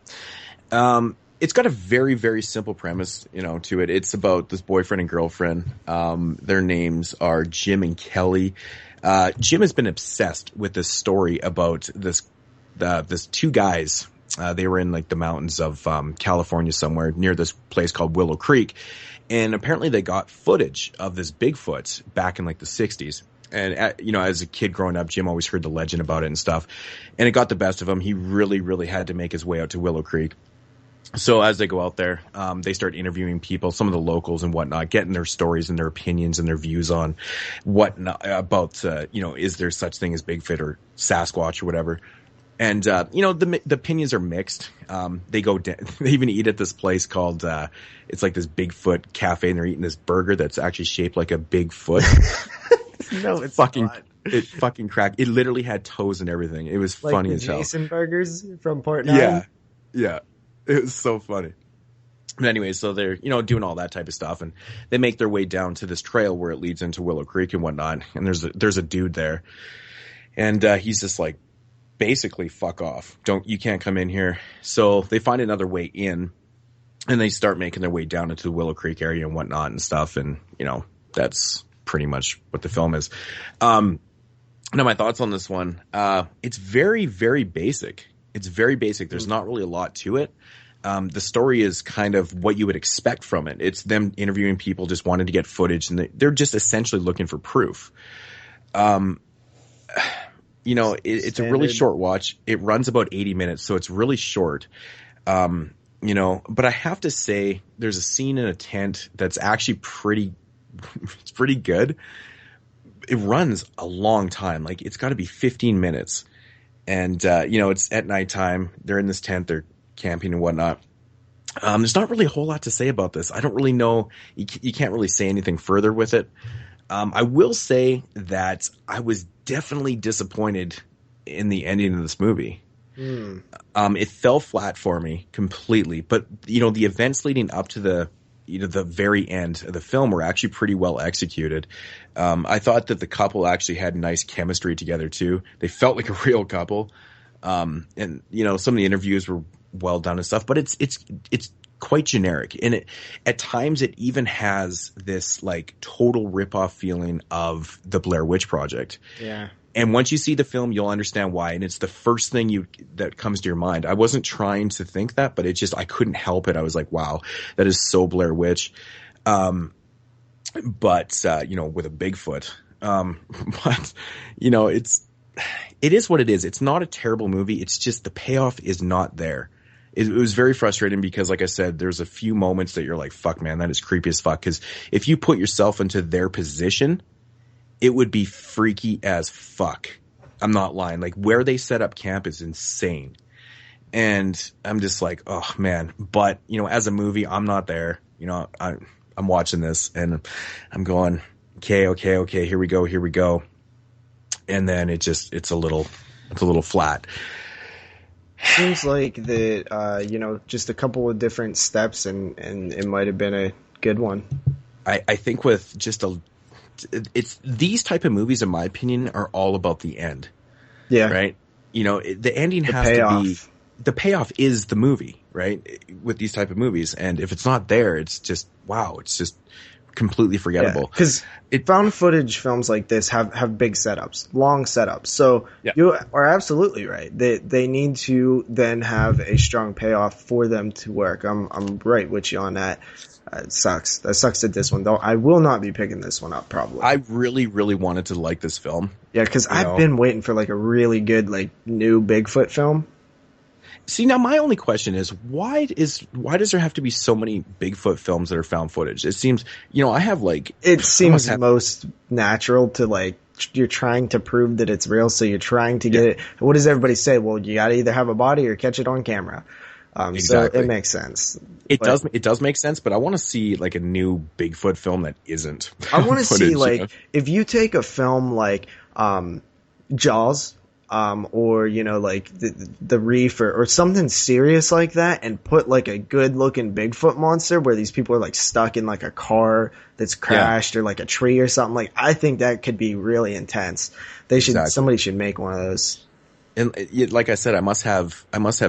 It's got a very, very simple premise, to it. It's about this boyfriend and girlfriend. Their names are Jim and Kelly. Jim has been obsessed with this story about this two guys. They were in like the mountains of California somewhere near this place called Willow Creek. And apparently they got footage of this Bigfoot back in like the 60s. And, as a kid growing up, Jim always heard the legend about it and stuff. And it got the best of him. He really, really had to make his way out to Willow Creek. So as they go out there, they start interviewing people, some of the locals and whatnot, getting their stories and their opinions and their views on about, is there such thing as Bigfoot or Sasquatch or whatever. And, the opinions are mixed. They even eat at this place called, it's like this Bigfoot cafe, and they're eating this burger that's actually shaped like a Bigfoot. No, it's fucking, not. it fucking cracked. It literally had toes and everything. It was like funny the as hell. Jason burgers from Part 9? Yeah. It was so funny. But anyway, so they're, doing all that type of stuff, and they make their way down to this trail where it leads into Willow Creek and whatnot. And there's a dude there, and he's just like, basically, fuck off. You can't come in here. So they find another way in, and they start making their way down into the Willow Creek area and whatnot and stuff. And, that's pretty much what the film is. Now my thoughts on this one. It's very, very basic. It's very basic. There's not really a lot to it. The story is kind of what you would expect from it. It's them interviewing people, just wanting to get footage, and they're just essentially looking for proof. It's a really short watch. It runs about 80 minutes, so it's really short. But I have to say there's a scene in a tent that's actually it's pretty good. It runs a long time. Like, it's got to be 15 minutes. And, it's at nighttime. They're in this tent. They're camping and whatnot. There's not really a whole lot to say about this. I don't really know. You can't really say anything further with it. I will say that I was definitely disappointed in the ending of this movie. It fell flat for me completely. But, the events leading up to the very end of the film were actually pretty well executed. I thought that the couple actually had nice chemistry together too. They felt like a real couple. And, some of the interviews were well done and stuff, but it's quite generic. And at times it even has this like total ripoff feeling of the Blair Witch Project. Yeah. And once you see the film, you'll understand why. And it's the first thing that comes to your mind. I wasn't trying to think that, but I couldn't help it. I was like, wow, that is so Blair Witch. But with a Bigfoot. But, it is what it is. It's not a terrible movie. It's just the payoff is not there. It was very frustrating because, like I said, there's a few moments that you're like, fuck, man, that is creepy as fuck. Because if you put yourself into their position, it would be freaky as fuck. I'm not lying. Like, where they set up camp is insane. And I'm just like, oh, man. But, as a movie, I'm not there. I'm watching this and I'm going, okay, here we go. And then it's a little flat. Seems like just a couple of different steps and it might have been a good one. I think with it's these type of movies, in my opinion, are all about the end. Yeah. Right? The ending has to be, the payoff is the movie, right? With these type of movies. And if it's not there, it's just, wow, it's just completely forgettable. Because found footage films like this have big setups, long setups. So you are absolutely right. They need to then have a strong payoff for them to work. I'm right with you on that. It sucks. That sucks at this one, though. I will not be picking this one up, probably. I really, really wanted to like this film. Yeah, because I've been waiting for like a really good like new Bigfoot film. See, now my only question is why does there have to be so many Bigfoot films that are found footage? It seems, I have like... It seems most natural to like, you're trying to prove that it's real, so you're trying to get it. What does everybody say? Well, you gotta either have a body or catch it on camera. Exactly. So it makes sense. It does make sense, but I want to see like a new Bigfoot film that isn't. I want to see like if you take a film like Jaws, or like the Reef or something serious like that, and put like a good looking Bigfoot monster where these people are like stuck in like a car that's crashed or like a tree or something. Like I think that could be really intense. Somebody should make one of those. And like I said, I must have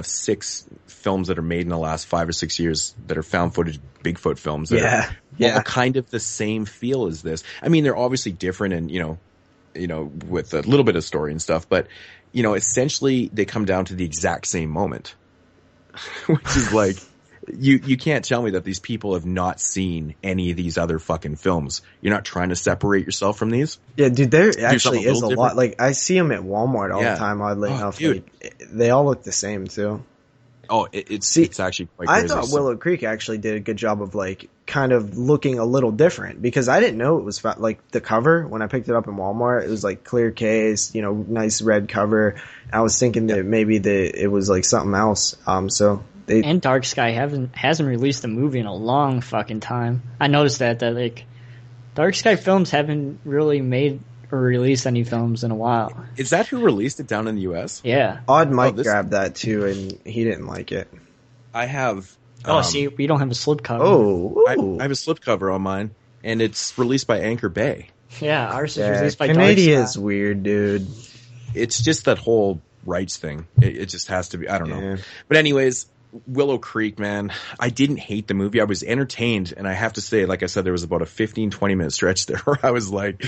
6 films that are made in the last 5 or 6 years that are found footage Bigfoot films. That are all kind of the same feel as this. I mean, they're obviously different, and with a little bit of story and stuff, but essentially they come down to the exact same moment, which is like you can't tell me that these people have not seen any of these other fucking films. You're not trying to separate yourself from these. Yeah, dude, there actually is a lot. Like I see them at Walmart all the time. Oddly enough, dude. Like, they all look the same too. Oh, it's actually quite I crazy. thought Willow Creek actually did a good job of like kind of looking a little different, because I didn't know it was like the cover when I picked it up in Walmart. It was like clear case, nice red cover. I was thinking that maybe it was like something else. And Dark Sky hasn't released a movie in a long fucking time. I noticed that like Dark Sky Films haven't really made or released any films in a while. Is that who released it down in the US? Yeah. Odd Mike grabbed that too, and he didn't like it. I have. See, we don't have a slipcover. Oh, I have a slipcover on mine, and it's released by Anchor Bay. Yeah, ours is released by Canadian Dark Sky. is weird, dude. It's just that whole rights thing. It just has to be. I don't know. But anyways, Willow Creek, man, I didn't hate the movie. I was entertained, and I have to say, like I said, there was about a 15-20 minute stretch there where I was like,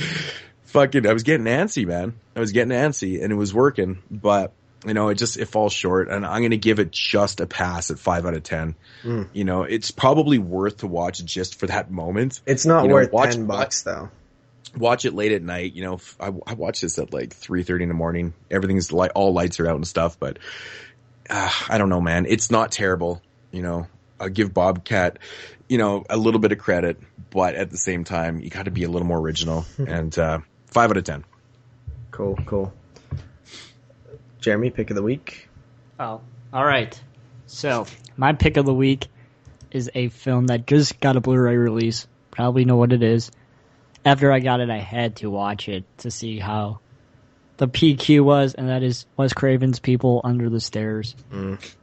I was getting antsy, man. I was getting antsy, and it was working, but it falls short, and I'm going to give it just a pass at 5 out of 10. It's probably worth to watch just for that moment. It's not worth $10 though. Watch it late at night. I watched this at like 3:30 in the morning. Everything's all lights are out and stuff, but I don't know, man. It's not terrible. I'll give Bobcat, a little bit of credit, but at the same time, you got to be a little more original. And 5 out of 10. Cool. Jeremy, pick of the week. Oh, all right. So my pick of the week is a film that just got a Blu-ray release. Probably know what it is. After I got it, I had to watch it to see how the PQ was, and that is Wes Craven's People Under the Stairs,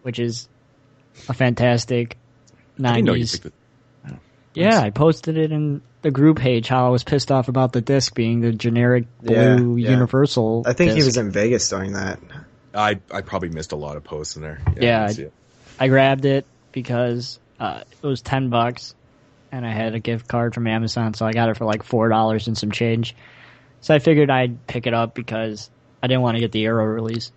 which is a fantastic 90s. I didn't know you picked it. Yeah, I posted it in the group page how I was pissed off about the disc being the generic blue Universal I think disc. He was in Vegas during that. I probably missed a lot of posts in there. I grabbed it because it was $10, and I had a gift card from Amazon, so I got it for like $4 and some change. So I figured I'd pick it up because I didn't want to get the Arrow release.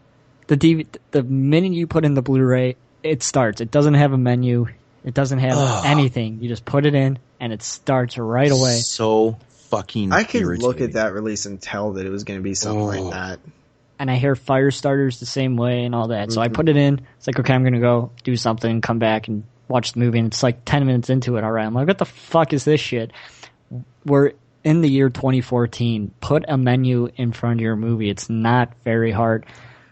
The minute you put in the Blu-ray, it starts. It doesn't have a menu. It doesn't have anything. You just put it in, and it starts right away. So fucking I could irritating. look at that release and tell that it was going to be something like that. And I hear Firestarter's the same way and all that. So I put it in. It's like, okay, I'm going to go do something, come back and watch the movie. And it's like 10 minutes into it already. I'm like, what the fuck is this shit? We're in the year 2014. Put a menu in front of your movie. It's not very hard.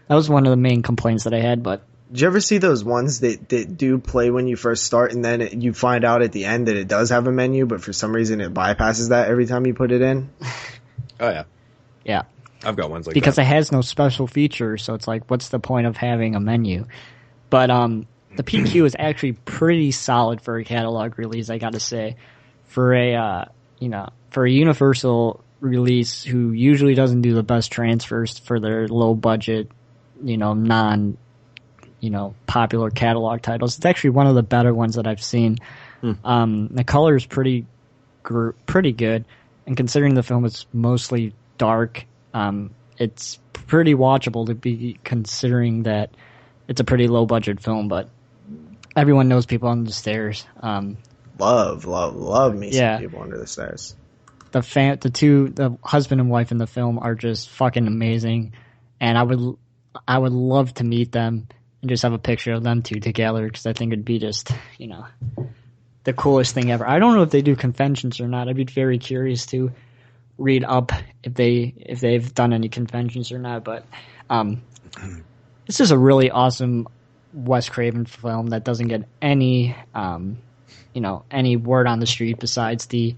That was one of the main complaints that I had, but... Did you ever see those ones that do play when you first start, and then you find out at the end that it does have a menu, but for some reason it bypasses that every time you put it in? Oh, yeah. Yeah. I've got ones like because that. It has no special features, so it's like, what's the point of having a menu? But the PQ is actually pretty solid for a catalog release, I gotta say. For a Universal release who usually doesn't do the best transfers for their low budget, popular catalog titles. It's actually one of the better ones that I've seen. The color is pretty pretty good. And considering the film is mostly dark, it's pretty watchable to be considering that it's a pretty low budget film. But everyone knows People Under the Stairs. Love me some People Under the Stairs. The husband and wife in the film are just fucking amazing, and I would love to meet them and just have a picture of them two together, because I think it'd be just, the coolest thing ever. I don't know if they do conventions or not. I'd be very curious to read up if they've done any conventions or not. But this is a really awesome Wes Craven film that doesn't get any any word on the street besides the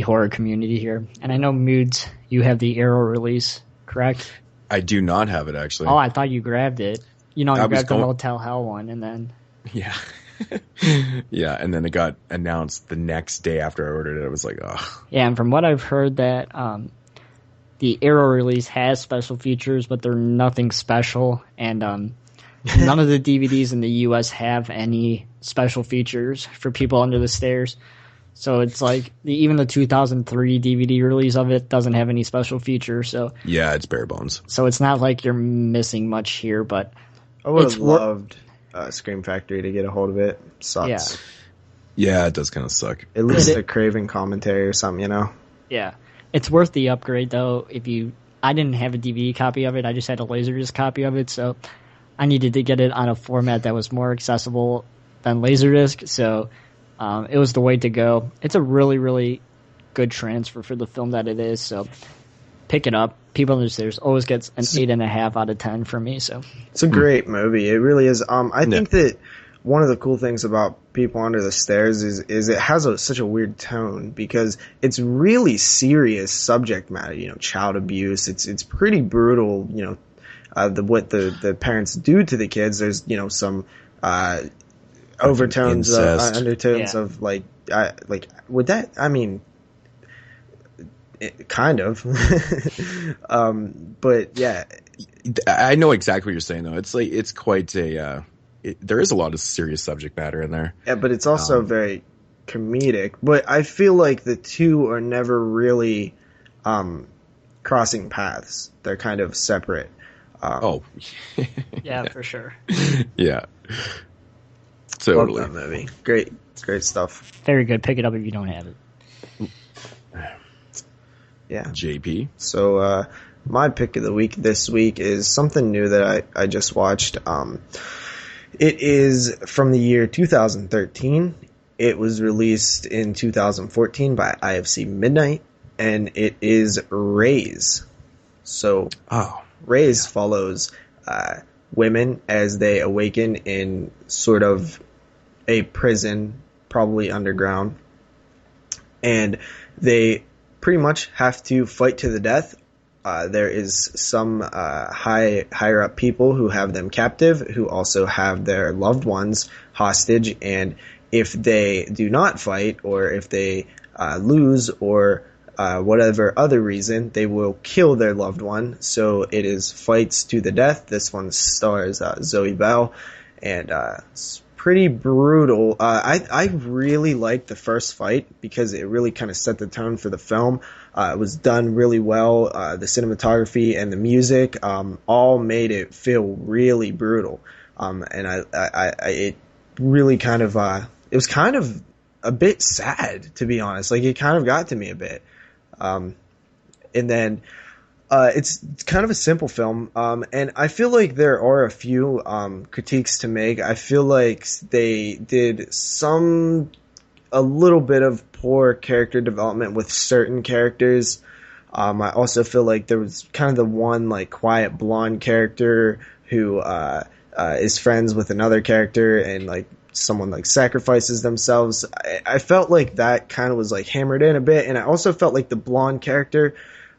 horror community here. And I know, Moodz, you have the Arrow release, correct? I do not have it, actually. Oh, I thought you grabbed it. You grabbed the Motel Hell one, and then... Yeah. Yeah, and then it got announced the next day after I ordered it. I was like, oh. Yeah, and from what I've heard, that the Arrow release has special features, but they're nothing special, and none of the DVDs in the U.S. have any special features for People Under the Stairs. So it's like even the 2003 DVD release of it doesn't have any special features. So yeah, it's bare bones. So it's not like you're missing much here, but I would have loved Scream Factory to get a hold of it. Sucks. Yeah, it does kind of suck. At least a Craven commentary or something, Yeah, it's worth the upgrade though. I didn't have a DVD copy of it. I just had a Laserdisc copy of it, so I needed to get it on a format that was more accessible than Laserdisc. So. It was the way to go. It's a really, really good transfer for the film that it is. So pick it up. People Under the Stairs always gets an 8.5 out of 10 from me. So it's a great movie. It really is. I think that one of the cool things about People Under the Stairs is it has such a weird tone, because it's really serious subject matter. Child abuse. It's pretty brutal. What the parents do to the kids. There's some. Overtones, undertones of would that? I mean, kind of, but yeah, I know exactly what you're saying though. It's like it's quite a. There is a lot of serious subject matter in there. Yeah, but it's also very comedic. But I feel like the two are never really crossing paths. They're kind of separate. Yeah, for sure. Yeah. Totally. Love that movie. Great stuff. Very good. Pick it up if you don't have it. Yeah. JP. So, my pick of the week this week is something new that I just watched. It is from the year 2013. It was released in 2014 by IFC Midnight, and it is Raise. So, Raise follows women as they awaken in sort of a prison, probably underground, and they pretty much have to fight to the death. There is some higher up people who have them captive, who also have their loved ones hostage, and if they do not fight, or if they lose, or whatever other reason, they will kill their loved one. So it is fights to the death. This one stars Zoe Bell, and it's pretty brutal. I really liked the first fight because it really kind of set the tone for the film. It was done really well. The cinematography and the music all made it feel really brutal. And it really kind of it was kind of a bit sad, to be honest. Like, it kind of got to me a bit. And then it's kind of a simple film, and I feel like there are a few critiques to make. I feel like they did a little bit of poor character development with certain characters. I also feel like there was kind of the one like quiet blonde character who is friends with another character, and like someone like sacrifices themselves. I felt like that kind of was like hammered in a bit, and I also felt like the blonde character,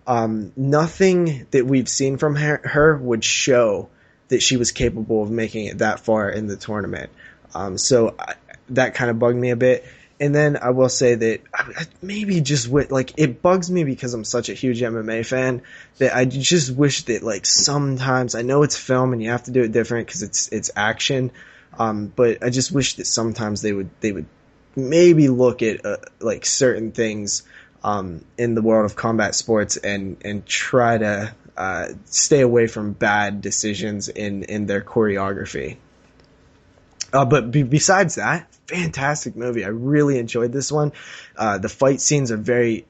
nothing that we've seen from her would show that she was capable of making it that far in the tournament. So that kind of bugged me a bit. And then I will say that I maybe just it bugs me because I'm such a huge MMA fan that I just wish that like sometimes, I know it's film and you have to do it different because it's action. But I just wish that sometimes they would maybe look at like certain things in the world of combat sports and try to stay away from bad decisions in their choreography. But besides that, fantastic movie. I really enjoyed this one. The fight scenes are very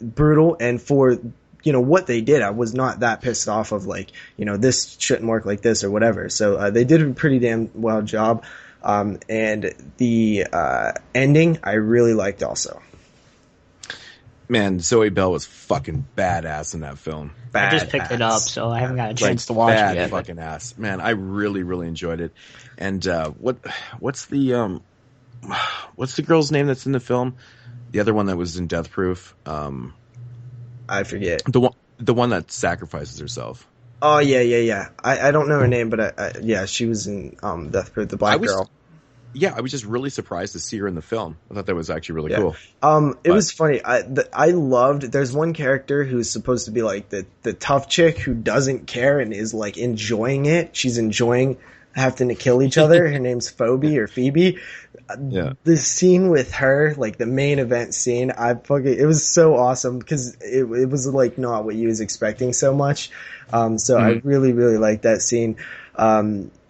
brutal, and for what they did, I was not that pissed off of like, this shouldn't work like this or whatever. So they did a pretty damn well job. And the ending I really liked also. Man, Zoe Bell was fucking badass in that film. I just picked it up, so I haven't got a chance to watch it yet. Fucking ass. Man, I really, really enjoyed it. And what's the girl's name that's in the film? The other one that was in Death Proof. I forget. The one that sacrifices herself. Oh yeah. I don't know her name, but she was in Death Proof, the black girl. Yeah, I was just really surprised to see her in the film. I thought that was actually really cool. It was funny. I loved. There's one character who's supposed to be like the tough chick who doesn't care and is like enjoying it. She's enjoying having to kill each other. Her name's Phoebe. Yeah. The scene with her, like the main event scene, it was so awesome because it was like not what you was expecting so much. I really, really liked that scene.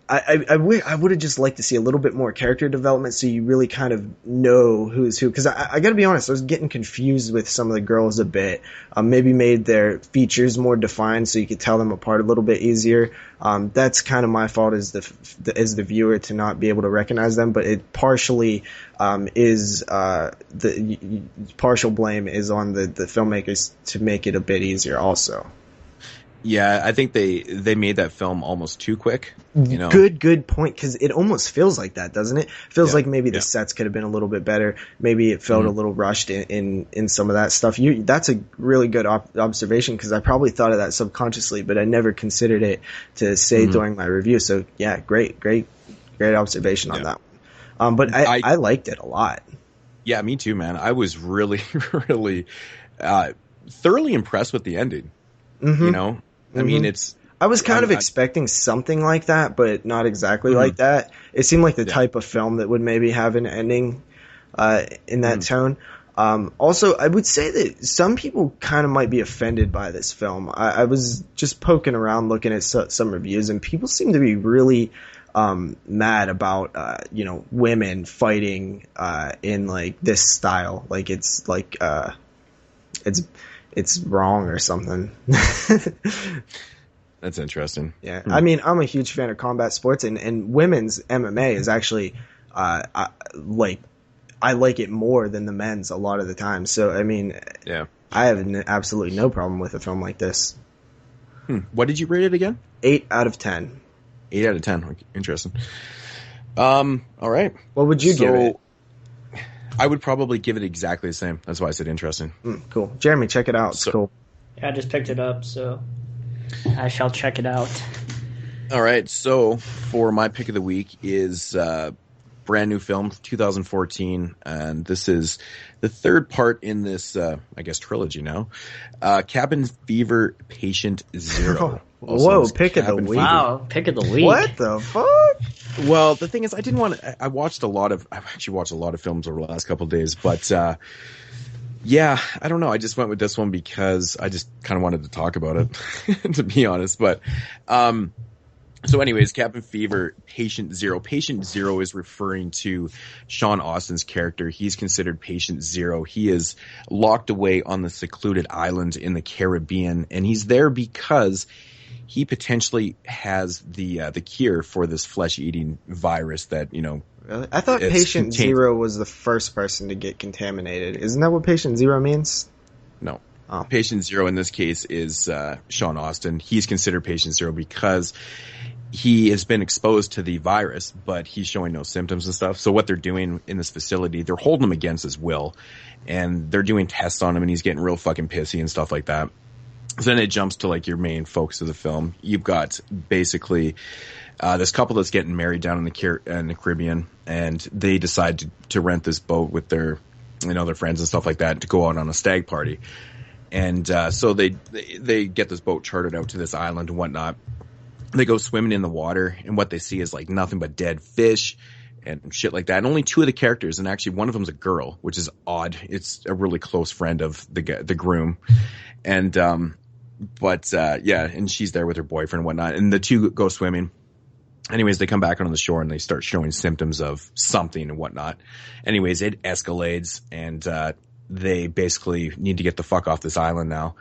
I would have just liked to see a little bit more character development so you really kind of know who's who. Because I got to be honest, I was getting confused with some of the girls a bit. Maybe made their features more defined so you could tell them apart a little bit easier. That's kind of my fault as the viewer to not be able to recognize them. But it partially is the partial blame is on the filmmakers to make it a bit easier also. Yeah, I think they made that film almost too quick. Good point, because it almost feels like that, doesn't it? Feels like maybe the sets could have been a little bit better. Maybe it felt a little rushed in some of that stuff. That's a really good observation, because I probably thought of that subconsciously, but I never considered it to say during my review. So yeah, great observation on that one. But I liked it a lot. Yeah, me too, man. I was really, really thoroughly impressed with the ending. Mm-hmm. I mean, I was kind of expecting something like that, but not exactly like that. It seemed like the type of film that would maybe have an ending in that tone. Also, I would say that some people kind of might be offended by this film. I was just poking around looking at some reviews, and people seem to be really mad about women fighting in like this style. Like it's like it's wrong or something. That's interesting. Yeah. I mean, I'm a huge fan of combat sports, and women's MMA is actually, I like it more than the men's a lot of the time. So, I mean, I have absolutely no problem with a film like this. What did you rate it again? 8 out of 10. 8 out of 10. Okay, interesting. All right. What would you give it? I would probably give it exactly the same. That's why I said interesting. Cool. Jeremy, check it out. It's cool. Yeah, I just picked it up, so I shall check it out. All right. So for my pick of the week is brand new film, 2014, and this is the third part in this, I guess, trilogy now. Cabin Fever Patient Zero. Whoa, pick of the week. Wow, pick of the week. What the fuck? Well, the thing is, I actually watched a lot of films over the last couple of days, but yeah, I don't know. I just went with this one because I just kind of wanted to talk about it, to be honest. But so anyways, Cabin Fever, Patient Zero. Patient Zero is referring to Sean Austin's character. He's considered Patient Zero. He is locked away on the secluded island in the Caribbean, and he's there because he potentially has the cure for this flesh-eating virus that, Really? I thought Patient Zero was the first person to get contaminated. Isn't that what Patient Zero means? No. Oh. Patient Zero in this case is Sean Austin. He's considered Patient Zero because he has been exposed to the virus, but he's showing no symptoms and stuff. So what they're doing in this facility, they're holding him against his will, and they're doing tests on him, and he's getting real fucking pissy and stuff like that. So then it jumps to like your main focus of the film. You've got basically this couple that's getting married down in the Caribbean, and they decide to rent this boat with their friends and stuff like that to go out on a stag party. And so they get this boat chartered out to this island and whatnot. They go swimming in the water, and what they see is like nothing but dead fish and shit like that. And only 2 of the characters, and actually one of them's a girl, which is odd. It's a really close friend of the groom. And, and she's there with her boyfriend and whatnot. And the 2 go swimming. Anyways, they come back on the shore and they start showing symptoms of something and whatnot. Anyways, it escalates and, they basically need to get the fuck off this island now.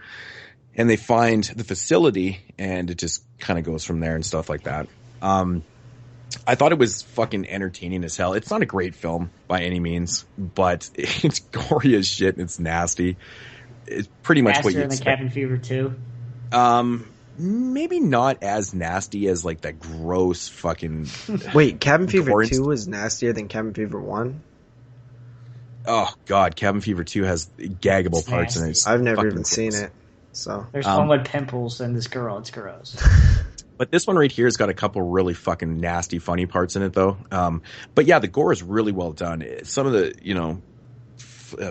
And they find the facility and it just kind of goes from there and stuff like that. I thought it was fucking entertaining as hell. It's not a great film by any means, but it's gory as shit and it's nasty. It's pretty much what you expect. Nastier than Cabin Fever 2? Maybe not as nasty as like that gross fucking... Wait, Cabin Fever 2 was nastier than Cabin Fever 1? Oh, God, Cabin Fever 2 has gaggable parts in it. I've never even seen it. So there's one with pimples and this girl. It's gross. But this one right here has got a couple really fucking nasty, funny parts in it, though. But yeah, the gore is really well done. Some of the,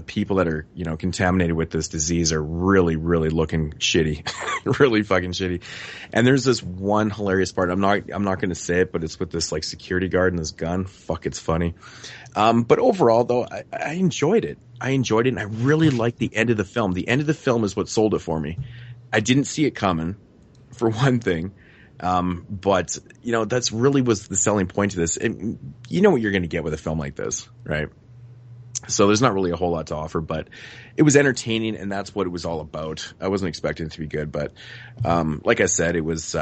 people that are, contaminated with this disease are really, really looking shitty, really fucking shitty. And there's this one hilarious part. I'm not going to say it, but it's with this like security guard and this gun. Fuck, it's funny. But overall, though, I enjoyed it. And I really liked the end of the film. The end of the film is what sold it for me. I didn't see it coming, for one thing. But that's really was the selling point to this. And you know what you're going to get with a film like this, right? So there's not really a whole lot to offer, but it was entertaining and that's what it was all about. I wasn't expecting it to be good, but, like I said, it was,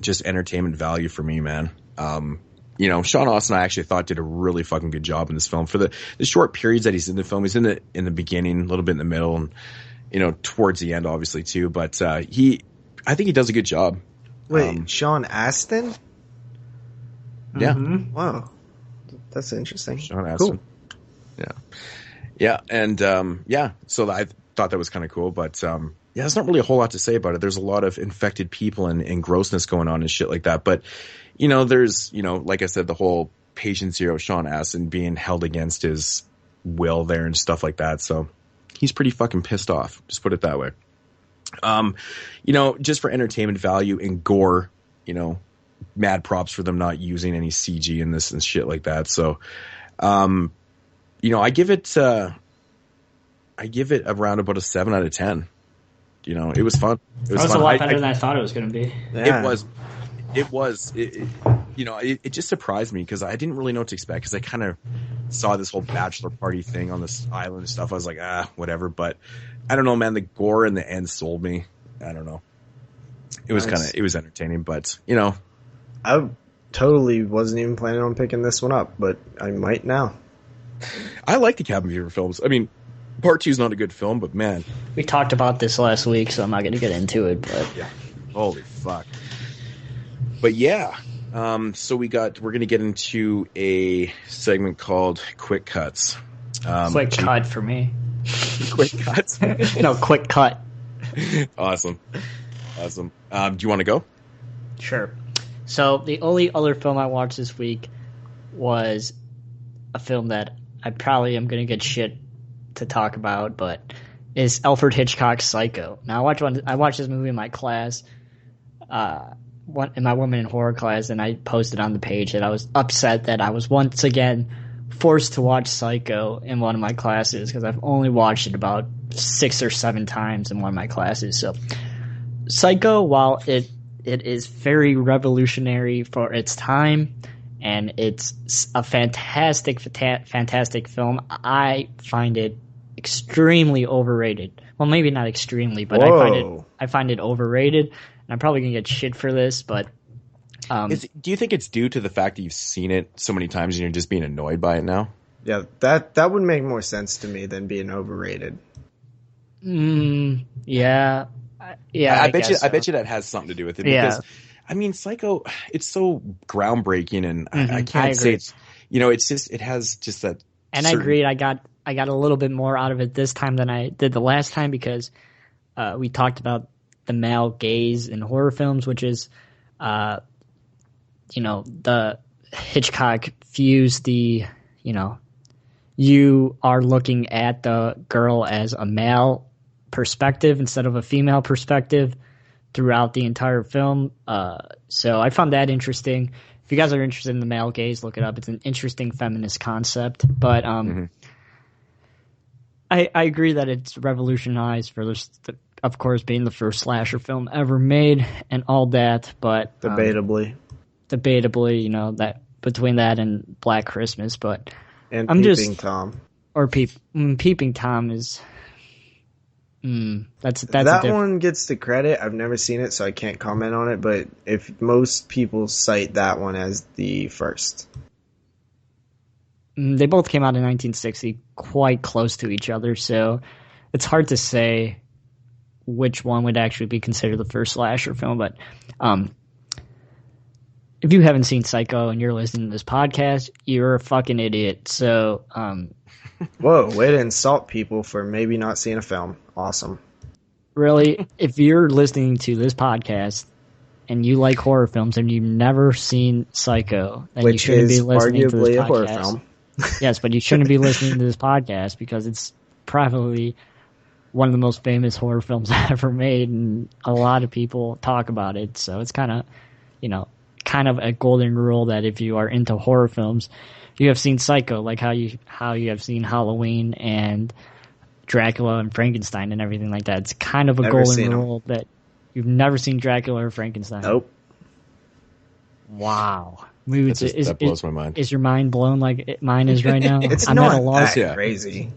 just entertainment value for me, man. Sean Austin, I actually thought did a really fucking good job in this film for the short periods that he's in the film. He's in the beginning, a little bit in the middle and, towards the end, obviously too, but, I think he does a good job. Wait, Sean Astin? Yeah. Mm-hmm. Wow. That's interesting. Sean Astin. Cool. Yeah. And, so I thought that was kind of cool, but, there's not really a whole lot to say about it. There's a lot of infected people and grossness going on and shit like that. But, there's, like I said, the whole patient zero, Sean Astin, being held against his will there and stuff like that. So he's pretty fucking pissed off. Just put it that way. Just for entertainment value and gore, mad props for them not using any CG in this and shit like that. So, I give it around about a 7 out of 10. It was fun. It was a lot better than I thought it was going to be. Yeah. It was. It just surprised me because I didn't really know what to expect because I kind of saw this whole bachelor party thing on this island and stuff. I was like, whatever. But I don't know, man. The gore in the end sold me. I don't know. It was it was entertaining, but I totally wasn't even planning on picking this one up, but I might now. I like the Cabin Fever films. I mean, Part 2 is not a good film, but man. We talked about this last week, so I'm not going to get into it, but. Yeah. Holy fuck. But yeah. So we're going to get into a segment called Quick Cuts. Quick cut for me. Quick cuts? No, quick cut. Awesome. Do you want to go? Sure. So the only other film I watched this week was a film that I probably am going to get shit to talk about, but is Alfred Hitchcock's Psycho. Now I watched this movie in my class, in my women in horror class, and I posted on the page that I was upset that I was once again forced to watch Psycho in one of my classes because I've only watched it about 6 or 7 times in one of my classes. So Psycho, while it is very revolutionary for its time, and it's a fantastic film, I find it extremely overrated. Well, maybe not extremely, but I find it overrated, and I'm probably gonna get shit for this. But do you think it's due to the fact that you've seen it so many times and you're just being annoyed by it now? Yeah, that would make more sense to me than being overrated. Yeah. I bet you that has something to do with it. Because, I mean, Psycho, it's so groundbreaking, and I can't say it's, it's just, it has just that. And I agreed. I got a little bit more out of it this time than I did the last time because we talked about the male gaze in horror films, which is, the Hitchcock fused the, you are looking at the girl as a male perspective instead of a female perspective throughout the entire film. So I found that interesting. If you guys are interested in the male gaze, look it up. It's an interesting feminist concept. But I agree that it's revolutionized for this, of course, being the first slasher film ever made and all that. But Debatably, that between that and Black Christmas. But and I'm Peeping Tom. Or Peeping Tom is. That's that one gets the credit. I've never seen it, so I can't comment on it. But if most people cite that one as the first, they both came out in 1960, quite close to each other. So it's hard to say which one would actually be considered the first slasher film. But if you haven't seen Psycho and you're listening to this podcast, you're a fucking idiot. So. Whoa, way to insult people for maybe not seeing a film. Awesome. Really, if you're listening to this podcast and you like horror films and you've never seen Psycho, then you shouldn't be listening to this podcast. A horror film. Yes, but you shouldn't be listening to this podcast because it's probably one of the most famous horror films ever made, and a lot of people talk about it. So it's kind of a golden rule that if you are into horror films, you have seen Psycho, like how you have seen Halloween and Dracula and Frankenstein and everything like that. It's kind of a golden rule that you've never seen Dracula or Frankenstein. Nope. Wow. That blows my mind. Is your mind blown like mine is right now? It's not that crazy.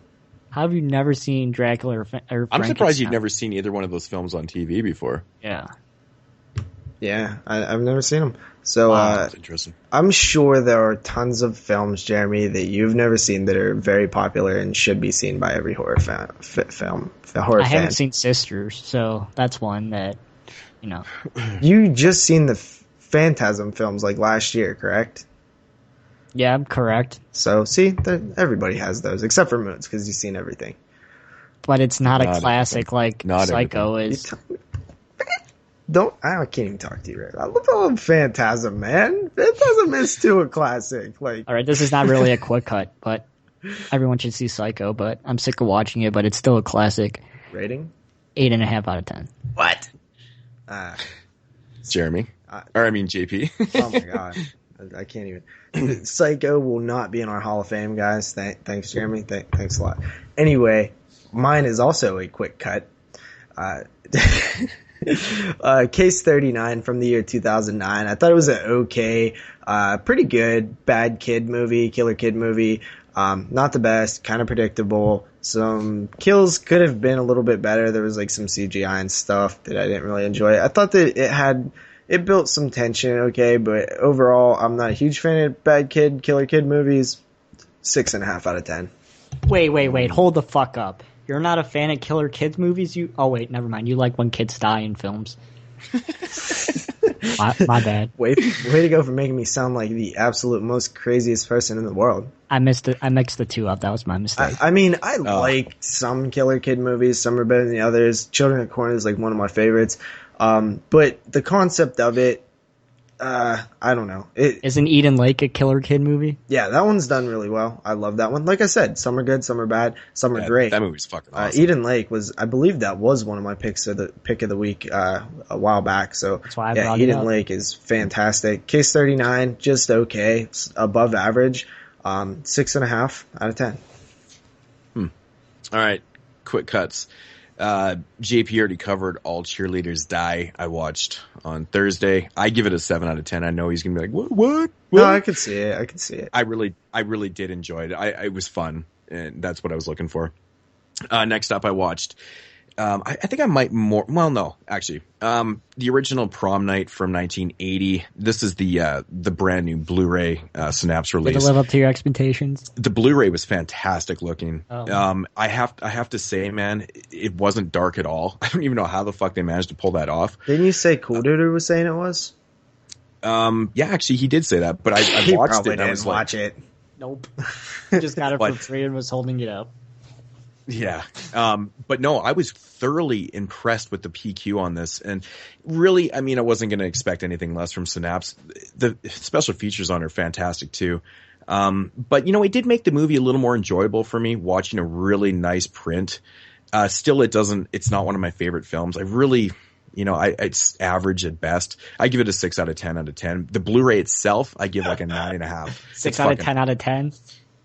How have you never seen Dracula or Frankenstein? I'm surprised you've never seen either one of those films on TV before. Yeah. Yeah, I've never seen them. So that's interesting. I'm sure there are tons of films, Jeremy, that you've never seen that are very popular and should be seen by every horror fan. I haven't seen Sisters, so that's one that, You just seen the Phantasm films like last year, correct? Yeah, I'm correct. So, see, everybody has those, except for Moodz, because you've seen everything. But it's not a classic like Psycho is. I can't even talk to you right now. I love Phantasm, man. Phantasm is still a classic. All right, this is not really a quick cut, but everyone should see Psycho, but I'm sick of watching it, but it's still a classic. Rating? 8.5 out of 10. What? Jeremy. JP. Oh my god. I can't even. Psycho will not be in our Hall of Fame, guys. Thanks, Jeremy. Thanks a lot. Anyway, mine is also a quick cut. Case 39 from the year 2009. I thought it was an pretty good bad kid movie, killer kid movie. Not the best, kind of predictable. Some kills could have been a little bit better. There was like some CGI and stuff that I didn't really enjoy. I thought that it built some tension, okay, but overall, I'm not a huge fan of bad kid, killer kid movies. 6.5 out of 10. Wait, hold the fuck up. You're not a fan of killer kids movies? Oh, wait, never mind. You like when kids die in films. my bad. Way to go for making me sound like the absolute most craziest person in the world. I mixed the two up. That was my mistake. I like some killer kid movies. Some are better than the others. Children of the Corn is like one of my favorites. But the concept of it, I don't know. Isn't Eden Lake a killer kid movie? Yeah, that one's done really well. I love that one. Like I said, some are good, some are bad, some are great. That movie's fucking awesome. Eden Lake I believe that was one of my pick of the week a while back. So that's why I brought Eden Lake is fantastic. Case 39, just okay, above average. 6.5 out of 10. All right, quick cuts. JP already covered All Cheerleaders Die. I watched on Thursday. I give it a 7 out of 10. I know he's gonna be like, what? No, I could see it. I really did enjoy it. It was fun, and that's what I was looking for. Next up, I watched. I think I might more. Well, no, actually, the original Prom Night from 1980. This is the brand new Blu-ray Synapse release. Did it live up to your expectations? The Blu-ray was fantastic looking. Oh. I have to say, man, it wasn't dark at all. I don't even know how the fuck they managed to pull that off. Didn't you say Cool Dude was saying it was? Yeah, actually, he did say that, but I watched it. And I was watch it. Nope. Just got it for free and was holding it up. Yeah. But no, I was thoroughly impressed with the PQ on this. And really, I mean, I wasn't going to expect anything less from Synapse. The special features on are fantastic too. But it did make the movie a little more enjoyable for me watching a really nice print. Still, it's not one of my favorite films. I really You know, it's average at best. I give it a 6 out of 10 out of 10. The Blu-ray itself, I give like a 9.5. 6 out of 10 out of 10?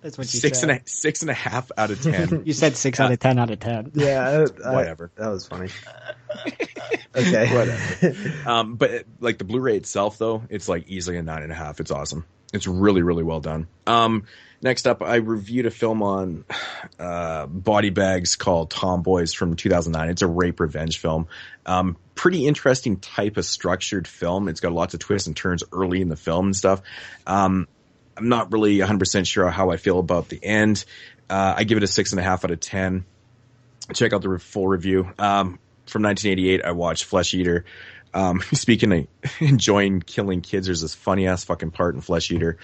That's what you said. 6.5 out of 10. You said 6 out of 10 out of 10. Yeah, whatever. That was funny. Okay. Whatever. But like the Blu-ray itself, though, it's like easily a 9.5. It's awesome. It's really, really well done. Next up, I reviewed a film on body bags called Tomboys from 2009. It's a rape revenge film. Pretty interesting type of structured film. It's got lots of twists and turns early in the film and stuff. I'm not really 100% sure how I feel about the end. I give it a 6.5 out of 10. Check out the full review. From 1988, I watched Flesh Eater. Speaking of enjoying killing kids, there's this funny ass fucking part in Flesh Eater.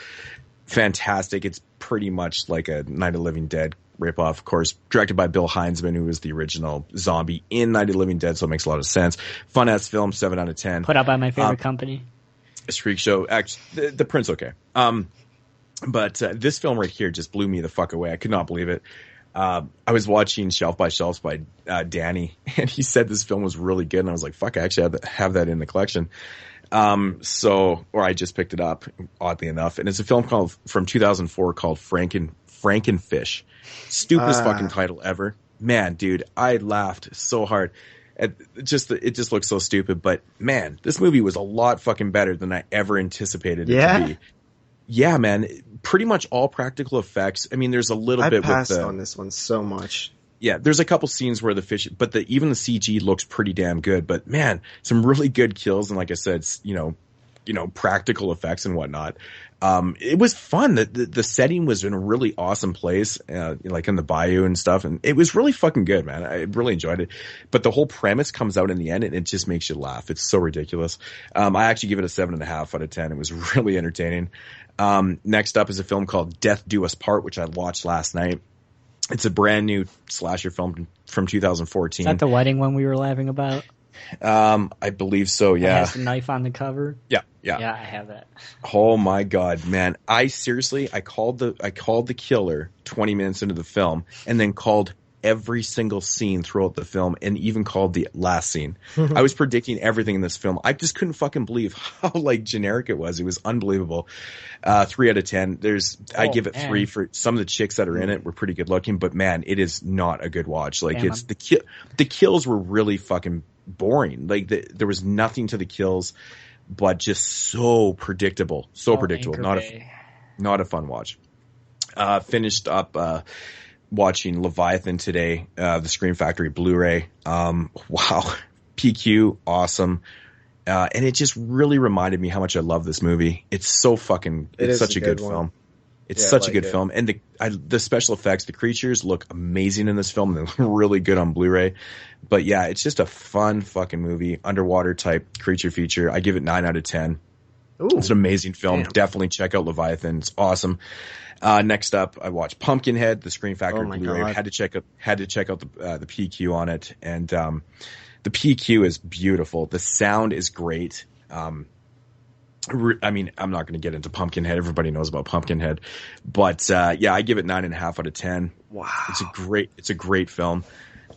Fantastic. It's pretty much like a Night of the Living Dead ripoff, of course, directed by Bill Heinzman, who was the original zombie in Night of the Living Dead, so it makes a lot of sense. Fun ass film, 7 out of 10. Put out by my favorite company. Freak Show. Actually, the print's okay. But this film right here just blew me the fuck away. I could not believe it. I was watching Shelf by Shelves by Danny, and he said this film was really good, and I was like, fuck, I actually have that in the collection. Or I just picked it up, oddly enough, and it's a film from 2004 called Frankenfish. Stupidest fucking title ever. Man, dude, I laughed so hard. It just looks so stupid, but man, this movie was a lot fucking better than I ever anticipated it to be. Yeah, man, pretty much all practical effects. I mean, there's a little bit passed on this one so much. Yeah, there's a couple scenes where the fish, but even the CG looks pretty damn good. But man, some really good kills, and like I said, you know, practical effects and whatnot. It was fun. The setting was in a really awesome place, like in the bayou and stuff, and it was really fucking good, man. I really enjoyed it. But the whole premise comes out in the end, and it just makes you laugh. It's so ridiculous. I actually give it a 7.5 out of 10. It was really entertaining. Next up is a film called Death Do Us Part, which I watched last night. It's a brand new slasher film from 2014. Is that the wedding one we were laughing about? I believe so, yeah. It has the knife on the cover? Yeah. Yeah, I have that. Oh my god, man. I called the killer 20 minutes into the film and then called every single scene throughout the film and even called the last scene. I was predicting everything in this film. I just couldn't fucking believe how like generic it was. It was unbelievable. 3 out of 10. I give it 3 for some of the chicks that are in it were pretty good looking, but man, it is not a good watch. Like the kills were really fucking boring. Like there was nothing to the kills, but just so predictable. So predictable. Not a fun watch. Finished up watching Leviathan today, the Scream Factory Blu-ray. Wow. PQ, awesome. And it just really reminded me how much I love this movie. It's so fucking, it's such a good film. It's such a good film. And the special effects, the creatures look amazing in this film. They're really good on Blu-ray. But yeah, it's just a fun fucking movie. Underwater type creature feature. I give it 9 out of 10. Ooh, it's an amazing film. Damn. Definitely check out Leviathan. It's awesome. Next up, I watched Pumpkinhead, the Scream Factory Blu-ray. Had to check out the PQ on it, and the PQ is beautiful. The sound is great. I mean, I'm not going to get into Pumpkinhead. Everybody knows about Pumpkinhead, but yeah, I give it 9.5 out of 10. Wow, it's a great film.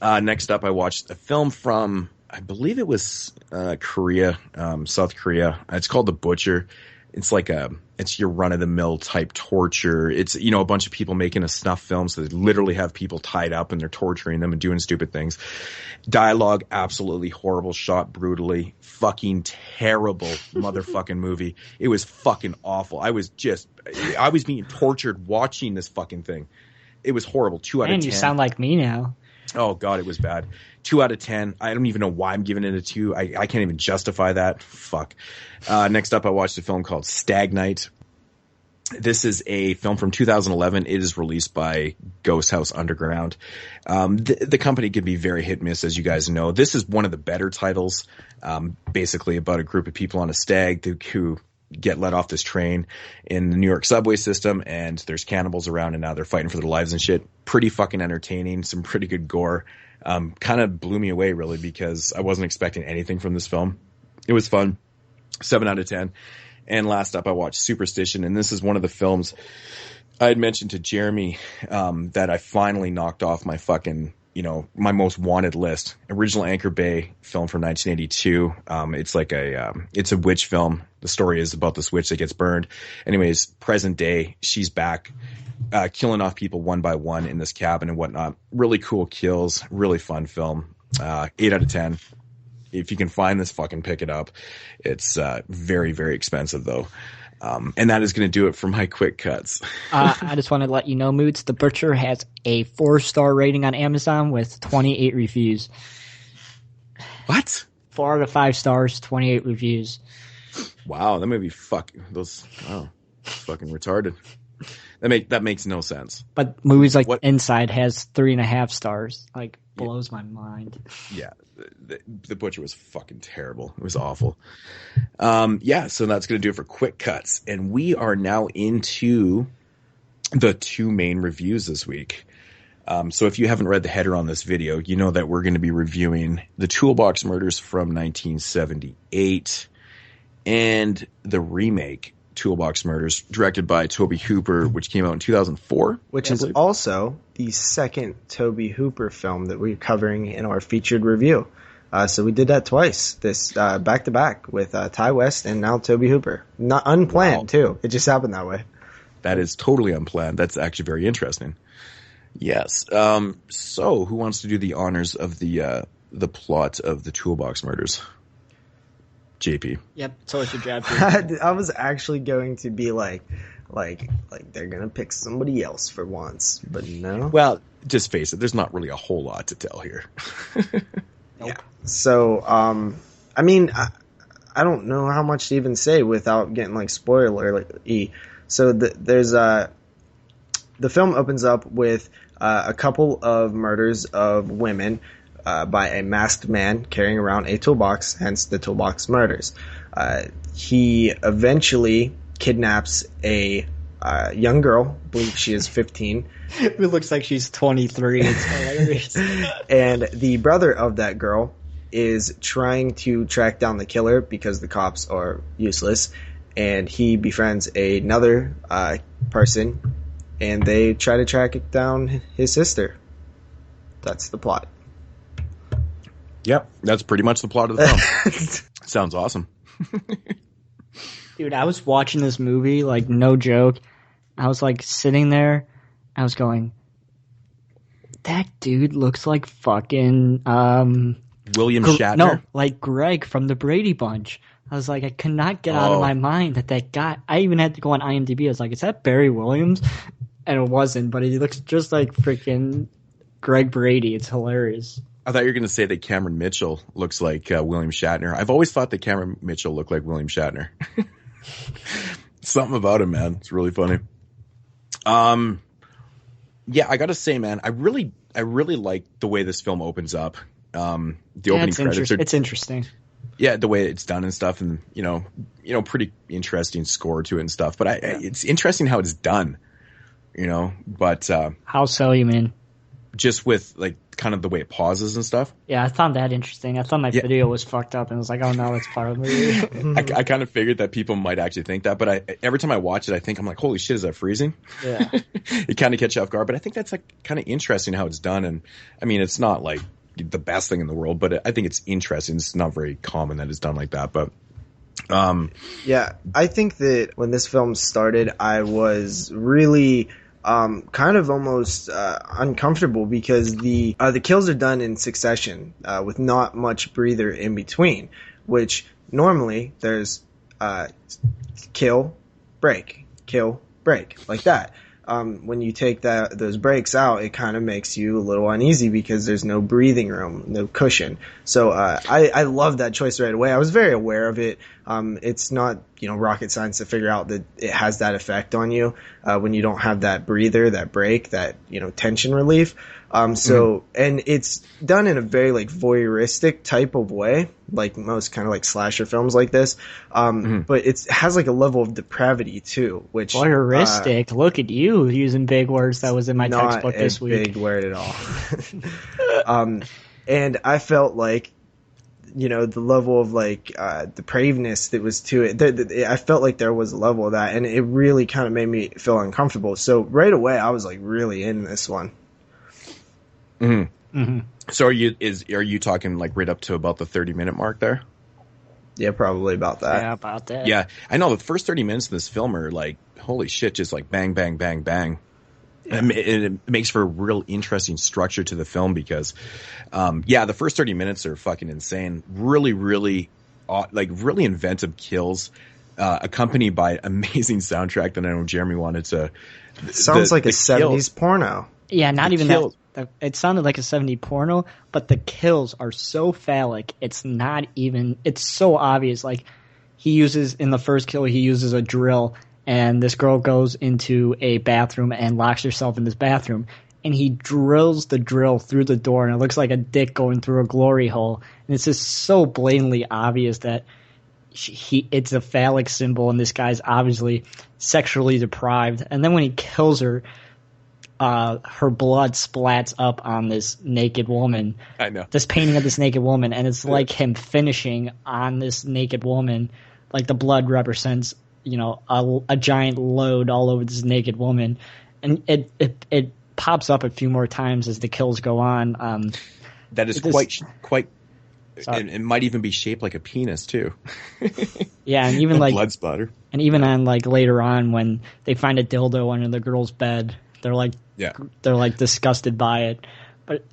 Next up, I watched a film from, I believe it was Korea, South Korea. It's called The Butcher. It's like it's your run-of-the-mill type torture. It's, you know, a bunch of people making a snuff film, so they literally have people tied up and they're torturing them and doing stupid things. Dialogue, absolutely horrible, shot brutally, fucking terrible motherfucking movie. It was fucking awful. I was being tortured watching this fucking thing. It was horrible. 2 out of 10. You sound like me now. Oh god, it was bad. 2 out of 10. I don't even know why I'm giving it a 2. I can't even justify that. Fuck. Next up, I watched a film called Stag Night. This is a film from 2011. It is released by Ghost House Underground. The company can be very hit and miss, as you guys know. This is one of the better titles, basically about a group of people on a stag who get let off this train in the New York subway system, and there's cannibals around, and now they're fighting for their lives and shit. Pretty fucking entertaining. Some pretty good gore. Kind of blew me away, really, because I wasn't expecting anything from this film. It was fun. 7 out of 10. And last up, I watched Superstition, and this is one of the films I had mentioned to Jeremy that I finally knocked off my fucking my most wanted list. Original Anchor Bay film from 1982. It's like it's a witch film. The story is about this witch that gets burned. Anyways, present day, she's back, killing off people one by one in this cabin and whatnot. Really cool kills. Really fun film. 8 out of 10. If you can find this, fucking pick it up. It's very, very expensive though. And that is going to do it for my quick cuts. I just want to let you know, Moodz, The Butcher has a 4-star rating on Amazon with 28 reviews. What? 4 out of 5 stars, 28 reviews. Wow, that movie fucking retarded. That makes no sense. But movies like Inside has 3.5 stars. Like, blows my mind. Yeah, the Butcher was fucking terrible. It was awful. So that's going to do it for quick cuts. And we are now into the 2 main reviews this week. So if you haven't read the header on this video, you know that we're going to be reviewing the Toolbox Murders from 1978 and the remake Toolbox Murders, directed by Tobe Hooper, which came out in 2004. Which is also the second Tobe Hooper film that we're covering in our featured review. So we did that twice, this back to back with Ty West and now Tobe Hooper. Not unplanned too. It just happened that way. That is totally unplanned. That's actually very interesting. Yes. So who wants to do the honors of the plot of the Toolbox Murders? JP. Yep, so it's your job. I was actually going to be like they're gonna pick somebody else for once, but no. Well, just face it. There's not really a whole lot to tell here. Nope. Yeah. So, I mean, I don't know how much to even say without getting like spoiler-y. So there's the film opens up with a couple of murders of women. By a masked man carrying around a toolbox, hence the Toolbox Murders. He eventually kidnaps a young girl, I believe she is 15. It looks like she's 23. It's hilarious. And the brother of that girl is trying to track down the killer because the cops are useless. And he befriends another person, and they try to track down his sister. That's the plot. Yep, that's pretty much the plot of the film. Sounds awesome. Dude, I was watching this movie, like, no joke. I was, like, sitting there. I was going, that dude looks like fucking, William Shatner? No, like Greg from the Brady Bunch. I was like, I could not get out of my mind that guy, I even had to go on IMDb. I was like, is that Barry Williams? And it wasn't, but he looks just like freaking Greg Brady. It's hilarious. I thought you were going to say that Cameron Mitchell looks like William Shatner. I've always thought that Cameron Mitchell looked like William Shatner. Something about him, man. It's really funny. Yeah, I got to say, man, I really like the way this film opens up. The opening credits are, it's interesting. Yeah, the way it's done and stuff, and you know, pretty interesting score to it and stuff. But it's interesting how it's done. But how so? You mean? Just with like kind of the way it pauses and stuff. Yeah, I found that interesting. I thought my video was fucked up, and I was like, "Oh no, it's part of the movie." I kind of figured that people might actually think that, but every time I watch it, I'm like, "Holy shit, is that freezing?" Yeah, it kind of catches you off guard. But I think that's like kind of interesting how it's done, and I mean, it's not like the best thing in the world, but I think it's interesting. It's not very common that it's done like that, but. Yeah, I think that when this film started, I was really. Kind of almost uncomfortable because the kills are done in succession with not much breather in between, which normally there's kill, break, like that. When you take those breaks out, it kind of makes you a little uneasy because there's no breathing room, no cushion. So I love that choice right away. I was very aware of it. It's not rocket science to figure out that it has that effect on you when you don't have that breather, that break, that tension relief. And it's done in a very like voyeuristic type of way, like most kind of like slasher films like this. But it has like a level of depravity too, which voyeuristic. Look at you using big words. That was in my textbook this week. Not a big word at all. And I felt like the level of like depravedness that was to it. I felt like there was a level of that, and it really kind of made me feel uncomfortable. So right away, I was like really in this one. Mm-hmm. Mm-hmm. So are you talking like right up to about the 30-minute mark there? Yeah, probably about that. Yeah, about that. Yeah, I know the first 30 minutes of this film are like, holy shit, just like bang, bang, bang, bang. Yeah. And it makes for a real interesting structure to the film because, the first 30 minutes are fucking insane. Really, really, really inventive kills, accompanied by amazing soundtrack that I know Jeremy wanted to. Sounds like a 70s porno. Yeah, not even that. It sounded like a 70s porno, but the kills are so phallic. It's not even. It's so obvious. Like in the first kill, he uses a drill, and this girl goes into a bathroom and locks herself in this bathroom, and he drills the drill through the door, and it looks like a dick going through a glory hole, and it's just so blatantly obvious that it's a phallic symbol, and this guy's obviously sexually deprived. And then when he kills her, her blood splats up on this naked woman. I know. This painting of this naked woman, and it's like him finishing on this naked woman. Like the blood represents, a giant load all over this naked woman. And it pops up a few more times as the kills go on. That is quite. It might even be shaped like a penis too. Yeah, and even like blood splatter. And even on like later on when they find a dildo under the girl's bed, they're like disgusted by it. But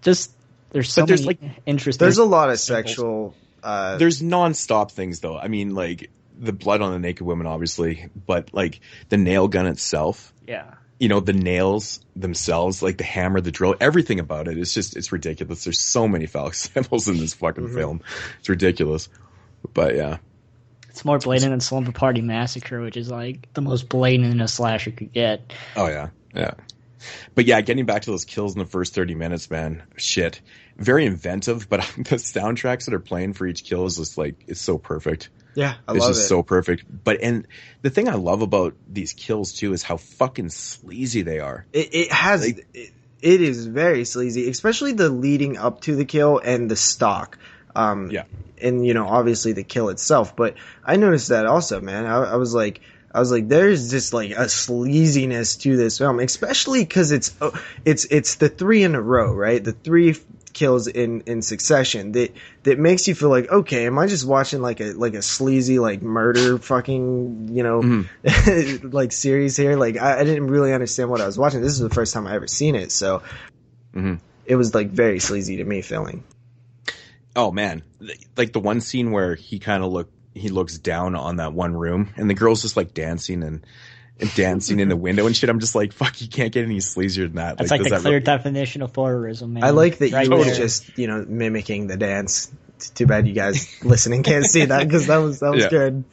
just there's interesting. There's a lot of sexual. There's nonstop things though. I mean, like the blood on the naked woman, obviously, but like the nail gun itself. Yeah. The nails themselves, like the hammer, the drill, everything about it. It's ridiculous. There's so many phallic symbols in this fucking film. It's ridiculous. But yeah. It's more blatant than Slumber Party Massacre, which is like the most blatant a slasher could get. Oh yeah. Yeah. But yeah, getting back to those kills in the first 30 minutes, man, shit. Very inventive, but the soundtracks that are playing for each kill is just like, it's so perfect. Yeah, I love it. It's just so perfect. And the thing I love about these kills too is how fucking sleazy they are. It is very sleazy, especially the leading up to the kill and the stock. And obviously the kill itself. But I noticed that also, man. I was like, there's just like a sleaziness to this film, especially because it's the 3 in a row, right? The 3 kills in succession that makes you feel like, okay, am I just watching like a sleazy like murder fucking like series here? Like I didn't really understand what I was watching. This is the first time I ever seen it, so it was like very sleazy to me feeling. Oh man, like the one scene where he looks down on that one room and the girl's just like dancing and dancing in the window and shit. I'm just like, fuck, you can't get any sleazier than that. That's like the clear definition of voyeurism, man. I like that you were just, mimicking the dance. It's too bad you guys listening can't see that because that was good.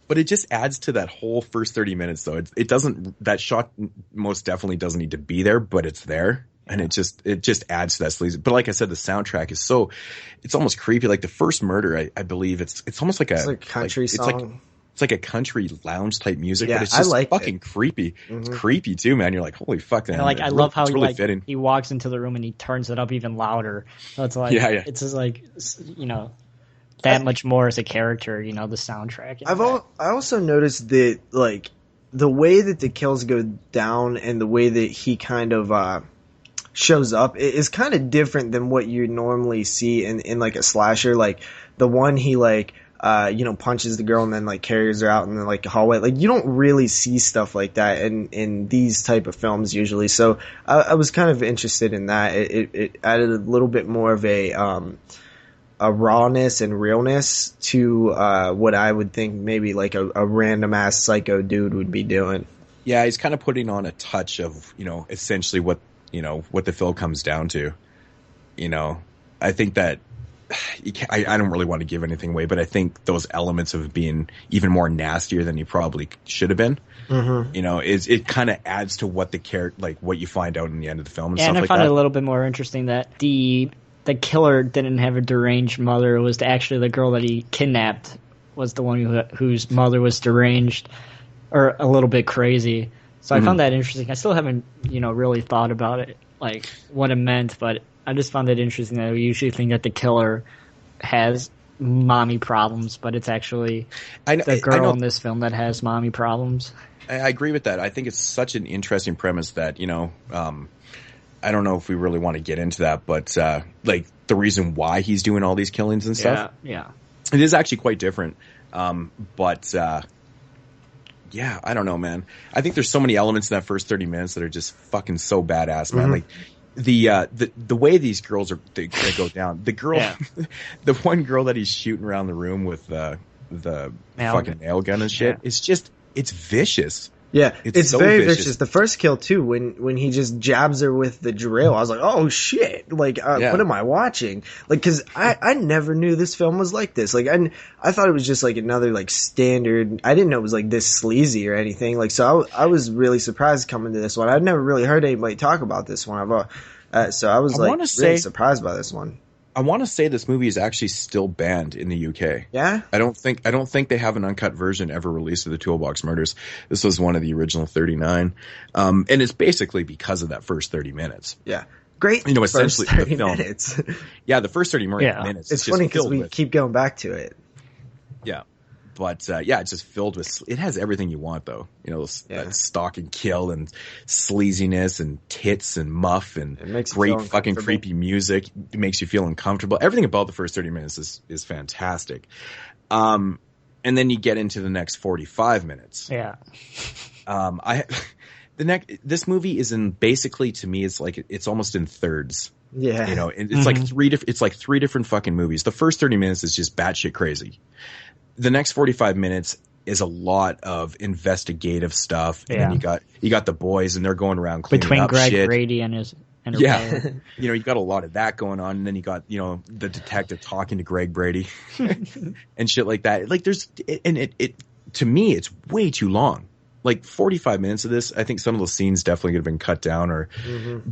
But it just adds to that whole first 30 minutes though. It doesn't, that shot most definitely doesn't need to be there, but it's there. And it just adds to that sleazy. But like I said, the soundtrack is it's almost creepy. Like the first murder, I believe it's almost like a country song. It's like a country lounge type music, yeah, but it's just fucking creepy. Mm-hmm. It's creepy too, man. You're like, holy fuck, man. I love how he walks into the room and he turns it up even louder. So it's like, it's just like, that much more as a character, the soundtrack. I also noticed that like the way that the kills go down and the way that he kind of shows up is kind of different than what you normally see in like a slasher. Like the one he like punches the girl and then like carries her out in the like hallway. Like you don't really see stuff like that in these type of films usually. So I was kind of interested in that. It added a little bit more of a rawness and realness to what I would think maybe like a random ass psycho dude would be doing. Yeah, he's kind of putting on a touch of essentially what the film comes down to. I think that. I don't really want to give anything away, but I think those elements of being even more nastier than he probably should have been, it kind of adds to what the character, like what you find out in the end of the film and stuff like that. And I found it a little bit more interesting that the killer didn't have a deranged mother. It was actually the girl that he kidnapped was the one whose mother was deranged or a little bit crazy. So I found that interesting. I still haven't, really thought about it, like what it meant, but I just found it interesting that we usually think that the killer has mommy problems, but it's actually the girl in this film that has mommy problems. I agree with that. I think it's such an interesting premise that, I don't know if we really want to get into that, but like the reason why he's doing all these killings and stuff. Yeah. It is actually quite different. But yeah, I don't know, man. I think there's so many elements in that first 30 minutes that are just fucking so badass, man. Like the way these girls they go down. The girl, the one girl that he's shooting around the room with the fucking nail gun and shit. It's vicious. Yeah, it's so very vicious. The first kill too, when he just jabs her with the drill, I was like, oh shit! Like, what am I watching? Like, because I never knew this film was like this. Like, I thought it was just like another like standard. I didn't know it was like this sleazy or anything. Like, so I was really surprised coming to this one. I'd never really heard anybody talk about this one. So I was really surprised by this one. I want to say this movie is actually still banned in the UK. Yeah? I don't think they have an uncut version ever released of the Toolbox Murders. This was one of the original 39. And it's basically because of that first 30 minutes. Yeah. Great. Essentially first 30 the film. minutes. Yeah, the first 30 minutes. It's funny because we keep going back to it. Yeah. But, it's just filled with, it has everything you want though. That stalk and kill and sleaziness and tits and muff and great fucking creepy music. It makes you feel uncomfortable. Everything about the first 30 minutes is fantastic. And then you get into the next 45 minutes. Yeah. This movie is basically to me, it's almost in thirds. Yeah. It's like three different fucking movies. The first 30 minutes is just batshit crazy. The next 45 minutes is a lot of investigative stuff. And then you got the boys and they're going around cleaning between up Greg shit. Brady and his brother. You got a lot of that going on. And then you got, the detective talking to Greg Brady and shit like that. Like it to me, it's way too long. Like 45 minutes of this, I think some of those scenes definitely could have been cut down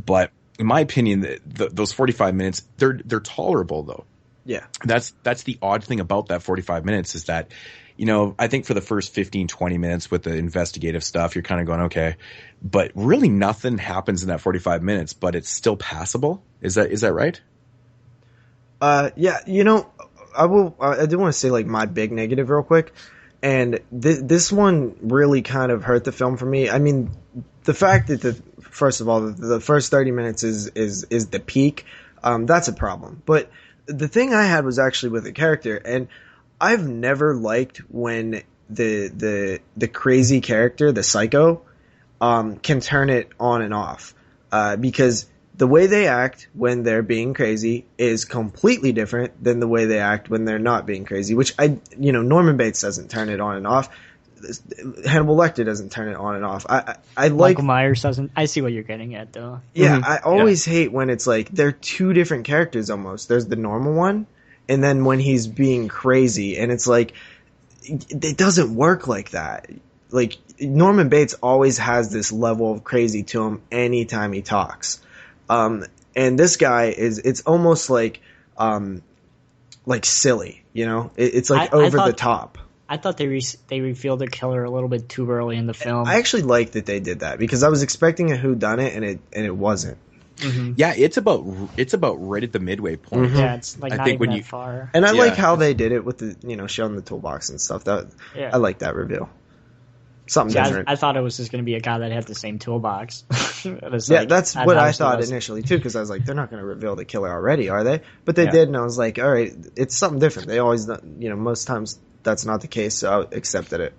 but in my opinion, those 45 minutes, they're tolerable though. Yeah. That's the odd thing about that 45 minutes is that, I think for the first 15, 20 minutes with the investigative stuff, you're kind of going, okay, but really nothing happens in that 45 minutes, but it's still passable. Is that right? Yeah, I do want to say like my big negative real quick. And this one really kind of hurt the film for me. I mean, the fact that first of all, the first 30 minutes is the peak. That's a problem. But the thing I had was actually with the character, and I've never liked when the crazy character, the psycho, can turn it on and off, because the way they act when they're being crazy is completely different than the way they act when they're not being crazy. Which Norman Bates doesn't turn it on and off. Hannibal Lecter doesn't turn it on and off. I like Michael Myers doesn't. I see what you're getting at, though. Yeah, I always hate when it's like they're two different characters almost. There's the normal one, and then when he's being crazy, and it's like it doesn't work like that. Like Norman Bates always has this level of crazy to him anytime he talks. And this guy it's almost like silly, It's like over the top. I thought they revealed the killer a little bit too early in the film. I actually like that they did that because I was expecting a whodunit and it wasn't. Mm-hmm. Yeah, it's about right at the midway point. Mm-hmm. Yeah, it's like not even that far. And I like how they did it with the showing the toolbox and stuff. I like that reveal. Something different. I thought it was just going to be a guy that had the same toolbox. That's what I thought initially too, because I was like, they're not going to reveal the killer already, are they? But they did, and I was like, all right, it's something different. They always, most times that's not the case, so I accepted it.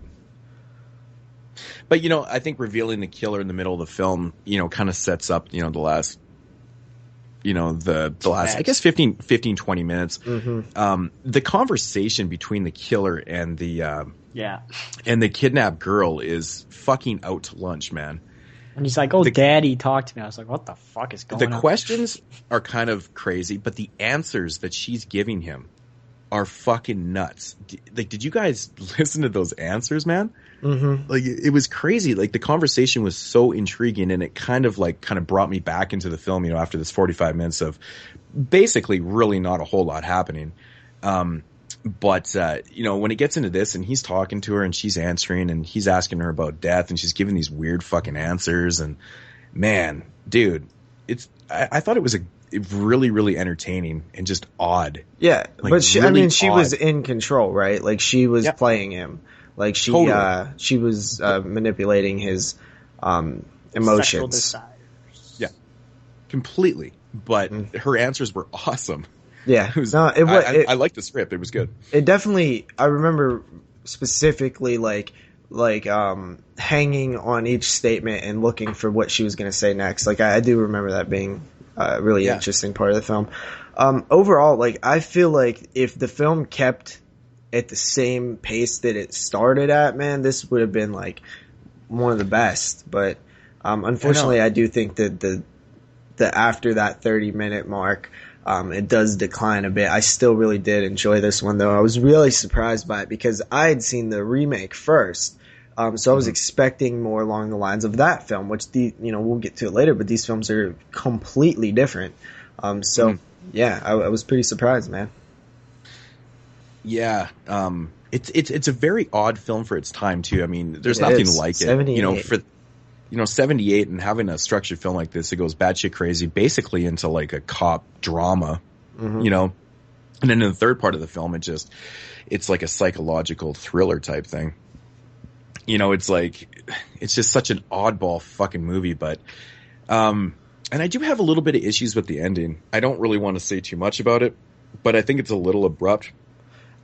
But I think revealing the killer in the middle of the film, kind of sets up, the last, the last, I guess 15, 20 minutes. Mm-hmm. The conversation between the killer and the and the kidnapped girl is fucking out to lunch, man. And he's like, Daddy, talk to me. I was like, what the fuck is going on? The questions are kind of crazy, but the answers that she's giving him are fucking nuts. Did you guys listen to those answers, man? Mm-hmm. Like, it was crazy. Like, the conversation was so intriguing, and it kind of brought me back into the film, after this 45 minutes of basically really not a whole lot happening. But when it gets into this and he's talking to her and she's answering and he's asking her about death and she's giving these weird fucking answers, and man, dude, I thought it was really, really entertaining and just odd. Yeah, but she was in control, right? Like she was playing him. Like she was manipulating his emotions. Yeah. completely. But her answers were awesome. Yeah, I liked the script. It was good. It definitely. I remember specifically hanging on each statement and looking for what she was going to say next. Like I do remember that being a really interesting part of the film. Overall, like I feel like if the film kept at the same pace that it started at, man, this would have been like one of the best. But unfortunately, I do think that the after that 30-minute mark, it does decline a bit. I still really did enjoy this one, though. I was really surprised by it because I had seen the remake first. So I was expecting more along the lines of that film, which we'll get to it later, but these films are completely different. I was pretty surprised, man. Yeah. It's a very odd film for its time too. I mean, there's nothing like it. 78 and having a structured film like this, it goes batshit crazy, basically into like a cop drama, and then in the third part of the film, it's like a psychological thriller type thing. It's just such an oddball fucking movie, but, and I do have a little bit of issues with the ending. I don't really want to say too much about it, but I think it's a little abrupt.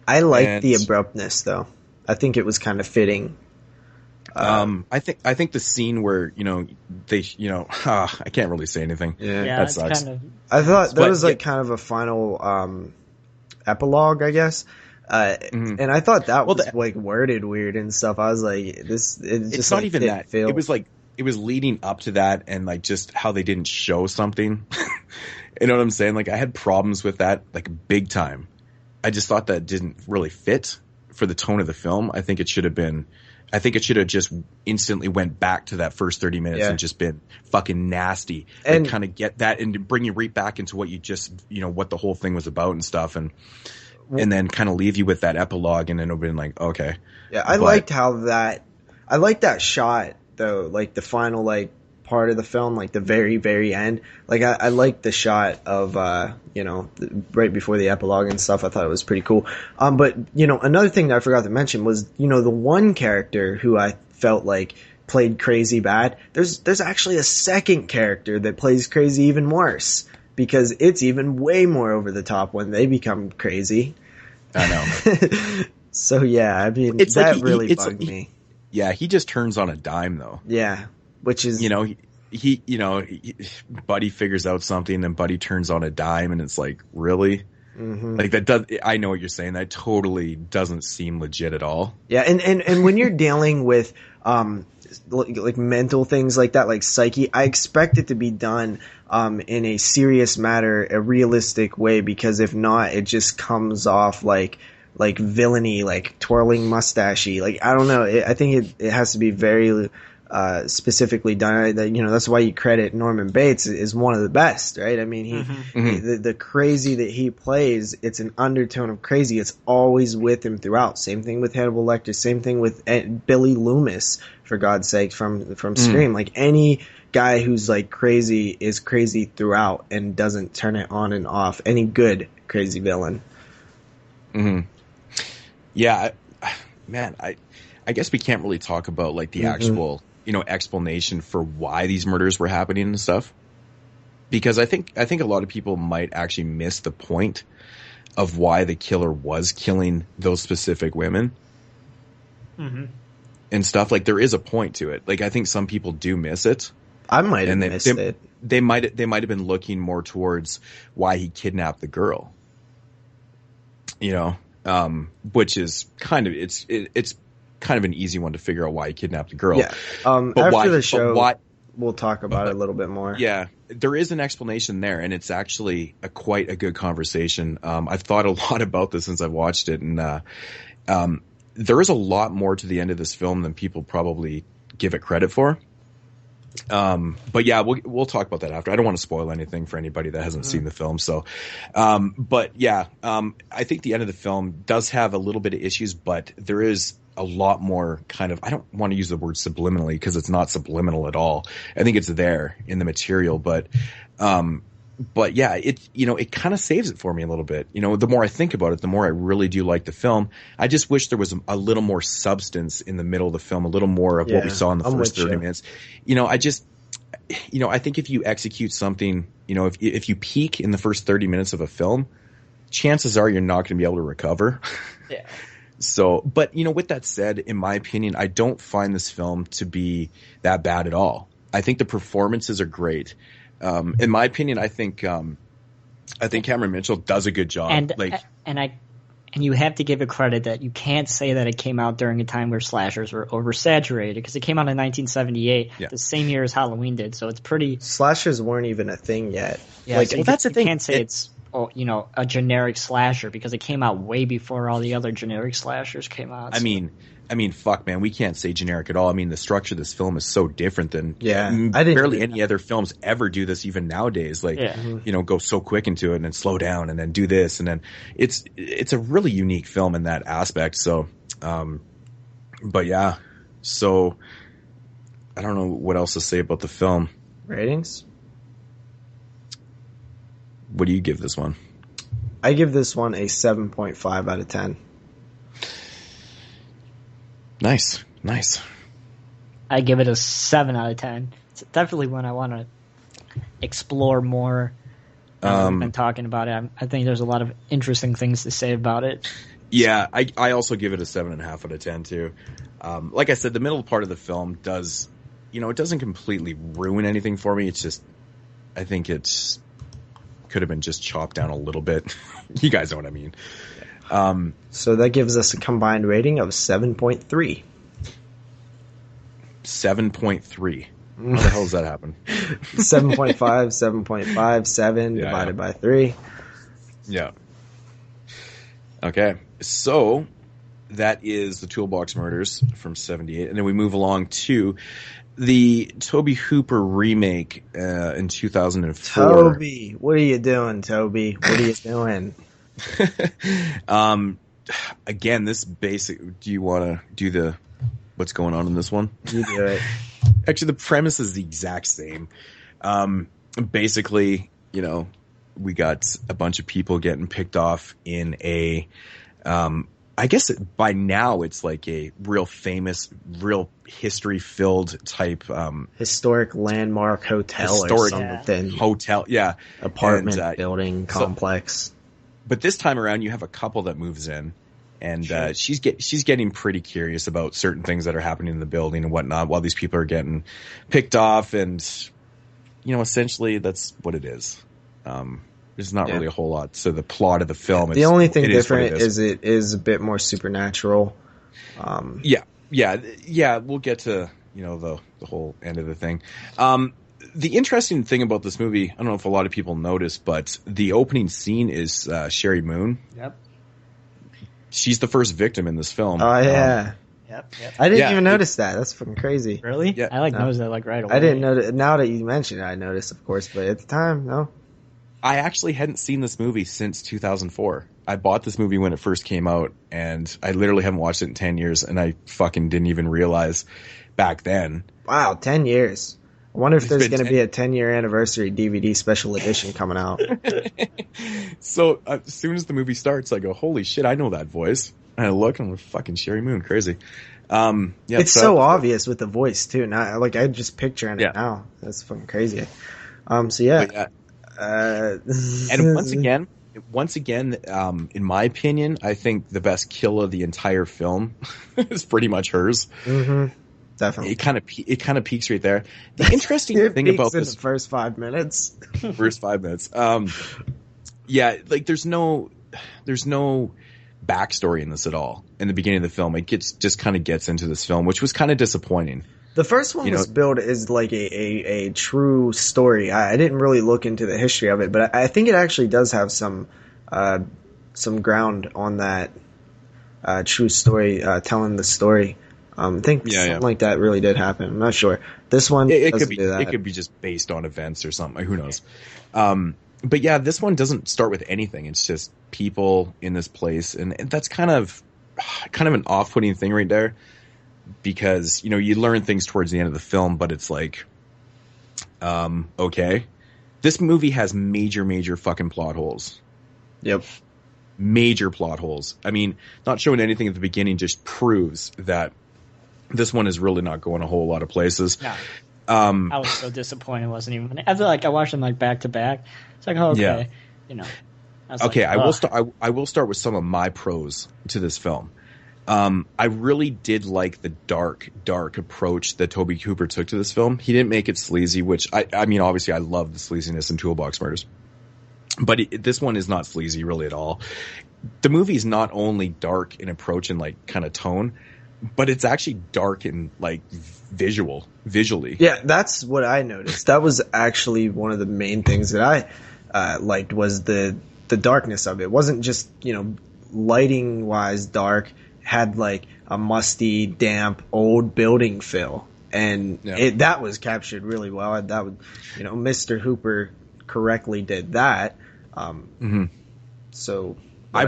I like the abruptness though. I think it was kind of fitting. I think the scene where, I can't really say anything. Yeah, that sucks. I thought that was kind of a final, epilogue, I guess. And I thought that was worded weird and stuff. I was like, it's not even that. It was like, it was leading up to that and like just how they didn't show something. You know what I'm saying? Like I had problems with that, like big time. I just thought that didn't really fit for the tone of the film. I think it should have just instantly went back to that first 30 minutes and just been fucking nasty and kind of get that and bring you right back into what you just, what the whole thing was about and stuff. And then kind of leave you with that epilogue and then it'll be like, okay. Yeah. I liked that shot though, like the final, like part of the film, like the very, very end. Like I liked the shot of, right before the epilogue and stuff. I thought it was pretty cool. But another thing that I forgot to mention was, the one character who I felt like played crazy bad. There's actually a second character that plays crazy even worse because it's even way more over the top when they become crazy. I know. So yeah, I mean, that really bugged me. Yeah, he just turns on a dime though. Yeah. Which is, Buddy figures out something and Buddy turns on a dime and it's like, really? Mm-hmm. Like that does, I know what you're saying. That totally doesn't seem legit at all. Yeah. And when you're dealing with, like mental things like that, like psyche, I expect it to be done, in a serious matter, a realistic way, because if not, it just comes off like villainy, like twirling mustachey. Like, I don't know. I think it has to be very, specifically done. That's why you credit Norman Bates is one of the best, right? I mean, the crazy that he plays, it's an undertone of crazy. It's always with him throughout. Same thing with Hannibal Lecter. Same thing with Billy Loomis, for God's sake, from Scream. Like any guy who's like crazy is crazy throughout and doesn't turn it on and off. Any good crazy villain. Mm-hmm. Yeah, man, I guess we can't really talk about like the actual explanation for why these murders were happening and stuff, because I think a lot of people might actually miss the point of why the killer was killing those specific women and stuff. Like there is a point to it. Like I think some people do miss it. I might have missed it. They might have been looking more towards why he kidnapped the girl. Which is kind of it's kind of an easy one to figure out why he kidnapped the girl. Yeah. After the show, we'll talk about it a little bit more. Yeah, there is an explanation there, and it's actually quite a good conversation. I've thought a lot about this since I've watched it, and there is a lot more to the end of this film than people probably give it credit for. But yeah, we'll talk about that after. I don't want to spoil anything for anybody that hasn't seen the film. So, but yeah, I think the end of the film does have a little bit of issues, but there is a lot more kind of, I don't want to use the word subliminally because it's not subliminal at all. I think it's there in the material, but yeah, it kind of saves it for me a little bit. The more I think about it, the more I really do like the film. I just wish there was a little more substance in the middle of the film, a little more of what we saw in the first 30 minutes. I think if you execute something, if you peak in the first 30 minutes of a film, chances are you're not going to be able to recover. Yeah. So, but with that said, in my opinion, I don't find this film to be that bad at all. I think the performances are great. In my opinion, I think Cameron Mitchell does a good job. And you have to give it credit that you can't say that it came out during a time where slashers were oversaturated, because it came out in 1978, the same year as Halloween did. So it's pretty. Slashers weren't even a thing yet. Yeah, so that's the thing. You can't say it's a generic slasher, because it came out way before all the other generic slashers came out. So. I mean, fuck, man, we can't say generic at all. I mean, the structure of this film is so different than barely any other films ever do this, even nowadays. Like, go so quick into it and then slow down and then do this. And then it's a really unique film in that aspect. So, but yeah, so I don't know what else to say about the film. Ratings? What do you give this one? I give this one a 7.5 out of 10. Nice. I give it a 7 out of 10. It's definitely one I want to explore more. We've been talking about it. I think there's a lot of interesting things to say about it. Yeah, I also give it a 7.5 out of 10 too. Like I said, the middle part of the film does, it doesn't completely ruin anything for me. It's just, I think it's could have been just chopped down a little bit. You guys know what I mean. So that gives us a combined rating of 7.3. 7.3. How the hell does that happen? 7.5, 7.5, 7 divided by 3. Yeah. Okay. So that is the Toolbox Murders from 78. And then we move along to the Tobe Hooper remake in 2004. Toby, what are you doing, Toby? What are you doing? Again, this basic. Do you want to do what's going on in this one? You do it. Actually, the premise is the exact same. Basically, we got a bunch of people getting picked off in a. I guess by now it's like a real famous, real history-filled type historic landmark hotel or something. Hotel, yeah, apartment building complex. But this time around, you have a couple that moves in, and she's getting pretty curious about certain things that are happening in the building and whatnot, while these people are getting picked off, and essentially that's what it is. There's not really a whole lot to the plot of the film. The only thing different is it is a bit more supernatural. Yeah. We'll get to the whole end of the thing. The interesting thing about this movie, I don't know if a lot of people noticed, but the opening scene is Sherry Moon. Yep. She's the first victim in this film. Oh, yeah. Yep. I didn't even notice that. That's fucking crazy. Really? Yeah. I noticed that right away. I didn't notice. Now that you mention it, I noticed, of course, but at the time, no. I actually hadn't seen this movie since 2004. I bought this movie when it first came out, and I literally haven't watched it in 10 years, and I fucking didn't even realize back then. Wow, 10 years. I wonder if there's going to be a 10-year anniversary DVD special edition coming out. So as soon as the movie starts, I go, holy shit, I know that voice. And I look, and I'm like, fucking Sherry Moon, crazy. It's so obvious with the voice, too. Now, I'm just picturing it now. That's fucking crazy. And once again, in my opinion, I think the best kill of the entire film is pretty much hers. Mm-hmm. Definitely. It kind of peaks right there. The interesting thing about this, the first 5 minutes. First 5 minutes. Like there's no backstory in this at all. In the beginning of the film, it just kind of gets into this film, which was kind of disappointing. The first one was billed as like a true story. I didn't really look into the history of it, but I think it actually does have some ground on that true story, telling the story. I think something like that really did happen. I'm not sure. This one it doesn't could be do that. It could be just based on events or something. Who knows? But yeah, this one doesn't start with anything. It's just people in this place, and that's kind of an off-putting thing right there. Because, you learn things towards the end of the film, but it's like, okay. This movie has major fucking plot holes. Yep. Major plot holes. I mean, not showing anything at the beginning just proves that this one is really not going a whole lot of places. No. I was so disappointed it wasn't even. I feel like I watched them like back to back. It's like, oh, okay, Yeah. you know. Okay, like, I will start with some of my pros to this film. I really did like the dark approach that Tobe Hooper took to this film. He didn't make it sleazy, which I mean, obviously I love the sleaziness in Toolbox Murders, but this one is not sleazy really at all. The movie is not only dark in approach and like kind of tone, but it's actually dark in like visually. Yeah, that's what I noticed. That was actually one of the main things that I liked was the darkness of it. It wasn't just, you know, lighting wise dark, had like a musty, damp, old building feel. And that was captured really well. That would, you know, Mr. Hooper correctly did that. So I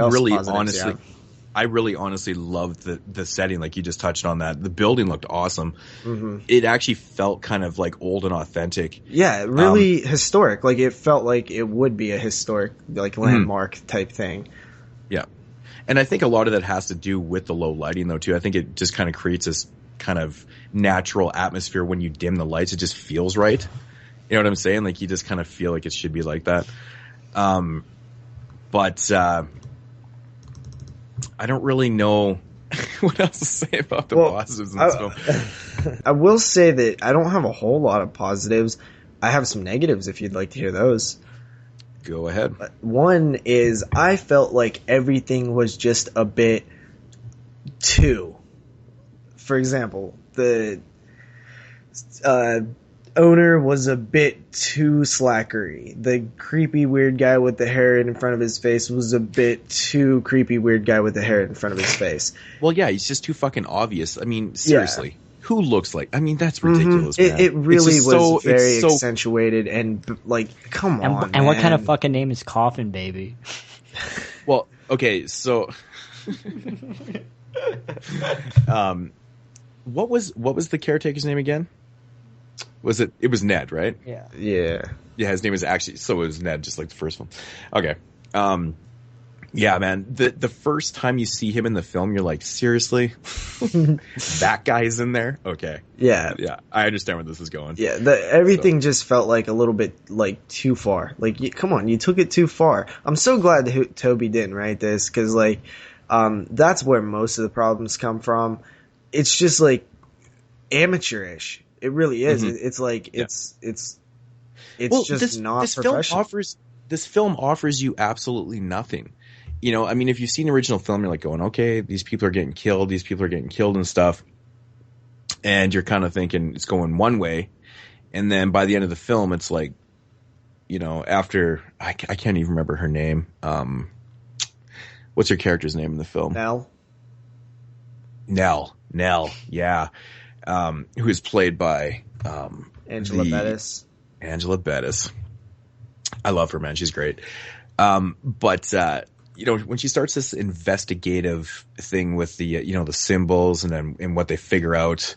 really honestly loved the setting. Like you just touched on that. The building looked awesome. It actually felt kind of like old and authentic. Yeah, really historic. Like it felt like it would be a historic, like landmark type thing. Yeah. And I think a lot of that has to do with the low lighting though too. I think it just kind of creates this kind of natural atmosphere when you dim the lights. It just feels right. You know what I'm saying? Like you just kind of feel like it should be like that. But I don't really know what else to say about the positives in this film. I will say that I don't have a whole lot of positives. I have some negatives if you'd like to hear those. Go ahead. One is I felt like everything was just a bit too. For example, the owner was a bit too slackery. The creepy weird guy with the hair in front of his face was a bit too creepy weird guy with the hair in front of his face. Well, yeah, he's just too fucking obvious. I mean, seriously. Yeah. Who looks like? I mean, that's ridiculous, man. It really was very accentuated and, like, come on, and what kind of fucking name is Coffin Baby? Well, okay, so... what was the caretaker's name again? It was Ned, right? Yeah. Yeah. Yeah, his name is actually, so it was Ned, just like the first one. Okay. Yeah, man, the first time you see him in the film, you're like, seriously? That guy's in there? Okay. Yeah. Yeah, I understand where this is going. Yeah, everything just felt like a little bit, like, too far. Like, come on, you took it too far. I'm so glad that Tobe didn't write this, because, like, that's where most of the problems come from. It's just, like, amateurish. It really is. It's like, it's just not professional. This film offers you absolutely nothing. You know, I mean, if you've seen the original film, you're like going, okay, these people are getting killed and stuff. And you're kind of thinking it's going one way. And then by the end of the film, it's like, you know, after, I can't even remember her name. What's her character's name in the film? Nell, yeah. Who is played by Angela Bettis. Angela Bettis. I love her, man. She's great. But you know, when she starts this investigative thing with the you know, the symbols and what they figure out,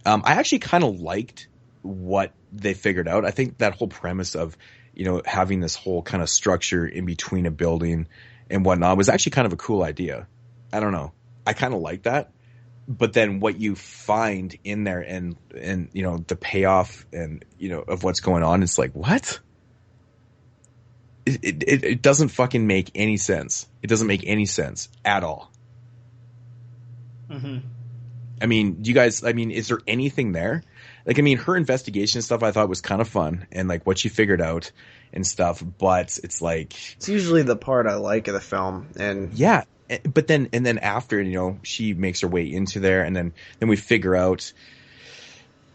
I actually kind of liked what they figured out. I think that whole premise of, you know, having this whole kind of structure in between a building and whatnot was actually kind of a cool idea. I don't know. I kind of like that. But then what you find in there and you know, the payoff and, you know, of what's going on, it's like, what? It doesn't fucking make any sense. It doesn't make any sense at all. I mean, is there anything there? Like, I mean, her investigation stuff I thought was kind of fun and like what she figured out and stuff, but it's like, it's usually the part I like of the film. And yeah. But then after, you know, she makes her way into there and then we figure out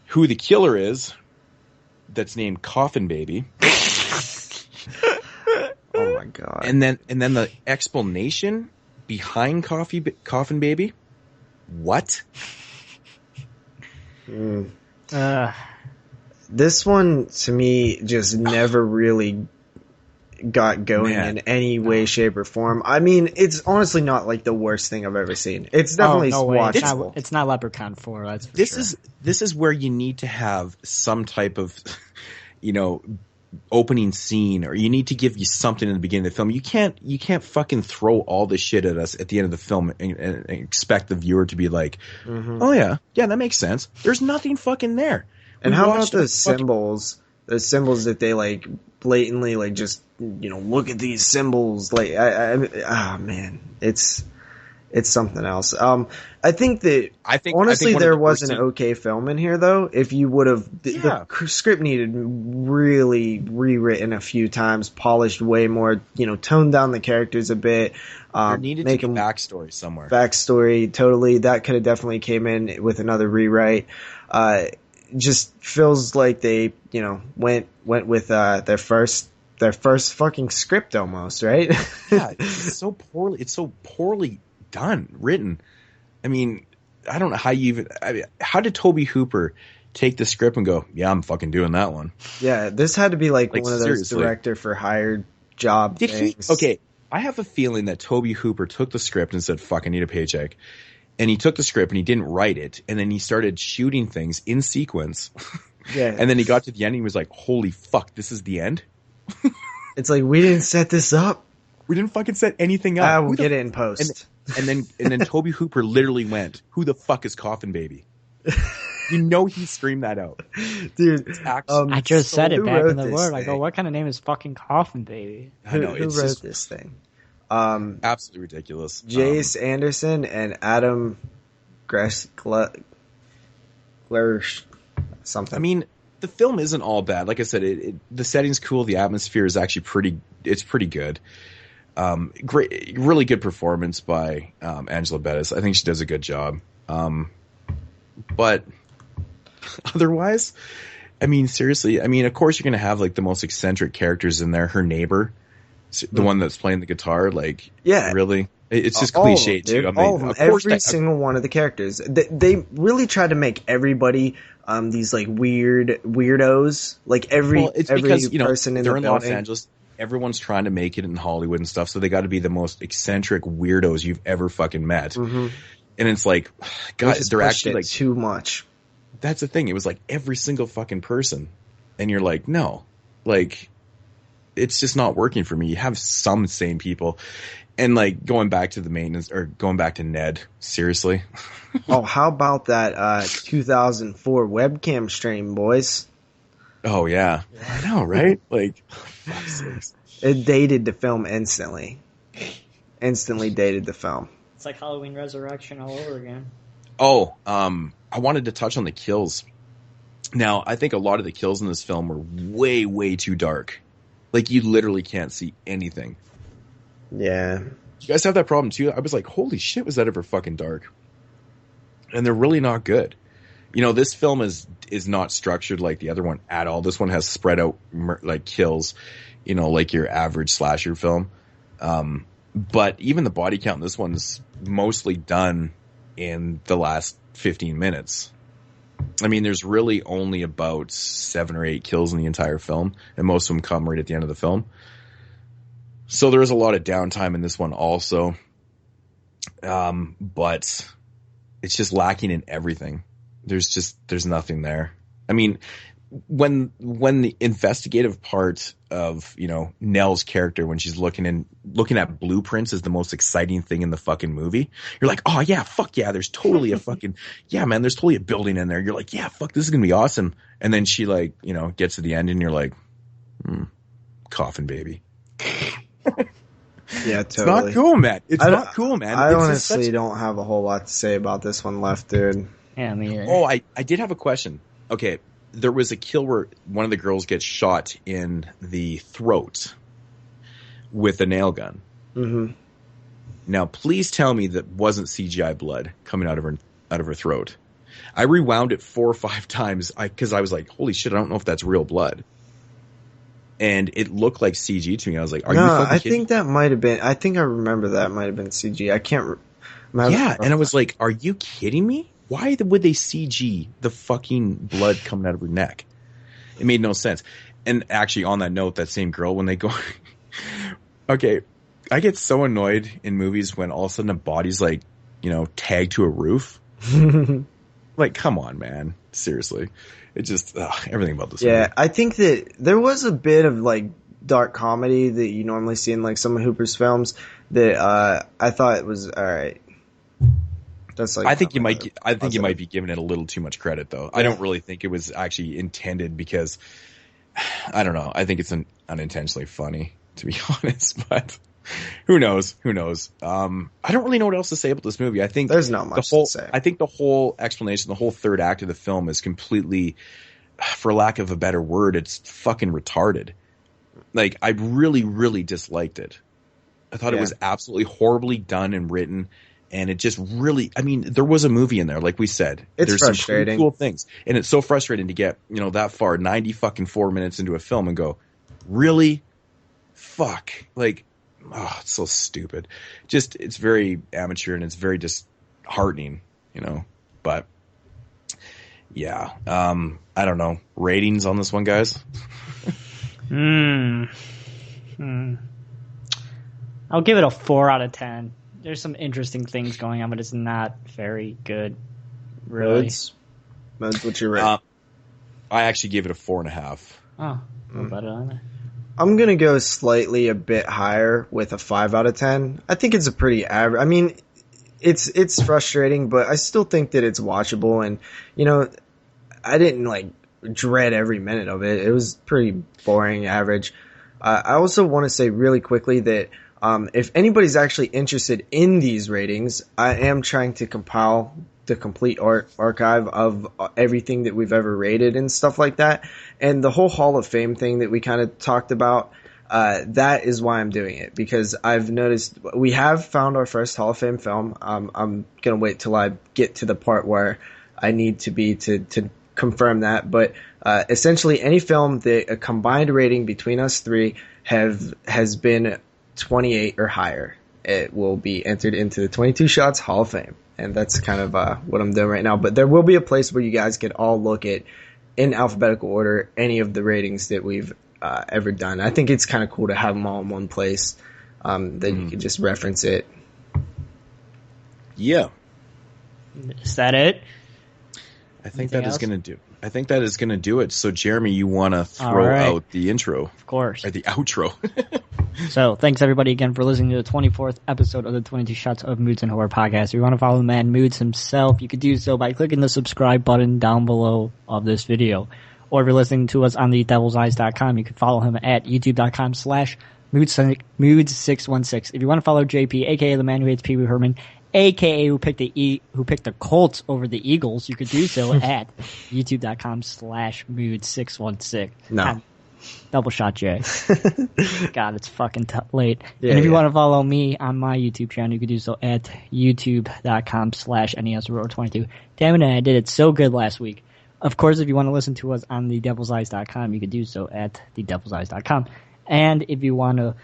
who the killer is that's named Coffin Baby. Oh my God. And then the explanation behind Coffin Baby. What? This one to me just never really got going in any way, shape, or form. I mean, it's honestly not like the worst thing I've ever seen. It's definitely watchable. It's not Leprechaun 4. That's for sure. This is where you need to have some type of, you know, opening scene, or you need to give you something in the beginning of the film. You can't fucking throw all this shit at us at the end of the film and expect the viewer to be like, oh yeah, that makes sense. There's nothing fucking there. And how about those symbols? Those symbols that they like blatantly like just look at these symbols. Like man, it's something else. I think honestly there was an okay film in here though. If you would have the script needed really rewritten a few times, polished way more, toned down the characters a bit. There needed to be backstory somewhere. Backstory, totally. That could have definitely came in with another rewrite. Just feels like they, went with their first fucking script almost, right? Yeah, it's so poorly done, written. I mean, I don't know how did Tobe Hooper take the script and go, yeah, I'm fucking doing that one? Yeah, this had to be like one of those director for hired job things. Okay, I have a feeling that Tobe Hooper took the script and said, fuck, I need a paycheck. And he took the script and he didn't write it. And then he started shooting things in sequence. Yeah. And then he got to the end and he was like, holy fuck, this is the end? It's like, we didn't set this up. We didn't fucking set anything up. I will get it in post. And then Tobe Hooper literally went, who the fuck is Coffin Baby? He screamed that out. Dude, I just said it back in the word. Thing? I go, what kind of name is fucking Coffin Baby? I know, who wrote this thing? Absolutely ridiculous. Jace Anderson and Adam Glersh, something. I mean, the film isn't all bad. Like I said, the setting's cool. The atmosphere is actually pretty good. Great, really good performance by Angela Bettis. I think she does a good job. But otherwise, I mean, seriously, of course you're going to have like the most eccentric characters in there. Her neighbor, the one that's playing the guitar, like, yeah, really, it's just cliche too. All of them, every single one of the characters. They really try to make everybody these like weirdos. Like every person in they're the in building. Los Angeles. Everyone's trying to make it in Hollywood and stuff, so they got to be the most eccentric weirdos you've ever fucking met. Mm-hmm. And it's like, God, they're actually like too much. That's the thing. It was like every single fucking person, and you're like, no, like, it's just not working for me. You have some sane people, and like going back to the maintenance or going back to Ned. Seriously. Oh, how about that 2004 webcam stream, boys? Oh yeah, I know, right? Like, it dated the film instantly. Instantly dated the film. It's like Halloween Resurrection all over again. Oh, I wanted to touch on the kills. Now, I think a lot of the kills in this film were way, way too dark. Like, you literally can't see anything. Yeah. You guys have that problem too? I was like, holy shit, was that ever fucking dark? And they're really not good. This film is not structured like the other one at all. This one has spread out like kills, like your average slasher film. But even the body count in this one's mostly done in the last 15 minutes. I mean, there's really only about 7 or 8 kills in the entire film, and most of them come right at the end of the film. So there is a lot of downtime in this one also. But it's just lacking in everything. There's nothing there. I mean, when the investigative part of, Nell's character, when she's looking at blueprints is the most exciting thing in the fucking movie. You're like, oh yeah, fuck yeah, there's totally a fucking, yeah man, there's totally a building in there. You're like, yeah, fuck, this is gonna be awesome. And then she like, gets to the end and you're like, Coffin Baby. Yeah, totally. It's not cool, man. It's not cool, man. I honestly don't have a whole lot to say about this one left, dude. Yeah, me either. Oh, I did have a question. Okay. There was a kill where one of the girls gets shot in the throat with a nail gun. Mm-hmm. Now, please tell me that wasn't CGI blood coming out of her throat. I rewound it 4 or 5 times because I was like, "Holy shit! I don't know if that's real blood." And it looked like CG to me. I was like, "Are you fucking kidding?" I think that might have been. I think I remember that might have been CG. I can't. Yeah, and I was like, "Are you kidding me? Why would they CG the fucking blood coming out of her neck?" It made no sense. And actually, on that note, that same girl, when they go... Okay, I get so annoyed in movies when all of a sudden a body's like, tagged to a roof. Like, come on, man. Seriously. It just... everything about this movie. I think that there was a bit of, like, dark comedy that you normally see in, like, some of Hooper's films that I thought it was alright. That's like I think you might be giving it a little too much credit, though. Yeah. I don't really think it was actually intended because I don't know. I think it's unintentionally funny, to be honest. But who knows? I don't really know what else to say about this movie. I think there's not much to say. I think the whole explanation, the whole third act of the film, is completely, for lack of a better word, it's fucking retarded. Like, I really, really disliked it. I thought it was absolutely horribly done and written. And it just really, I mean, there was a movie in there, like we said. There's frustrating. Some cool things. And it's so frustrating to get, that far, 4 minutes into a film and go, really? Fuck. Like, oh, it's so stupid. Just, it's very amateur and it's very disheartening, But, yeah. I don't know. Ratings on this one, guys? I'll give it a 4 out of 10. There's some interesting things going on, but it's not very good, really. Moodz, what's your rate? I actually gave it a 4.5. Oh, no better than that. I'm going to go slightly a bit higher with a 5 out of 10. I think it's a pretty average. I mean, it's frustrating, but I still think that it's watchable. And, I didn't, dread every minute of it. It was pretty boring, average. I also want to say really quickly that if anybody's actually interested in these ratings, I am trying to compile the complete archive of everything that we've ever rated and stuff like that. And the whole Hall of Fame thing that we kind of talked about, that is why I'm doing it. Because I've noticed we have found our first Hall of Fame film. I'm going to wait till I get to the part where I need to be to confirm that. But essentially any film that a combined rating between us three has been 28 or higher, it will be entered into the 22 Shots Hall of Fame. And that's kind of what I'm doing right now. But there will be a place where you guys can all look at, in alphabetical order, any of the ratings that we've ever done. I think it's kind of cool to have them all in one place, that you can just reference it. Yeah. Is that it? I think that is going to do it. So, Jeremy, you want to throw out the intro? Of course. Or the outro. So, thanks everybody again for listening to the 24th episode of the 22 Shots of Moodz and Horror podcast. If you want to follow the man Moodz himself, you could do so by clicking the subscribe button down below of this video. Or if you're listening to us on the devilseyes.com, you can follow him at youtube.com/Moodz616. If you want to follow JP, aka the man who hates Pee Wee Herman, aka who picked the Colts over the Eagles, you could do so at youtube.com/Moodz616. No. Double shot J. God, it's fucking late. Yeah, and if you want to follow me on my YouTube channel, you could do so at youtube.com/NESRoar22. Damn it, I did it so good last week. Of course, if you want to listen to us on thedevilseyes.com, you could do so at thedevilseyes.com. And if you want to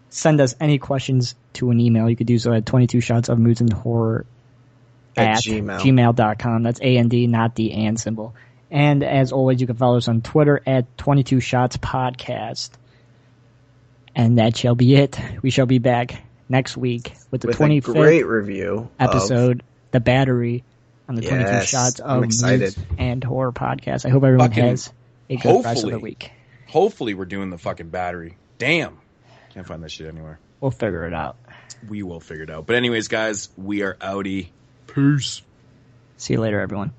send us any questions to an email, you could do so at 22shotsofmoodsandhorror at gmail.com. That's A-N-D, not the and symbol. And as always, you can follow us on Twitter at 22shotspodcast. And that shall be it. We shall be back next week with the 25th great review episode, The Battery, on the 22 Shots of Moodz and Horror podcast. I hope everyone has a good rest of the week. Hopefully we're doing the fucking Battery. Damn. Can't find that shit anywhere. We'll figure it out. We will figure it out. But anyways, guys, we are outie. Peace. See you later, everyone.